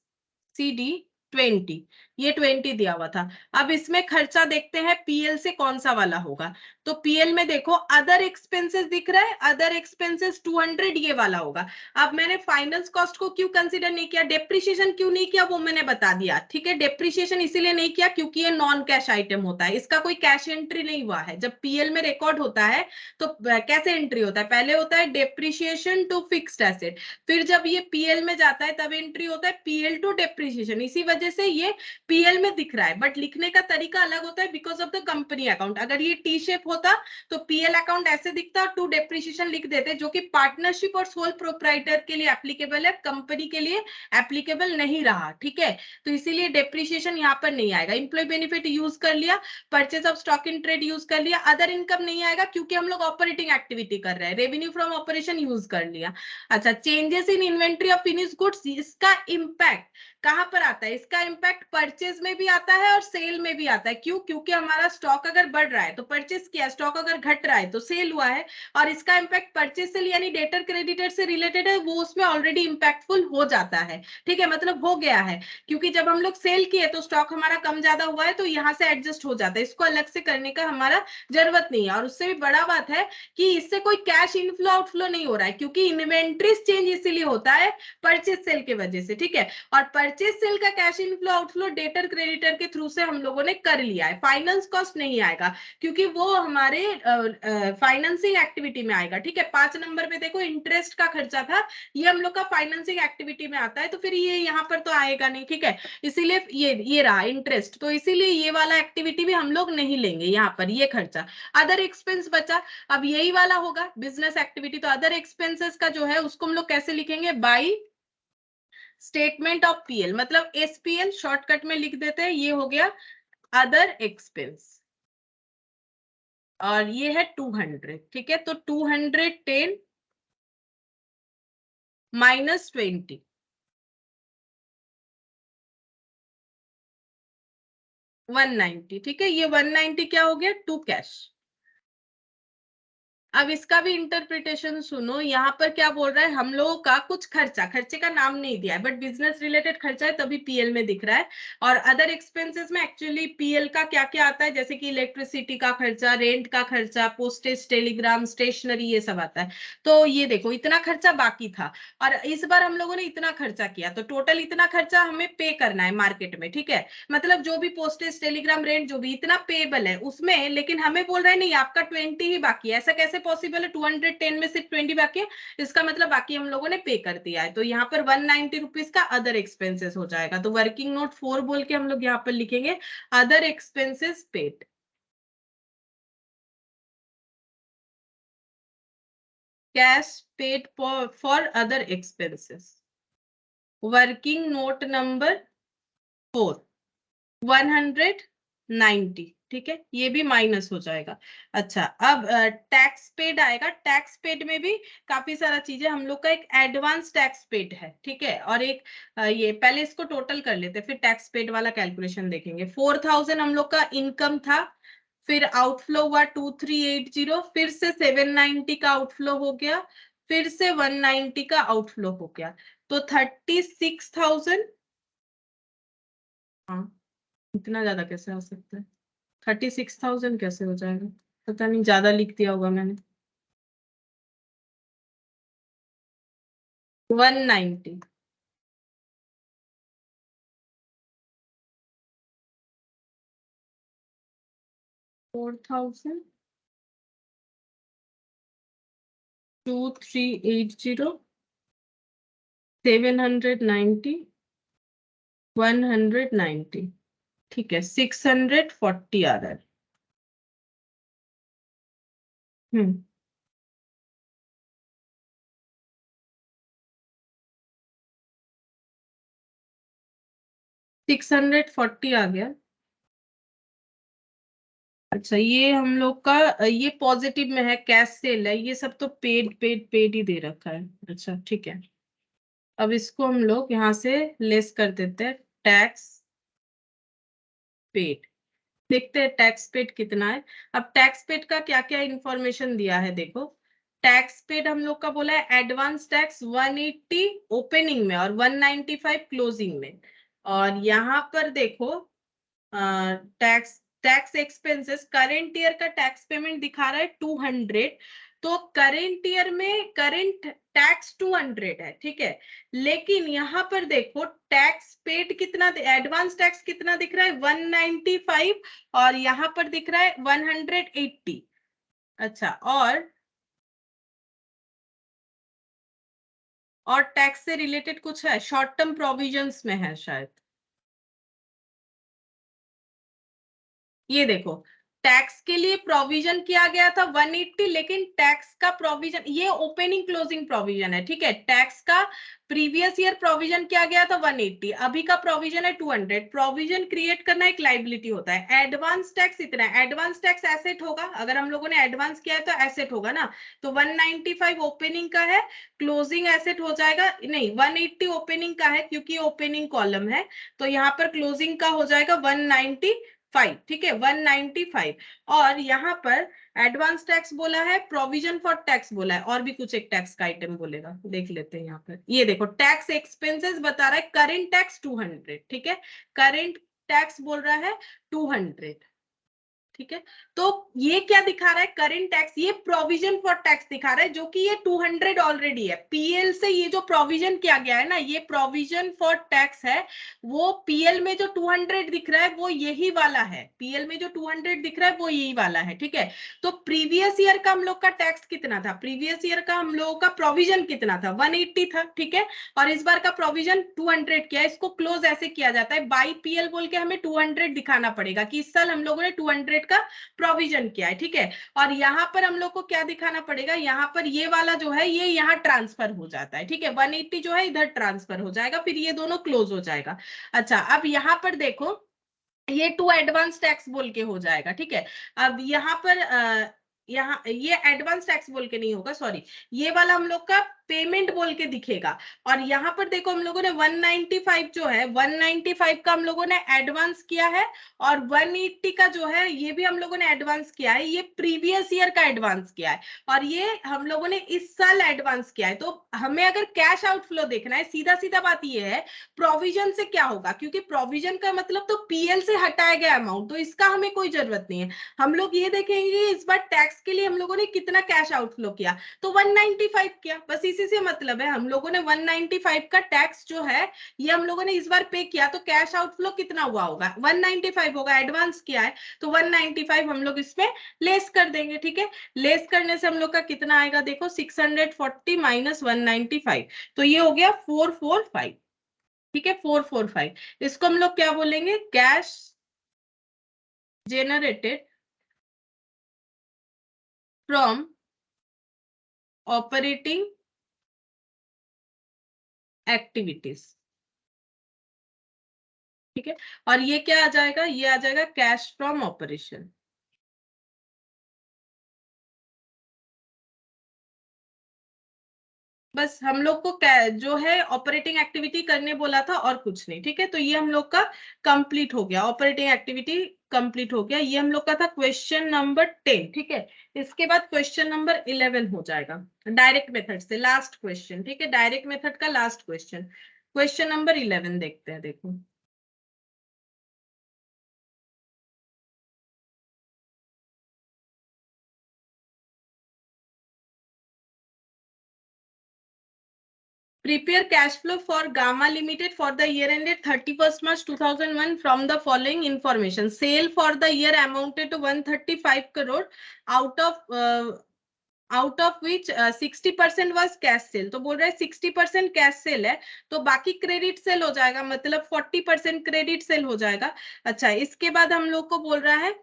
Speaker 1: सीडी 20, ये 20 दिया हुआ था। अब इसमें खर्चा देखते हैं पीएल से कौन सा वाला होगा, तो पीएल में देखो अदर एक्सपेंसेस दिख रहा है, अदर एक्सपेंसेस 200 ये वाला होगा। अब मैंने फाइनेंस कॉस्ट को क्यों कंसीडर नहीं किया, डेप्रिसिएशन क्यों नहीं किया वो मैंने बता दिया, ठीक है। डेप्रिसिएशन इसीलिए नहीं किया क्योंकि ये नॉन कैश आइटम होता है, इसका कोई कैश एंट्री नहीं हुआ है। जब पीएल में रिकॉर्ड होता है तो कैसे एंट्री होता है, पहले होता है डेप्रिसिएशन टू फिक्स्ड एसेट, फिर जब ये पीएल में जाता है तब एंट्री होता है पीएल टू डेप्रिसिएशन, इसी वजह से ये पीएल में दिख रहा है, बट लिखने का तरीका अलग होता है because of the company account. अगर ये टी शेप होता तो पीएल अकाउंट ऐसे दिखता, टू डेप्रिसिएशन लिख देते, जो कि पार्टनरशिप और सोल प्रोप्राइटर के लिए एप्लीकेबल है, कंपनी के लिए एप्लीकेबल नहीं रहा, ठीक है। तो इसीलिए डेप्रिसिएशन यहाँ पर नहीं आएगा। इंप्लॉय बेनिफिट यूज कर लिया, purchase of stock in trade use कर लिया, अदर इनकम नहीं आएगा क्योंकि हम लोग ऑपरेटिंग एक्टिविटी कर रहे हैं, रेवेन्यू फ्रॉम ऑपरेशन यूज कर लिया। अच्छा, changes in inventory of finish goods, इसका इंपैक्ट कहां पर आता है, इसका इंपैक्ट परचेज में भी आता है और सेल में भी आता है। क्यों, क्योंकि हमारा स्टॉक अगर बढ़ रहा है तो परचेज किया, स्टॉक अगर घट रहा है तो सेल हुआ है, और इसका इंपैक्ट परचेज सेल यानी डेटर क्रेडिटर से रिलेटेड है, वो उसमें ऑलरेडी इंपैक्टफुल हो जाता है, ठीक है, मतलब हो गया है। क्योंकि जब हम लोग सेल किए तो स्टॉक हमारा कम ज्यादा हुआ है, तो यहाँ से एडजस्ट हो जाता है, इसको अलग से करने का हमारा जरूरत नहीं है। और उससे भी बड़ा बात है कि इससे कोई कैश इनफ्लो आउटफ्लो नहीं हो रहा है, क्योंकि इन्वेंट्रीज चेंज इसीलिए होता है परचेज सेल के वजह से, ठीक है। और परचेज सेल का cash inflow outflow debtor creditor के थ्रू से हम लोगों ने कर लिया है, फाइनेंस कॉस्ट नहीं आएगा क्योंकि वो हमारे फाइनेंसिंग एक्टिविटी में आएगा, ठीक है। 5 नंबर पे देखो इंटरेस्ट का खर्चा था, ये हम लोग का फाइनेंसिंग एक्टिविटी में आता है, तो फिर ये यहाँ पर तो आएगा नहीं, ठीक है। इसीलिए ये रहा इंटरेस्ट, तो इसीलिए ये वाला एक्टिविटी भी हम लोग नहीं लेंगे यहाँ पर, ये खर्चा। अदर एक्सपेंस बचा, अब यही वाला होगा बिजनेस एक्टिविटी, तो अदर एक्सपेंसेस का जो है उसको हम लोग कैसे लिखेंगे, बाई स्टेटमेंट ऑफ पीएल, मतलब एसपीएल शॉर्टकट में लिख देते हैं, ये हो गया अदर एक्सपेंस, और ये है 200, ठीक है। तो 210 माइनस 20, 190, ठीक है। ये 190 क्या हो गया, टू कैश। अब इसका भी इंटरप्रिटेशन सुनो, यहाँ पर क्या बोल रहा है, हम लोगों का कुछ खर्चा, खर्चे का नाम नहीं दिया है बट बिजनेस रिलेटेड खर्चा है तभी पीएल में दिख रहा है। और अदर एक्सपेंसेस में एक्चुअली पीएल का क्या क्या आता है, जैसे कि इलेक्ट्रिसिटी का खर्चा, रेंट का खर्चा, पोस्टेज, टेलीग्राम, स्टेशनरी, ये सब आता है। तो ये देखो इतना खर्चा बाकी था, और इस बार हम लोगों ने इतना खर्चा किया, तो टोटल इतना खर्चा हमें पे करना है मार्केट में, ठीक है। मतलब जो भी पोस्टेज, टेलीग्राम, रेंट जो भी इतना पेएबल है उसमें, लेकिन हमें बोल रहे हैं नहीं आपका 20 ही बाकी है, ऐसा कैसे पॉसिबल है? 210 में सिर्फ 20 बाकी है, इसका मतलब बाकी हम लोगों ने पे कर दिया है, तो यहाँ पर 190 रुपीज का अदर एक्सपेंसेस हो जाएगा। तो वर्किंग नोट 4 बोल के हम लोग यहाँ पर लिखेंगे other expenses paid. Cash paid for other expenses, working note number 4, 190, ठीक है, ये भी माइनस हो जाएगा। अच्छा, अब टैक्स पेड आएगा। टैक्स पेड में भी काफी सारा चीजें, हम लोग का एक एडवांस टैक्स पेड है, ठीक है, और एक ये पहले इसको टोटल कर लेते हैं, फिर टैक्स पेड वाला कैलकुलेशन देखेंगे। 4000 हम लोग का इनकम था, फिर आउटफ्लो हुआ 2380, फिर से 790 का आउटफ्लो हो गया, फिर से 190 का आउटफ्लो हो गया, तो 36,000। हाँ, इतना ज्यादा कैसे हो सकता है? 36,000 कैसे हो जाएगा? पता नहीं, ज्यादा लिख दिया होगा मैंने। 190, 4000, 2380, 790, 190, ठीक है, 640 आ रहा है। हम्म, 640 आ गया। अच्छा, ये हम लोग का ये पॉजिटिव में है, कैश सेल है, ये सब तो पेड पेड पेड ही दे रखा है। अच्छा, ठीक है, अब इसको हम लोग यहाँ से लेस कर देते हैं, टैक्स पेड। देखते हैं टैक्स पेड कितना है। अब टैक्स पेड का क्या क्या इंफॉर्मेशन दिया है देखो। टैक्स पेड हम लोग का बोला है एडवांस टैक्स 180 ओपनिंग में और 195 क्लोजिंग में। और यहाँ पर देखो tax tax expenses, current year का टैक्स पेमेंट दिखा रहा है 200, तो करेंट ईयर में करेंट टैक्स 200 है, ठीक है, लेकिन यहाँ पर देखो टैक्स पेड कितना, एडवांस टैक्स कितना दिख रहा है 195, और यहाँ पर दिख रहा है 180। अच्छा, और टैक्स से रिलेटेड कुछ है, शॉर्ट टर्म प्रोविजंस में है शायद। ये देखो, टैक्स के लिए प्रोविजन किया गया था 180, लेकिन टैक्स का प्रोविजन ये ओपनिंग क्लोजिंग प्रोविजन है, ठीक है, टैक्स का प्रीवियस ईयर प्रोविजन किया गया था 180, अभी का प्रोविजन है 200। प्रोविजन क्रिएट करना एक लायबिलिटी होता है। एडवांस टैक्स इतना है, एडवांस टैक्स एसेट होगा, अगर हम लोगों ने एडवांस किया है तो एसेट होगा ना, तो 195 ओपनिंग का है, क्लोजिंग एसेट हो जाएगा, नहीं 180 ओपनिंग का है क्योंकि ओपनिंग कॉलम है, तो यहाँ पर क्लोजिंग का हो जाएगा 195, ठीक है, 195। और यहाँ पर एडवांस टैक्स बोला है, प्रोविजन फॉर टैक्स बोला है, और भी कुछ एक टैक्स का आइटम बोलेगा, देख लेते हैं यहाँ पर। ये देखो टैक्स एक्सपेंसेस बता रहा है करेंट टैक्स 200, ठीक है, करेंट टैक्स बोल रहा है 200, ठीक है, तो ये क्या दिखा रहा है करेंट टैक्स, ये प्रोविजन फॉर टैक्स दिखा रहा है, जो कि ये 200 ऑलरेडी है। पीएल से ये जो प्रोविजन किया गया है ना, ये प्रोविजन फॉर टैक्स है, वो पीएल में जो 200 दिख रहा है वो यही वाला है, पीएल में जो 200 दिख रहा है वो यही वाला है, ठीक है। तो प्रीवियस ईयर का हम लोग का टैक्स कितना था, प्रीवियस ईयर का हम लोगों का प्रोविजन कितना था 180 था, ठीक है, और इस बार का प्रोविजन 200 किया, इसको क्लोज ऐसे किया जाता है, बाई पीएल बोल के हमें 200 दिखाना पड़ेगा कि इस साल हम लोगों ने 200 का प्रोविजन किया है, ठीक है। और यहाँ पर हम लोग को क्या दिखाना पड़ेगा, यहाँ पर ये वाला जो है ये यहाँ ट्रांसफर हो जाता है, ठीक है, 180 जो है इधर ट्रांसफर हो जाएगा, फिर ये दोनों क्लोज हो जाएगा। अच्छा, अब यहाँ पर देखो ये टू एडवांस टैक्स बोल के हो जाएगा, ठीक है। अब यहाँ पर यहाँ ये एडवांस टैक्स बोल के नहीं होगा, सॉरी, ये वाला हम लोग का पेमेंट बोल के दिखेगा। और यहाँ पर देखो हम लोगों ने 195 जो है 195 का हम लोगों ने एडवांस किया है, और 180 का जो है ये भी हम लोगों ने एडवांस किया है, ये प्रीवियस ईयर का एडवांस किया है, और ये हम लोगों ने इस साल एडवांस किया है। तो हमें अगर कैश आउटफ्लो देखना है, सीधा सीधा बात ये है प्रोविजन से क्या होगा, क्योंकि प्रोविजन का मतलब तो पीएल से हटाया गया अमाउंट, तो इसका हमें कोई जरूरत नहीं है। हम लोग ये देखेंगे इस बार टैक्स के लिए हम लोगों ने कितना कैश आउटफ्लो किया, तो 195 किया, बस इसी से मतलब है, हम लोगों ने 195 का टैक्स जो है ये हम लोगों ने इस बार पे किया, तो कैश आउटफ्लो कितना हुआ होगा, 195 होगा, एडवांस किया है तो 195 हम लोग इसमें लेस कर देंगे। ठीक है, लेस करने से हम लोग का कितना आएगा, देखो 640 माइनस 195, तो ये हो गया 445। ठीक है, 445, इसको हम लोग क्या बोलेंगे, cash generated from operating activities. ठीक है, और ये क्या आ जाएगा, ये आ जाएगा कैश फ्रॉम ऑपरेशन। बस हम लोग को जो है ऑपरेटिंग एक्टिविटी करने बोला था और कुछ नहीं। ठीक है, तो ये हम लोग का कंप्लीट हो गया, ऑपरेटिंग एक्टिविटी कंप्लीट हो गया। ये हम लोग का था क्वेश्चन नंबर 10। ठीक है, इसके बाद क्वेश्चन नंबर 11 हो जाएगा डायरेक्ट मेथड से, लास्ट क्वेश्चन। ठीक है, डायरेक्ट मेथड का लास्ट क्वेश्चन, क्वेश्चन नंबर 11 देखते हैं। देखो, prepare cash flow for Gamma Limited for the year ended 31st March 2001 from the following information. Sale for the year amounted to 135 crore, out of which 60% was cash cell. तो बोल रहा है 60% कैश सेल है, तो बाकी क्रेडिट सेल हो जाएगा, मतलब 40% क्रेडिट सेल हो जाएगा। अच्छा, इसके बाद हम लोग को बोल रहा है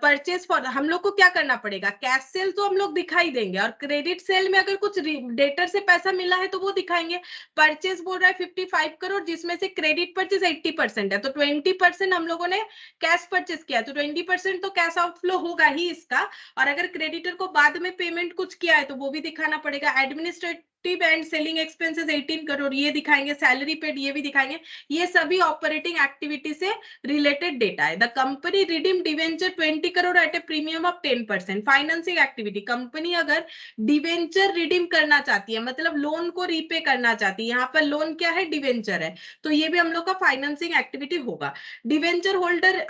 Speaker 1: परचेज फॉर, हम लोग को क्या करना पड़ेगा, कैश सेल तो हम लोग दिखाई देंगे, और क्रेडिट सेल में अगर कुछ डेटर से पैसा मिला है तो वो दिखाएंगे। परचेज बोल रहा है 55 करोड़, जिसमें से क्रेडिट परचेज 80% है, तो 20% हम लोगों ने कैश परचेज किया, तो 20% तो कैश आउटफ्लो होगा ही इसका। और अगर क्रेडिटर को बाद में पेमेंट कुछ किया है तो वो भी दिखाना पड़ेगा। Administrative and selling expenses 18 crore, ये दिखाएंगे। सैलरी पेड, ये भी दिखाएंगे। ये सभी ऑपरेटिंग एक्टिविटी से रिलेटेड डेटा है। The company redeem debenture 20 crore at a premium of 10%। Financing activity, company अगर डिवेंचर रिडीम करना चाहती है, मतलब लोन को रीपे करना चाहती है, यहाँ पर लोन क्या है, डिवेंचर है, तो ये भी हम लोग का फाइनेंसिंग एक्टिविटी होगा। Debenture holder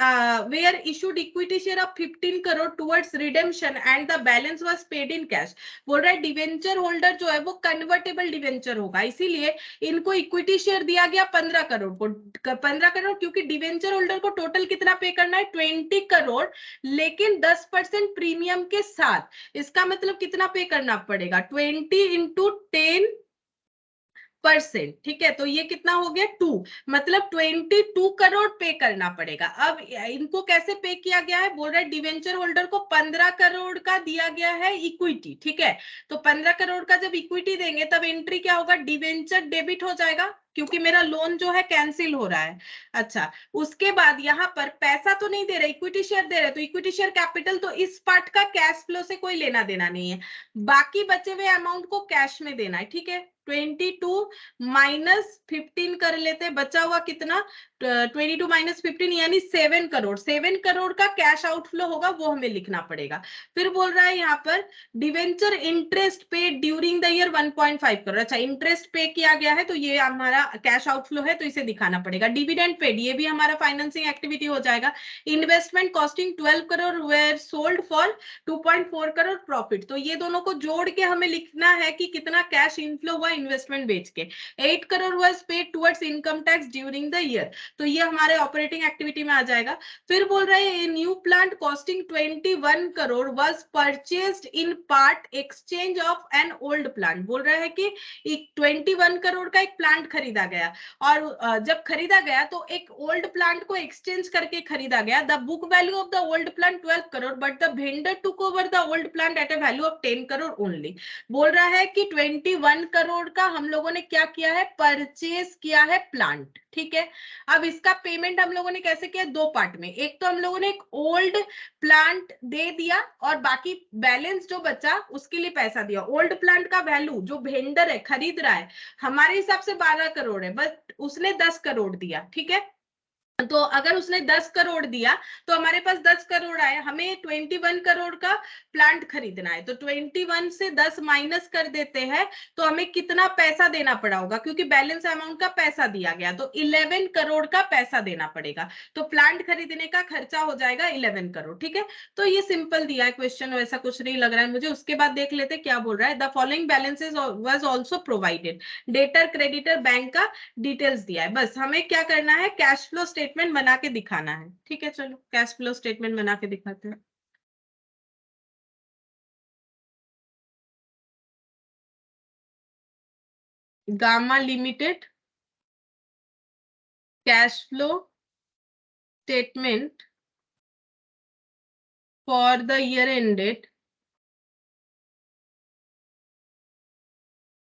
Speaker 1: were issued equity share of 15 crore towards redemption and the balance was paid in cash. बोल रहा है डिवेंचर होल्डर जो है वो कन्वर्टेबल डिवेंचर होगा, इसीलिए इनको इक्विटी शेयर दिया गया 15 करोड़ को। 15 करोड़, क्योंकि डिवेंचर होल्डर को टोटल कितना पे करना है, 20 करोड़, लेकिन 10% प्रीमियम के साथ। इसका मतलब कितना पे करना पड़ेगा, 20 इंटू 10%। ठीक है, तो ये कितना हो गया 2, मतलब 22 करोड़ पे करना पड़ेगा। अब इनको कैसे पे किया गया है, बोल रहा है डिवेंचर होल्डर को 15 करोड़ का दिया गया है इक्विटी। ठीक है, तो 15 करोड़ का जब इक्विटी देंगे तब एंट्री क्या होगा, डिवेंचर डेबिट हो जाएगा, क्योंकि मेरा लोन जो है कैंसिल हो रहा है। अच्छा, उसके बाद यहाँ पर पैसा तो नहीं दे रहे, इक्विटी शेयर दे रहे, तो इक्विटी शेयर कैपिटल, तो इस पार्ट का कैश फ्लो से कोई लेना देना नहीं है। बाकी बचे हुए अमाउंट को कैश में देना है। ठीक है, 22 माइनस 15 कर लेते, बचा हुआ कितना, 22 माइनस 15 यानी 7 करोड़। 7 करोड़ का कैश आउटफ्लो होगा, वो हमें लिखना पड़ेगा। फिर बोल रहा है यहाँ पर debenture interest paid during the year 1.5 crore. अच्छा, इंटरेस्ट पे किया गया है तो ये हमारा कैश आउटफ्लो है, तो इसे दिखाना पड़ेगा। डिविडेंड पेड, ये भी हमारा फाइनेंसिंग एक्टिविटी हो जाएगा। Investment costing 12 crore were sold for 2.4 crore profit, तो ये दोनों को जोड़ के हमें लिखना है कि कितना कैश इनफ्लो हुआ इन्वेस्टमेंट बेच के। 8 crore was paid towards income tax during the year, तो ये हमारे ऑपरेटिंग एक्टिविटी में आ जाएगा। फिर बोल रहे हैं new plant costing 21 crore was purchased in part exchange of an old plant. बोल रहा है कि 21 करोड़ का एक प्लांट खरीदा गया, और जब खरीदा गया तो एक ओल्ड प्लांट को एक्सचेंज करके खरीदा गया। The book value of the old plant 12 crore, but the vendor took over the old plant at A value of 10 crore only. बोल रहा है कि 21 करोड़ का हम लोगों ने क्या किया है, परचेज किया है प्लांट। ठीक है, अब इसका पेमेंट हम लोगों ने कैसे किया, दो पार्ट में। एक तो हम लोगों ने एक ओल्ड प्लांट दे दिया, और बाकी बैलेंस जो बचा उसके लिए पैसा दिया। ओल्ड प्लांट का वैल्यू जो वेंडर है, खरीद रहा है, हमारे हिसाब से 12 करोड़ है, बस उसने 10 करोड़ दिया। ठीक है, तो अगर उसने 10 करोड़ दिया तो हमारे पास 10 करोड़ आए, हमें 21 करोड़ का प्लांट खरीदना है, तो 21 से 10 माइनस कर देते हैं तो हमें कितना पैसा देना पड़ा होगा, क्योंकि बैलेंस अमाउंट का पैसा दिया गया, तो 11 करोड़ का पैसा देना पड़ेगा। तो प्लांट खरीदने का खर्चा हो जाएगा 11 करोड़। ठीक है, तो ये सिंपल दिया है क्वेश्चन, वैसा कुछ नहीं लग रहा है मुझे। उसके बाद देख लेते क्या बोल रहा है। The following balances was also provided, debtor creditor bank का डिटेल्स दिया है। बस हमें क्या करना है, कैश फ्लो स्टेटमेंट बना के दिखाना है। ठीक है, चलो कैश फ्लो स्टेटमेंट बना के दिखाते हैं। Gamma limited cash flow statement for the year ended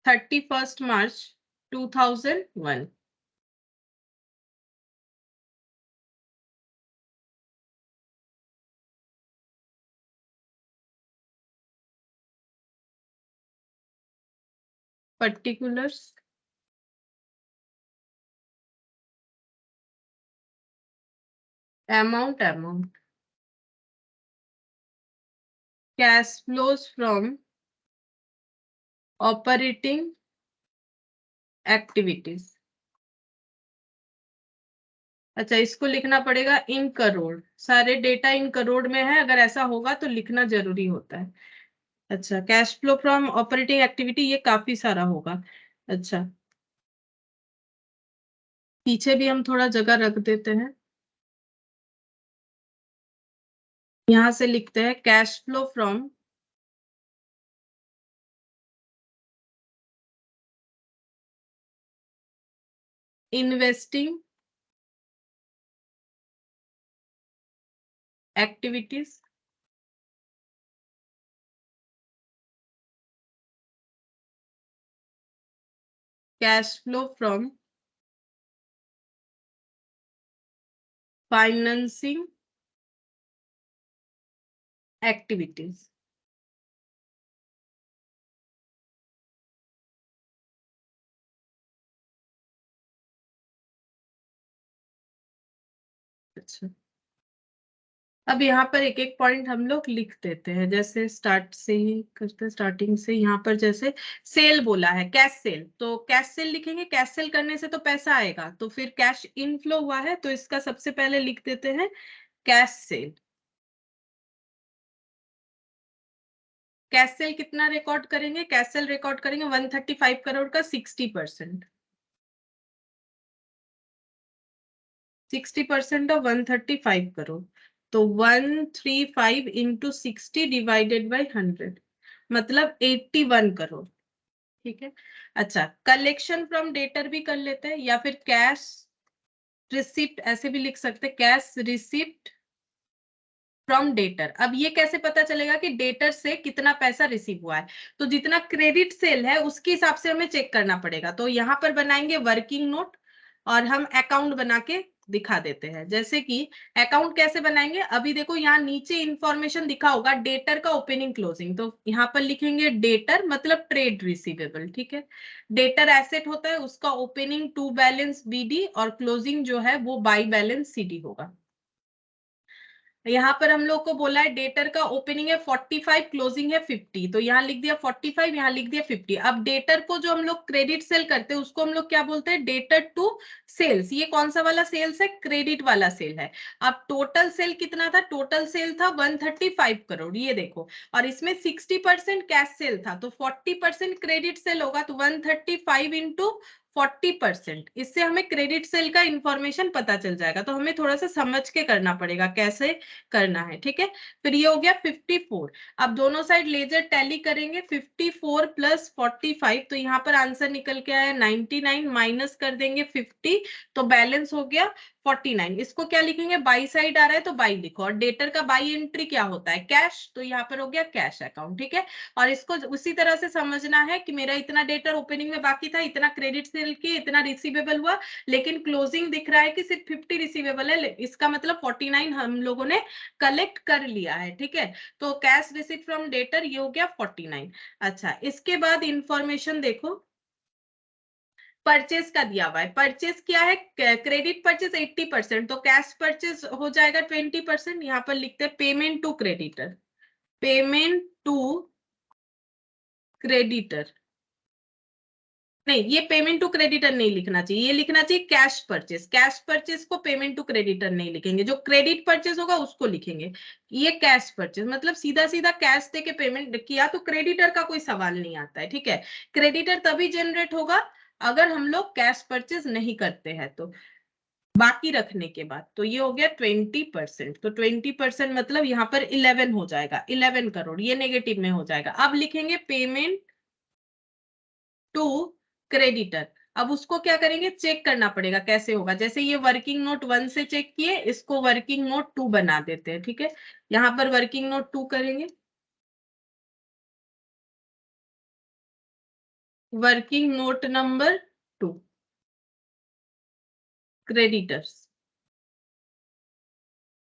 Speaker 1: 31 March 2001। Particulars, amount cash flows from operating activities. अच्छा, इसको लिखना पड़ेगा इन करोड़, सारे डेटा इन करोड़ में है, अगर ऐसा होगा तो लिखना जरूरी होता है। अच्छा, cash flow from operating activity, ये काफी सारा होगा। अच्छा, पीछे भी हम थोड़ा जगह रख देते हैं, यहां से लिखते हैं cash flow from investing activities, cash flow from financing activities. अच्छा, अब यहाँ पर एक एक पॉइंट हम लोग लिख देते हैं, जैसे स्टार्ट से ही करते, स्टार्टिंग से। यहाँ पर जैसे सेल बोला है, कैश सेल, तो कैश सेल लिखेंगे, कैश सेल करने से तो पैसा आएगा, तो फिर कैश इनफ्लो हुआ है तो इसका सबसे पहले लिख देते हैं कैश सेल। कैश सेल कितना रिकॉर्ड करेंगे, कैश सेल रिकॉर्ड करेंगे 135 करोड़ का 60%। 60% ऑफ 135 करोड़, तो 135 इंटू 60 डिवाइडेड बाई 100, मतलब 81 करोड़। ठीक है, अच्छा, कलेक्शन फ्रॉम डेटर भी कर लेते हैं, या फिर कैश रिसिप्ट ऐसे भी लिख सकते हैं, कैश रिसिप्ट फ्रॉम डेटर। अब ये कैसे पता चलेगा कि डेटर से कितना पैसा रिसीव हुआ है, तो जितना क्रेडिट सेल है उसके हिसाब से हमें चेक करना पड़ेगा। तो यहाँ पर बनाएंगे वर्किंग नोट और हम अकाउंट बना के दिखा देते हैं। जैसे कि अकाउंट कैसे बनाएंगे, अभी देखो यहाँ नीचे इंफॉर्मेशन दिखा होगा डेटर का ओपनिंग क्लोजिंग, तो यहाँ पर लिखेंगे डेटर मतलब ट्रेड रिसीवेबल। ठीक है, डेटर एसेट होता है, उसका ओपनिंग टू बैलेंस बीडी और क्लोजिंग जो है वो बाई बैलेंस सीडी होगा। यहाँ पर हम लोग को बोला है डेटर का ओपनिंग है 45, क्लोजिंग है 50, तो यहाँ लिख दिया 45, यहाँ लिख दिया 50। अब डेटर को जो हम लोग क्रेडिट सेल करते हैं उसको हम लोग क्या बोलते हैं, डेटर टू सेल्स। ये कौन सा वाला सेल्स है, क्रेडिट वाला सेल है। अब टोटल सेल कितना था, टोटल सेल था 135 करोड़, ये देखो, और इसमें 60% कैश सेल था, तो 40% क्रेडिट सेल होगा, तो 135 इंटू 40%, इससे हमें क्रेडिट सेल का इंफॉर्मेशन पता चल जाएगा। तो हमें थोड़ा सा समझ के करना पड़ेगा कैसे करना है। ठीक है, फिर ये हो गया 54। अब दोनों साइड लेजर टैली करेंगे, 54 प्लस 45, तो यहाँ पर आंसर निकल के आया 99, माइनस कर देंगे 50, तो बैलेंस हो गया 49। इसको क्या लिखेंगे, बाई साइड आ रहा है तो बाई लिखो, और डेटर का बाई एंट्री क्या होता है, कैश, तो यहाँ पर हो गया कैश अकाउंट। ठीक है, और इसको उसी तरह से समझना है कि मेरा इतना डेटर ओपनिंग में बाकी था, इतना क्रेडिट सेल की, इतना रिसीवेबल हुआ, लेकिन क्लोजिंग दिख रहा है कि सिर्फ 50 रिसीवेबल है, इसका मतलब 49 हम लोगों ने कलेक्ट कर लिया है। ठीक है, तो कैश रिसीट फ्रॉम डेटर ये हो गया 49। अच्छा, इसके बाद इंफॉर्मेशन देखो, परचेज का दिया हुआ है, परचेज क्या है, क्रेडिट परचेज 80%, तो कैश परचेज हो जाएगा 20%। यहाँ पर लिखते हैं payment to creditor, payment to creditor, नहीं ये पेमेंट टू क्रेडिटर नहीं लिखना चाहिए, ये लिखना चाहिए कैश परचेज। कैश परचेज को पेमेंट टू क्रेडिटर नहीं लिखेंगे, जो क्रेडिट परचेज होगा उसको लिखेंगे। ये कैश परचेज मतलब सीधा सीधा कैश दे के पेमेंट किया तो क्रेडिटर का कोई सवाल नहीं आता है, ठीक है। क्रेडिटर तभी जनरेट होगा अगर हम लोग कैश परचेज नहीं करते हैं तो, बाकी रखने के बाद। तो ये हो गया 20%, तो 20% मतलब यहाँ पर 11 हो जाएगा, 11 करोड़, ये नेगेटिव में हो जाएगा। अब लिखेंगे पेमेंट टू क्रेडिटर। अब उसको क्या करेंगे, चेक करना पड़ेगा कैसे होगा। जैसे ये वर्किंग नोट 1 से चेक किए, इसको वर्किंग नोट 2 बना देते हैं, ठीक है। यहाँ पर वर्किंग नोट 2 करेंगे, working note number 2, creditors.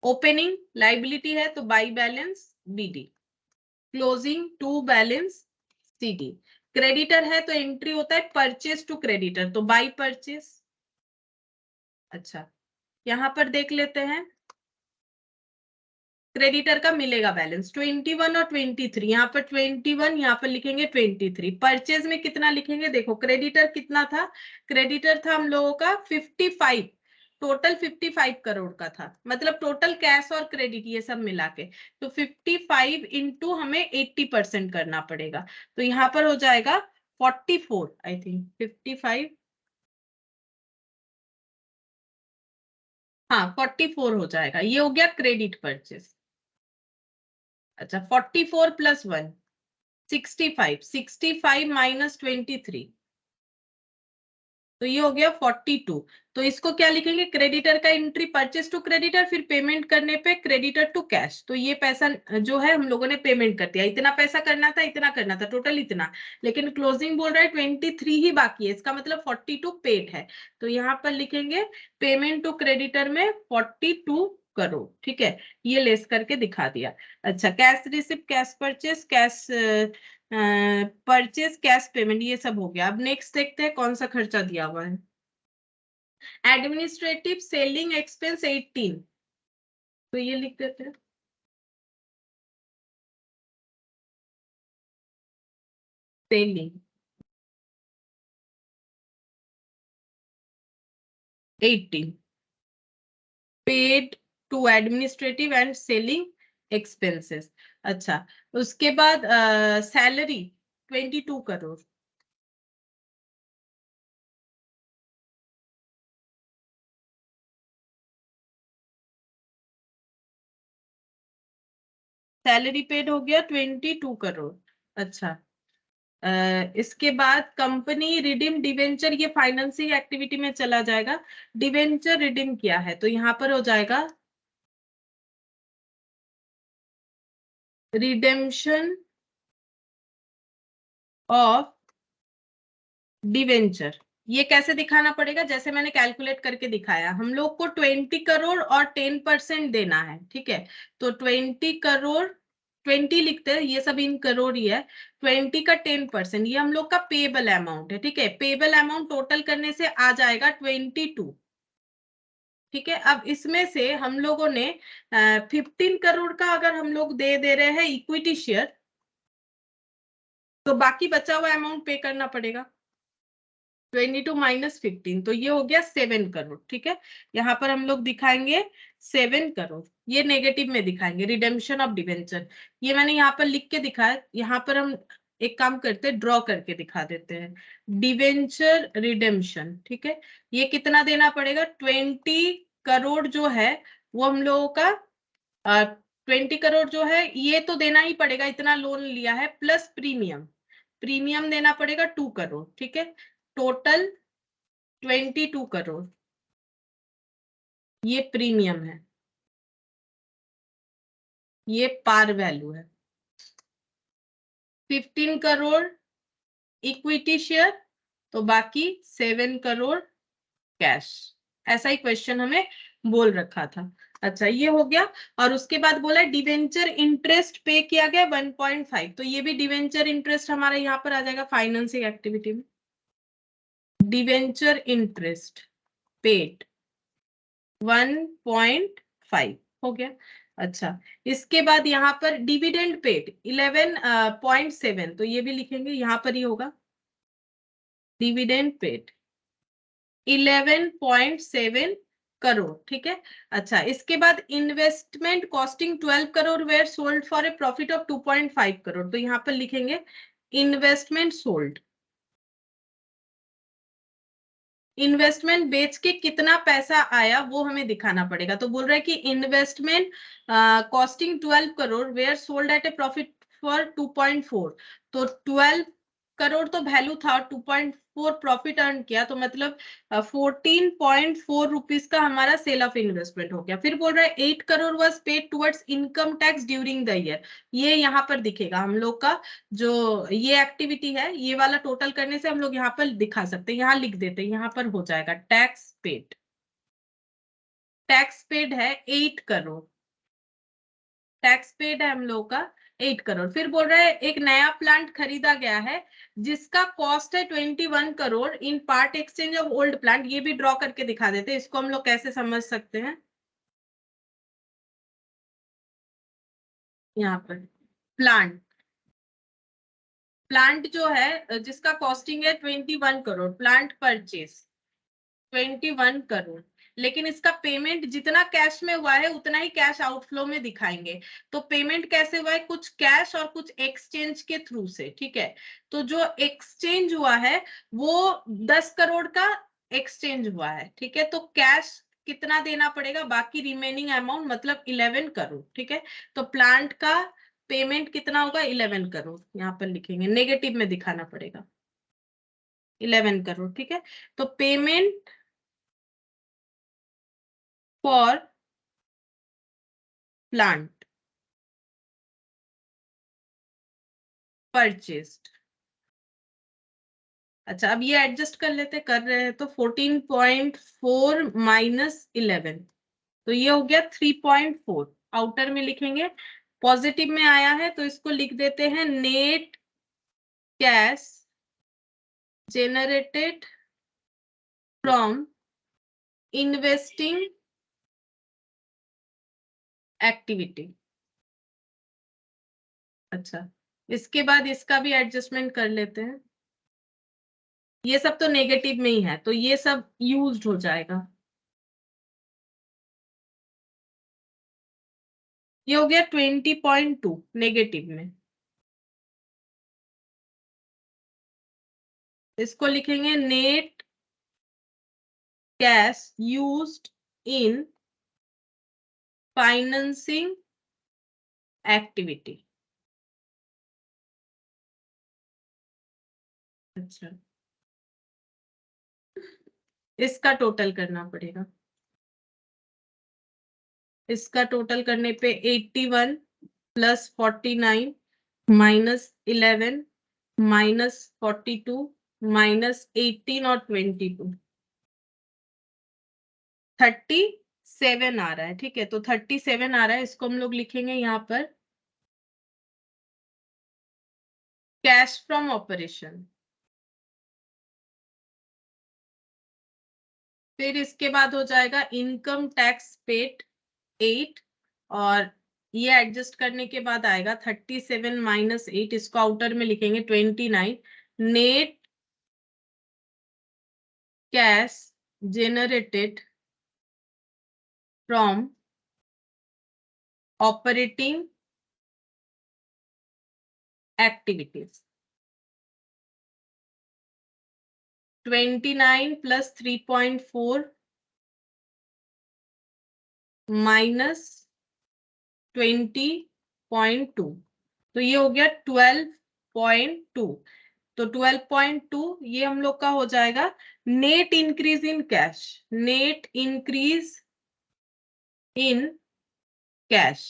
Speaker 1: Opening liability है तो by balance BD, closing to balance CD. Creditor है तो एंट्री होता है परचेज टू क्रेडिटर, तो बाई परचेज। अच्छा, यहाँ पर देख लेते हैं क्रेडिटर का मिलेगा बैलेंस 21 और 23, यहाँ पर 21, यहाँ पर लिखेंगे 23। परचेज में कितना लिखेंगे, देखो क्रेडिटर कितना था, क्रेडिटर था हम लोगों का 55, टोटल 55 करोड़ का था, मतलब टोटल कैश और क्रेडिट ये सब मिला के। तो 55 इंटू हमें 80% करना पड़ेगा, तो यहाँ पर हो जाएगा 44, आई थिंक 55, हाँ 44 हो जाएगा। ये हो गया क्रेडिट परचेज। अच्छा 44 प्लस 1 65, 65 माइनस 23, तो ये हो गया 42। तो इसको क्या लिखेंगे, क्रेडिटर का एंट्री परचेज टू क्रेडिटर, फिर पेमेंट करने पे क्रेडिटर टू कैश। तो ये पैसा जो है हम लोगों ने पेमेंट कर दिया, इतना पैसा करना था, इतना करना था, टोटल इतना, लेकिन क्लोजिंग बोल रहा है 23 ही बाकी है, इसका मतलब 42 पेड है। तो यहाँ पर लिखेंगे पेमेंट टू क्रेडिटर में 42 करोड़, ठीक है। ये लेस करके दिखा दिया। अच्छा, cash receipt, cash purchase, cash purchase, cash payment, ये सब हो गया। अब नेक्स्ट देखते हैं कौन सा खर्चा दिया हुआ है। एडमिनिस्ट्रेटिव सेलिंग एक्सपेंस 18, तो ये लिख देते हैं selling 18, paid to administrative and selling expenses. अच्छा, उसके बाद सैलरी 22 करोड़, सैलरी पेड हो गया 22 करोड़। अच्छा, इसके बाद कंपनी रिडीम डिवेंचर, ये फाइनेंसिंग एक्टिविटी में चला जाएगा। डिवेंचर रिडीम किया है तो यहाँ पर हो जाएगा रिडेम्पशन ऑफ डिवेंचर। ये कैसे दिखाना पड़ेगा, जैसे मैंने कैलकुलेट करके दिखाया, हम लोग को 20 करोड़ और 10% देना है, ठीक है। तो 20 करोड़, 20 लिखते हैं, ये सब इन करोड़ ही है, 20 का 10%, ये हम लोग का पेबल अमाउंट है, ठीक है। पेबल अमाउंट टोटल करने से आ जाएगा 22, ठीक है। अब इसमें से हम लोगों ने 15 करोड़ का अगर हम लोग दे रहे हैं इक्विटी शेयर, तो बाकी बचा हुआ अमाउंट पे करना पड़ेगा। 22 माइनस 15, तो ये हो गया 7 करोड़, ठीक है। यहाँ पर हम लोग दिखाएंगे 7 करोड़, ये नेगेटिव में दिखाएंगे रिडेम्पशन ऑफ डिवेंचर। ये मैंने यहाँ पर लिख के दिखाया, यहाँ पर हम एक काम करते हैं, ड्रॉ करके दिखा देते हैं। डिवेंचर रिडेम्पशन, ठीक है। ये कितना देना पड़ेगा, 20 करोड़ जो है वो हम लोगों का 20 करोड़ जो है ये तो देना ही पड़ेगा, इतना लोन लिया है, प्लस प्रीमियम, प्रीमियम देना पड़ेगा 2 करोड़, ठीक है। टोटल 22 करोड़ ये प्रीमियम है, ये पार वैल्यू है। 15 करोड़ इक्विटी शेयर, तो बाकी 7 करोड़ कैश। ऐसा ही क्वेश्चन हमें बोल रखा था। अच्छा, ये हो गया। और उसके बाद बोला डिवेंचर इंटरेस्ट पे किया गया 1.5, तो ये भी डिवेंचर इंटरेस्ट हमारा यहाँ पर आ जाएगा फाइनेंसिंग एक्टिविटी में। डिवेंचर इंटरेस्ट पेड 1.5 हो गया। अच्छा, इसके बाद यहाँ पर डिविडेंड पेड 11.7, तो ये भी लिखेंगे, यहाँ पर ही होगा डिविडेंड पेड 11.7 करोड़, ठीक है। अच्छा, इसके बाद investment costing 12 crore were sold for a profit of 2.5 crore, तो यहाँ पर लिखेंगे इन्वेस्टमेंट सोल्ड, इन्वेस्टमेंट बेच के कितना पैसा आया वो हमें दिखाना पड़ेगा। तो बोल रहा है कि investment costing 12 crore were sold at a profit for 2.4, तो 12 करोड़ तो वैल्यू था, 2.4 प्रॉफिट अर्न किया, तो मतलब 14.4 रुपीज का हमारा सेल ऑफ इन्वेस्टमेंट हो गया। फिर बोल रहा है 8 crore was paid towards income tax during the year, ये यहाँ पर दिखेगा हम लोग का जो ये एक्टिविटी है, ये वाला टोटल करने से हम लोग यहाँ पर दिखा सकते हैं, यहाँ लिख देते हैं, यहाँ पर हो जाएगा टैक्स पेड, टैक्स पेड है 8 करोड़, टैक्स पेड है हम लोग का 8 करोड़। फिर बोल रहा है एक नया प्लांट खरीदा गया है जिसका कॉस्ट है 21 crore in part exchange of old plant, ये भी ड्रॉ करके दिखा देते हैं, इसको हम लोग कैसे समझ सकते हैं। यहाँ पर प्लांट, प्लांट जो है जिसका कॉस्टिंग है 21 करोड़, प्लांट परचेज 21 करोड़, लेकिन इसका पेमेंट जितना कैश में हुआ है उतना ही कैश आउटफ्लो में दिखाएंगे। तो पेमेंट कैसे हुआ है, कुछ कैश और कुछ एक्सचेंज के थ्रू से, ठीक है। तो जो एक्सचेंज हुआ है वो 10 करोड़ का एक्सचेंज हुआ है, ठीक है। तो कैश कितना देना पड़ेगा, बाकी रिमेनिंग अमाउंट मतलब 11 करोड़, ठीक है। तो प्लांट का पेमेंट कितना होगा, 11 करोड़, यहाँ पर लिखेंगे, नेगेटिव में दिखाना पड़ेगा 11 करोड़, ठीक है। तो पेमेंट फॉर प्लांट परचेस्ड। अच्छा, अब ये एडजस्ट कर लेते, कर रहे हैं तो 14.4 माइनस 11, तो ये हो गया 3.4, आउटर में लिखेंगे, पॉजिटिव में आया है तो इसको लिख देते हैं net cash generated from investing activity. अच्छा, इसके बाद इसका भी एडजस्टमेंट कर लेते हैं, ये सब तो नेगेटिव में ही है तो ये सब यूज्ड हो जाएगा, ये हो गया 20.2 नेगेटिव में, इसको लिखेंगे net cash used in financing activity. अच्छा, इसका टोटल करना पड़ेगा, इसका टोटल करने पे 81 प्लस 49 माइनस 11 माइनस 42 माइनस 18 और 22 37 आ रहा है, ठीक है। तो 37 आ रहा है, इसको हम लोग लिखेंगे यहाँ पर कैश फ्रॉम ऑपरेशन। फिर इसके बाद हो जाएगा इनकम टैक्स पेड 8, और ये एडजस्ट करने के बाद आएगा 37 माइनस 8, इसको आउटर में लिखेंगे 29, net cash generated from operating activities 29 plus 3.4 minus 20.2, तो ये हो गया 12.2, तो 12.2 ये हम लोग का हो जाएगा net increase in cash, net increase in cash.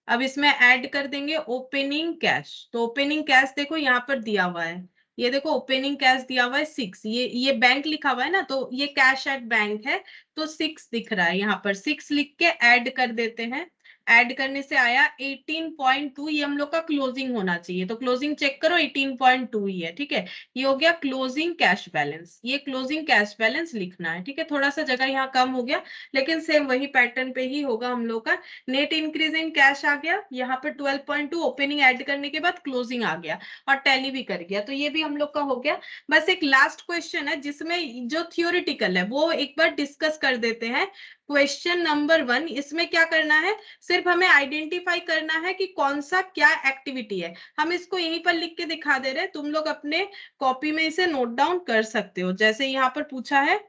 Speaker 1: अब इसमें ऐड कर देंगे ओपनिंग कैश, तो ओपनिंग कैश देखो यहाँ पर दिया हुआ है, ये देखो ओपनिंग कैश दिया हुआ है 6, ये बैंक लिखा हुआ है ना, तो ये कैश एट बैंक है, तो 6 दिख रहा है यहाँ पर, 6 लिख के ऐड कर देते हैं। ऐड करने से आया 18.2, ये हम लोग का क्लोजिंग होना चाहिए, तो क्लोजिंग चेक करो 18.2 ही है, ठीक है। ये हो गया क्लोजिंग कैश बैलेंस, ये क्लोजिंग कैश बैलेंस लिखना है, ठीक है। थोड़ा सा जगह यहाँ कम हो गया, लेकिन सेम वही पैटर्न पे ही होगा हम लोग का। नेट इंक्रीज इन कैश आ गया, यहाँ पे 12.2 ओपनिंग ऐड करने के बाद क्लोजिंग आ गया और टैली भी कर गया, तो ये भी हम लोग का हो गया। बस एक लास्ट क्वेश्चन है जिसमें जो थियोरिटिकल है वो एक बार डिस्कस कर देते हैं। क्वेश्चन नंबर 1, इसमें क्या करना है, सिर्फ हमें आइडेंटिफाई करना है कि कौन सा क्या एक्टिविटी है। हम इसको यहीं पर लिख के दिखा दे रहे हैं, तुम लोग अपने कॉपी में इसे नोट डाउन कर सकते हो। जैसे यहाँ पर पूछा है,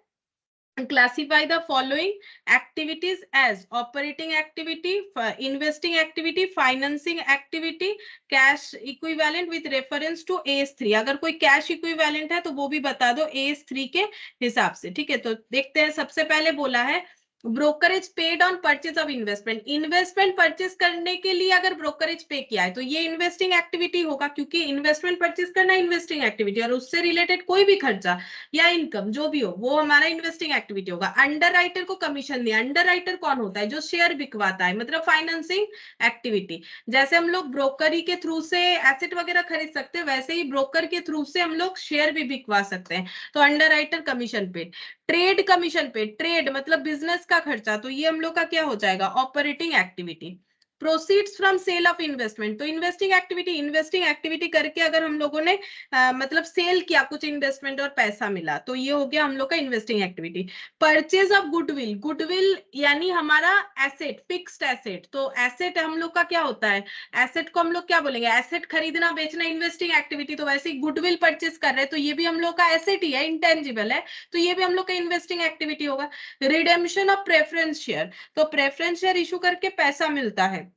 Speaker 1: classify the following activities as operating activity, investing activity, financing activity, cash equivalent with reference to AS3। अगर कोई कैश इक्विवेलेंट है तो वो भी बता दो AS3 के हिसाब से, ठीक है। तो देखते हैं, सबसे पहले बोला है brokerage paid on purchase of investment. Investment purchase करने के लिए अगर ब्रोकरेज पे किया है तो ये इन्वेस्टिंग एक्टिविटी होगा, क्योंकि इन्वेस्टमेंट परचेज करना इन्वेस्टिंग एक्टिविटी, और उससे रिलेटेड कोई भी खर्चा या इनकम जो भी हो वो हमारा इन्वेस्टिंग एक्टिविटी होगा। अंडर राइटर को कमीशन दिया, अंडर राइटर कौन होता है, जो शेयर बिकवाता है, मतलब फाइनेंसिंग एक्टिविटी। जैसे हम लोग ब्रोकरी के थ्रू से एसेट वगैरह खरीद सकते हैं, वैसे ही ब्रोकर के थ्रू से हम लोग शेयर भी बिकवा सकते हैं, तो under writer commission paid. Trade commission paid, trade मतलब बिजनेस का खर्चा, तो ये हम लोग का क्या हो जाएगा, operating activity. Proceeds from sale of investment, तो इन्वेस्टिंग एक्टिविटी, इन्वेस्टिंग एक्टिविटी करके अगर हम लोगों ने मतलब सेल किया कुछ इन्वेस्टमेंट और पैसा मिला, तो ये हो गया हम लोग का investing activity. Purchase of goodwill, goodwill यानी हमारा एसेट, फिक्स्ड एसेट, तो एसेट हम लोग का क्या होता है, एसेट को हम लोग क्या बोलेंगे, एसेट खरीदना बेचना इन्वेस्टिंग एक्टिविटी, तो वैसे ही गुडविल परचेज कर रहे हैं तो ये भी हम लोग का एसेट ही है, इंटेंजिबल है, तो ये भी हम लोग का इन्वेस्टिंग एक्टिविटी होगा। रिडेम्पशन ऑफ प्रेफरेंस शेयर, तो प्रेफरेंस शेयर इशू करके पैसा मिलता है,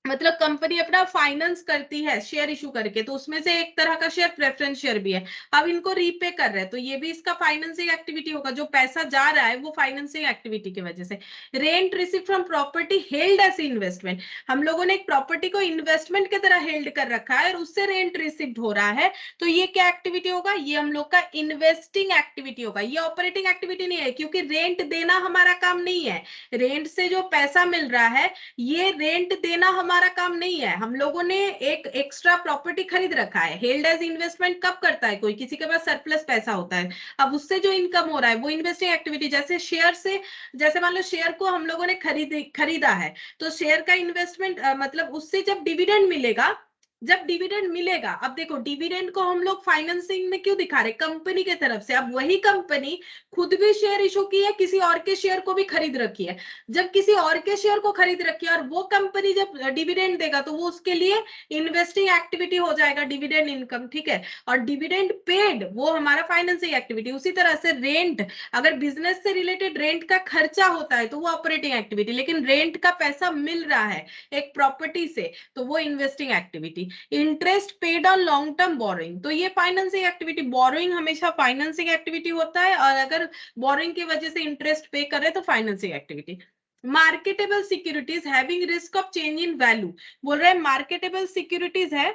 Speaker 1: मतलब कंपनी अपना फाइनेंस करती है शेयर इशू करके, तो उसमें से एक तरह का शेयर प्रेफरेंस शेयर भी है, अब इनको रीपे कर रहे हैं, तो ये भी इसका फाइनेंसिंग एक्टिविटी होगा, जो पैसा जा रहा है वो फाइनेंसिंग एक्टिविटी की वजह से। Rent receive from property held as investment, हम लोगों ने एक प्रॉपर्टी को इन्वेस्टमेंट की तरह हेल्ड कर रखा है और उससे रेंट रिसीव हो रहा है, तो ये क्या एक्टिविटी होगा, ये हम लोग का इन्वेस्टिंग एक्टिविटी होगा। ये ऑपरेटिंग एक्टिविटी नहीं है, क्योंकि रेंट देना हमारा काम नहीं है, रेंट से जो पैसा मिल रहा है ये रेंट देना हमारा काम नहीं है, हम लोगों ने एक एक्स्ट्रा प्रॉपर्टी खरीद रखा है। हेल्ड एज इन्वेस्टमेंट कब करता है, कोई किसी के पास सरप्लस पैसा होता है, अब उससे जो इनकम हो रहा है वो इन्वेस्टिंग एक्टिविटी। जैसे शेयर से, जैसे मान लो शेयर को हम लोगों ने खरीदा है, तो शेयर का इन्वेस्टमेंट मतलब उससे जब डिविडेंड मिलेगा, जब डिविडेंड मिलेगा, अब देखो डिविडेंड को हम लोग फाइनेंसिंग में क्यों दिखा रहे, कंपनी के तरफ से। अब वही कंपनी खुद भी शेयर इशू की है, किसी और के शेयर को भी खरीद रखी है, जब किसी और के शेयर को खरीद रखी है और वो कंपनी जब डिविडेंड देगा तो वो उसके लिए इन्वेस्टिंग एक्टिविटी हो जाएगा, डिविडेंड इनकम, ठीक है। और डिविडेंड पेड वो हमारा फाइनेंसिंग एक्टिविटी। उसी तरह से रेंट, अगर बिजनेस से रिलेटेड रेंट का खर्चा होता है तो वो ऑपरेटिंग एक्टिविटी, लेकिन रेंट का पैसा मिल रहा है एक प्रॉपर्टी से तो वो investing activity. Interest paid on long term borrowing, तो ये फाइनेंसिंग एक्टिविटी, बोरोइंग हमेशा फाइनेंसिंग एक्टिविटी होता है, और अगर बोरोइंग की वजह से इंटरेस्ट पे कर रहे तो financing activity. Marketable securities having risk of change in value, बोल रहे हैं मार्केटेबल सिक्योरिटीज है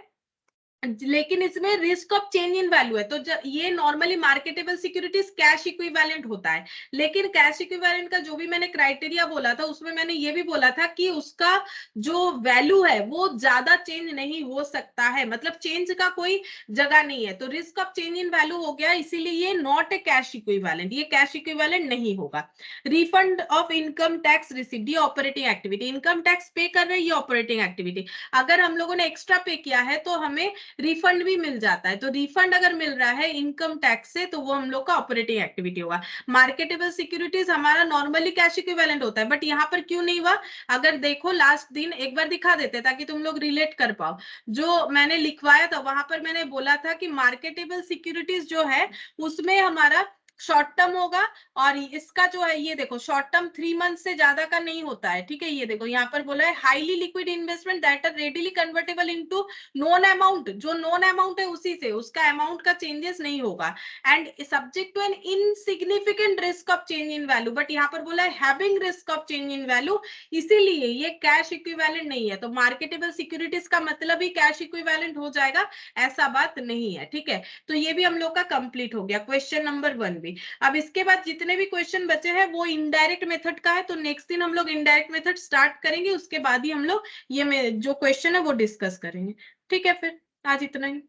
Speaker 1: लेकिन इसमें risk of change in value है, तो ये normally marketable securities cash equivalent होता है, लेकिन कैश इक्विवेलेंट का जो भी मैंने क्राइटेरिया बोला था उसमें मैंने ये भी बोला था कि उसका जो वैल्यू है वो ज्यादा चेंज नहीं हो सकता है, मतलब चेंज का कोई जगह नहीं है, तो risk of change in value हो गया, इसीलिए ये नॉट ए कैश इक्विवेलेंट, ये कैश इक्विवेलेंट नहीं होगा। Refund of income tax received, ये ऑपरेटिंग एक्टिविटी, इनकम टैक्स पे कर रहे हैं ये ऑपरेटिंग एक्टिविटी, अगर हम लोगों ने एक्स्ट्रा पे किया है तो हमें रिफंड भी मिल जाता है, तो रिफंड अगर मिल रहा है इनकम टैक्स से तो वो हम लोग का ऑपरेटिंग एक्टिविटी होगा। मार्केटेबल सिक्योरिटीज हमारा नॉर्मली कैश इक्विवेलेंट होता है, बट यहाँ पर क्यों नहीं हुआ, अगर देखो लास्ट दिन एक बार दिखा देते ताकि तुम लोग रिलेट कर पाओ, जो मैंने लिखवाया था वहां पर मैंने बोला था कि मार्केटेबल सिक्योरिटीज जो है उसमें हमारा शॉर्ट टर्म होगा, और इसका जो है ये देखो शॉर्ट टर्म 3 मंथ से ज्यादा का नहीं होता है, ठीक है। ये देखो यहाँ पर बोला है highly liquid investment that are readily convertible into known amount, जो नॉन अमाउंट है उसी से उसका अमाउंट का चेंजेस नहीं होगा, and subject to an insignificant risk of change in value, but यहाँ पर बोला है having risk of change in value, इसीलिए ये कैश इक्विवेलेंट नहीं है, तो मार्केटेबल सिक्योरिटीज का मतलब ही कैश इक्विवेलेंट हो जाएगा, ऐसा बात नहीं है, ठीक है। तो ये भी हम लोग का कंप्लीट हो गया, क्वेश्चन नंबर 1 भी। करेंगे। अब इसके बाद जितने भी क्वेश्चन बचे हैं वो इनडायरेक्ट मेथड का है, तो नेक्स्ट दिन हम लोग इनडायरेक्ट मेथड स्टार्ट करेंगे, उसके बाद ही हम लोग ये जो क्वेश्चन है वो डिस्कस करेंगे। ठीक है, फिर आज इतना ही।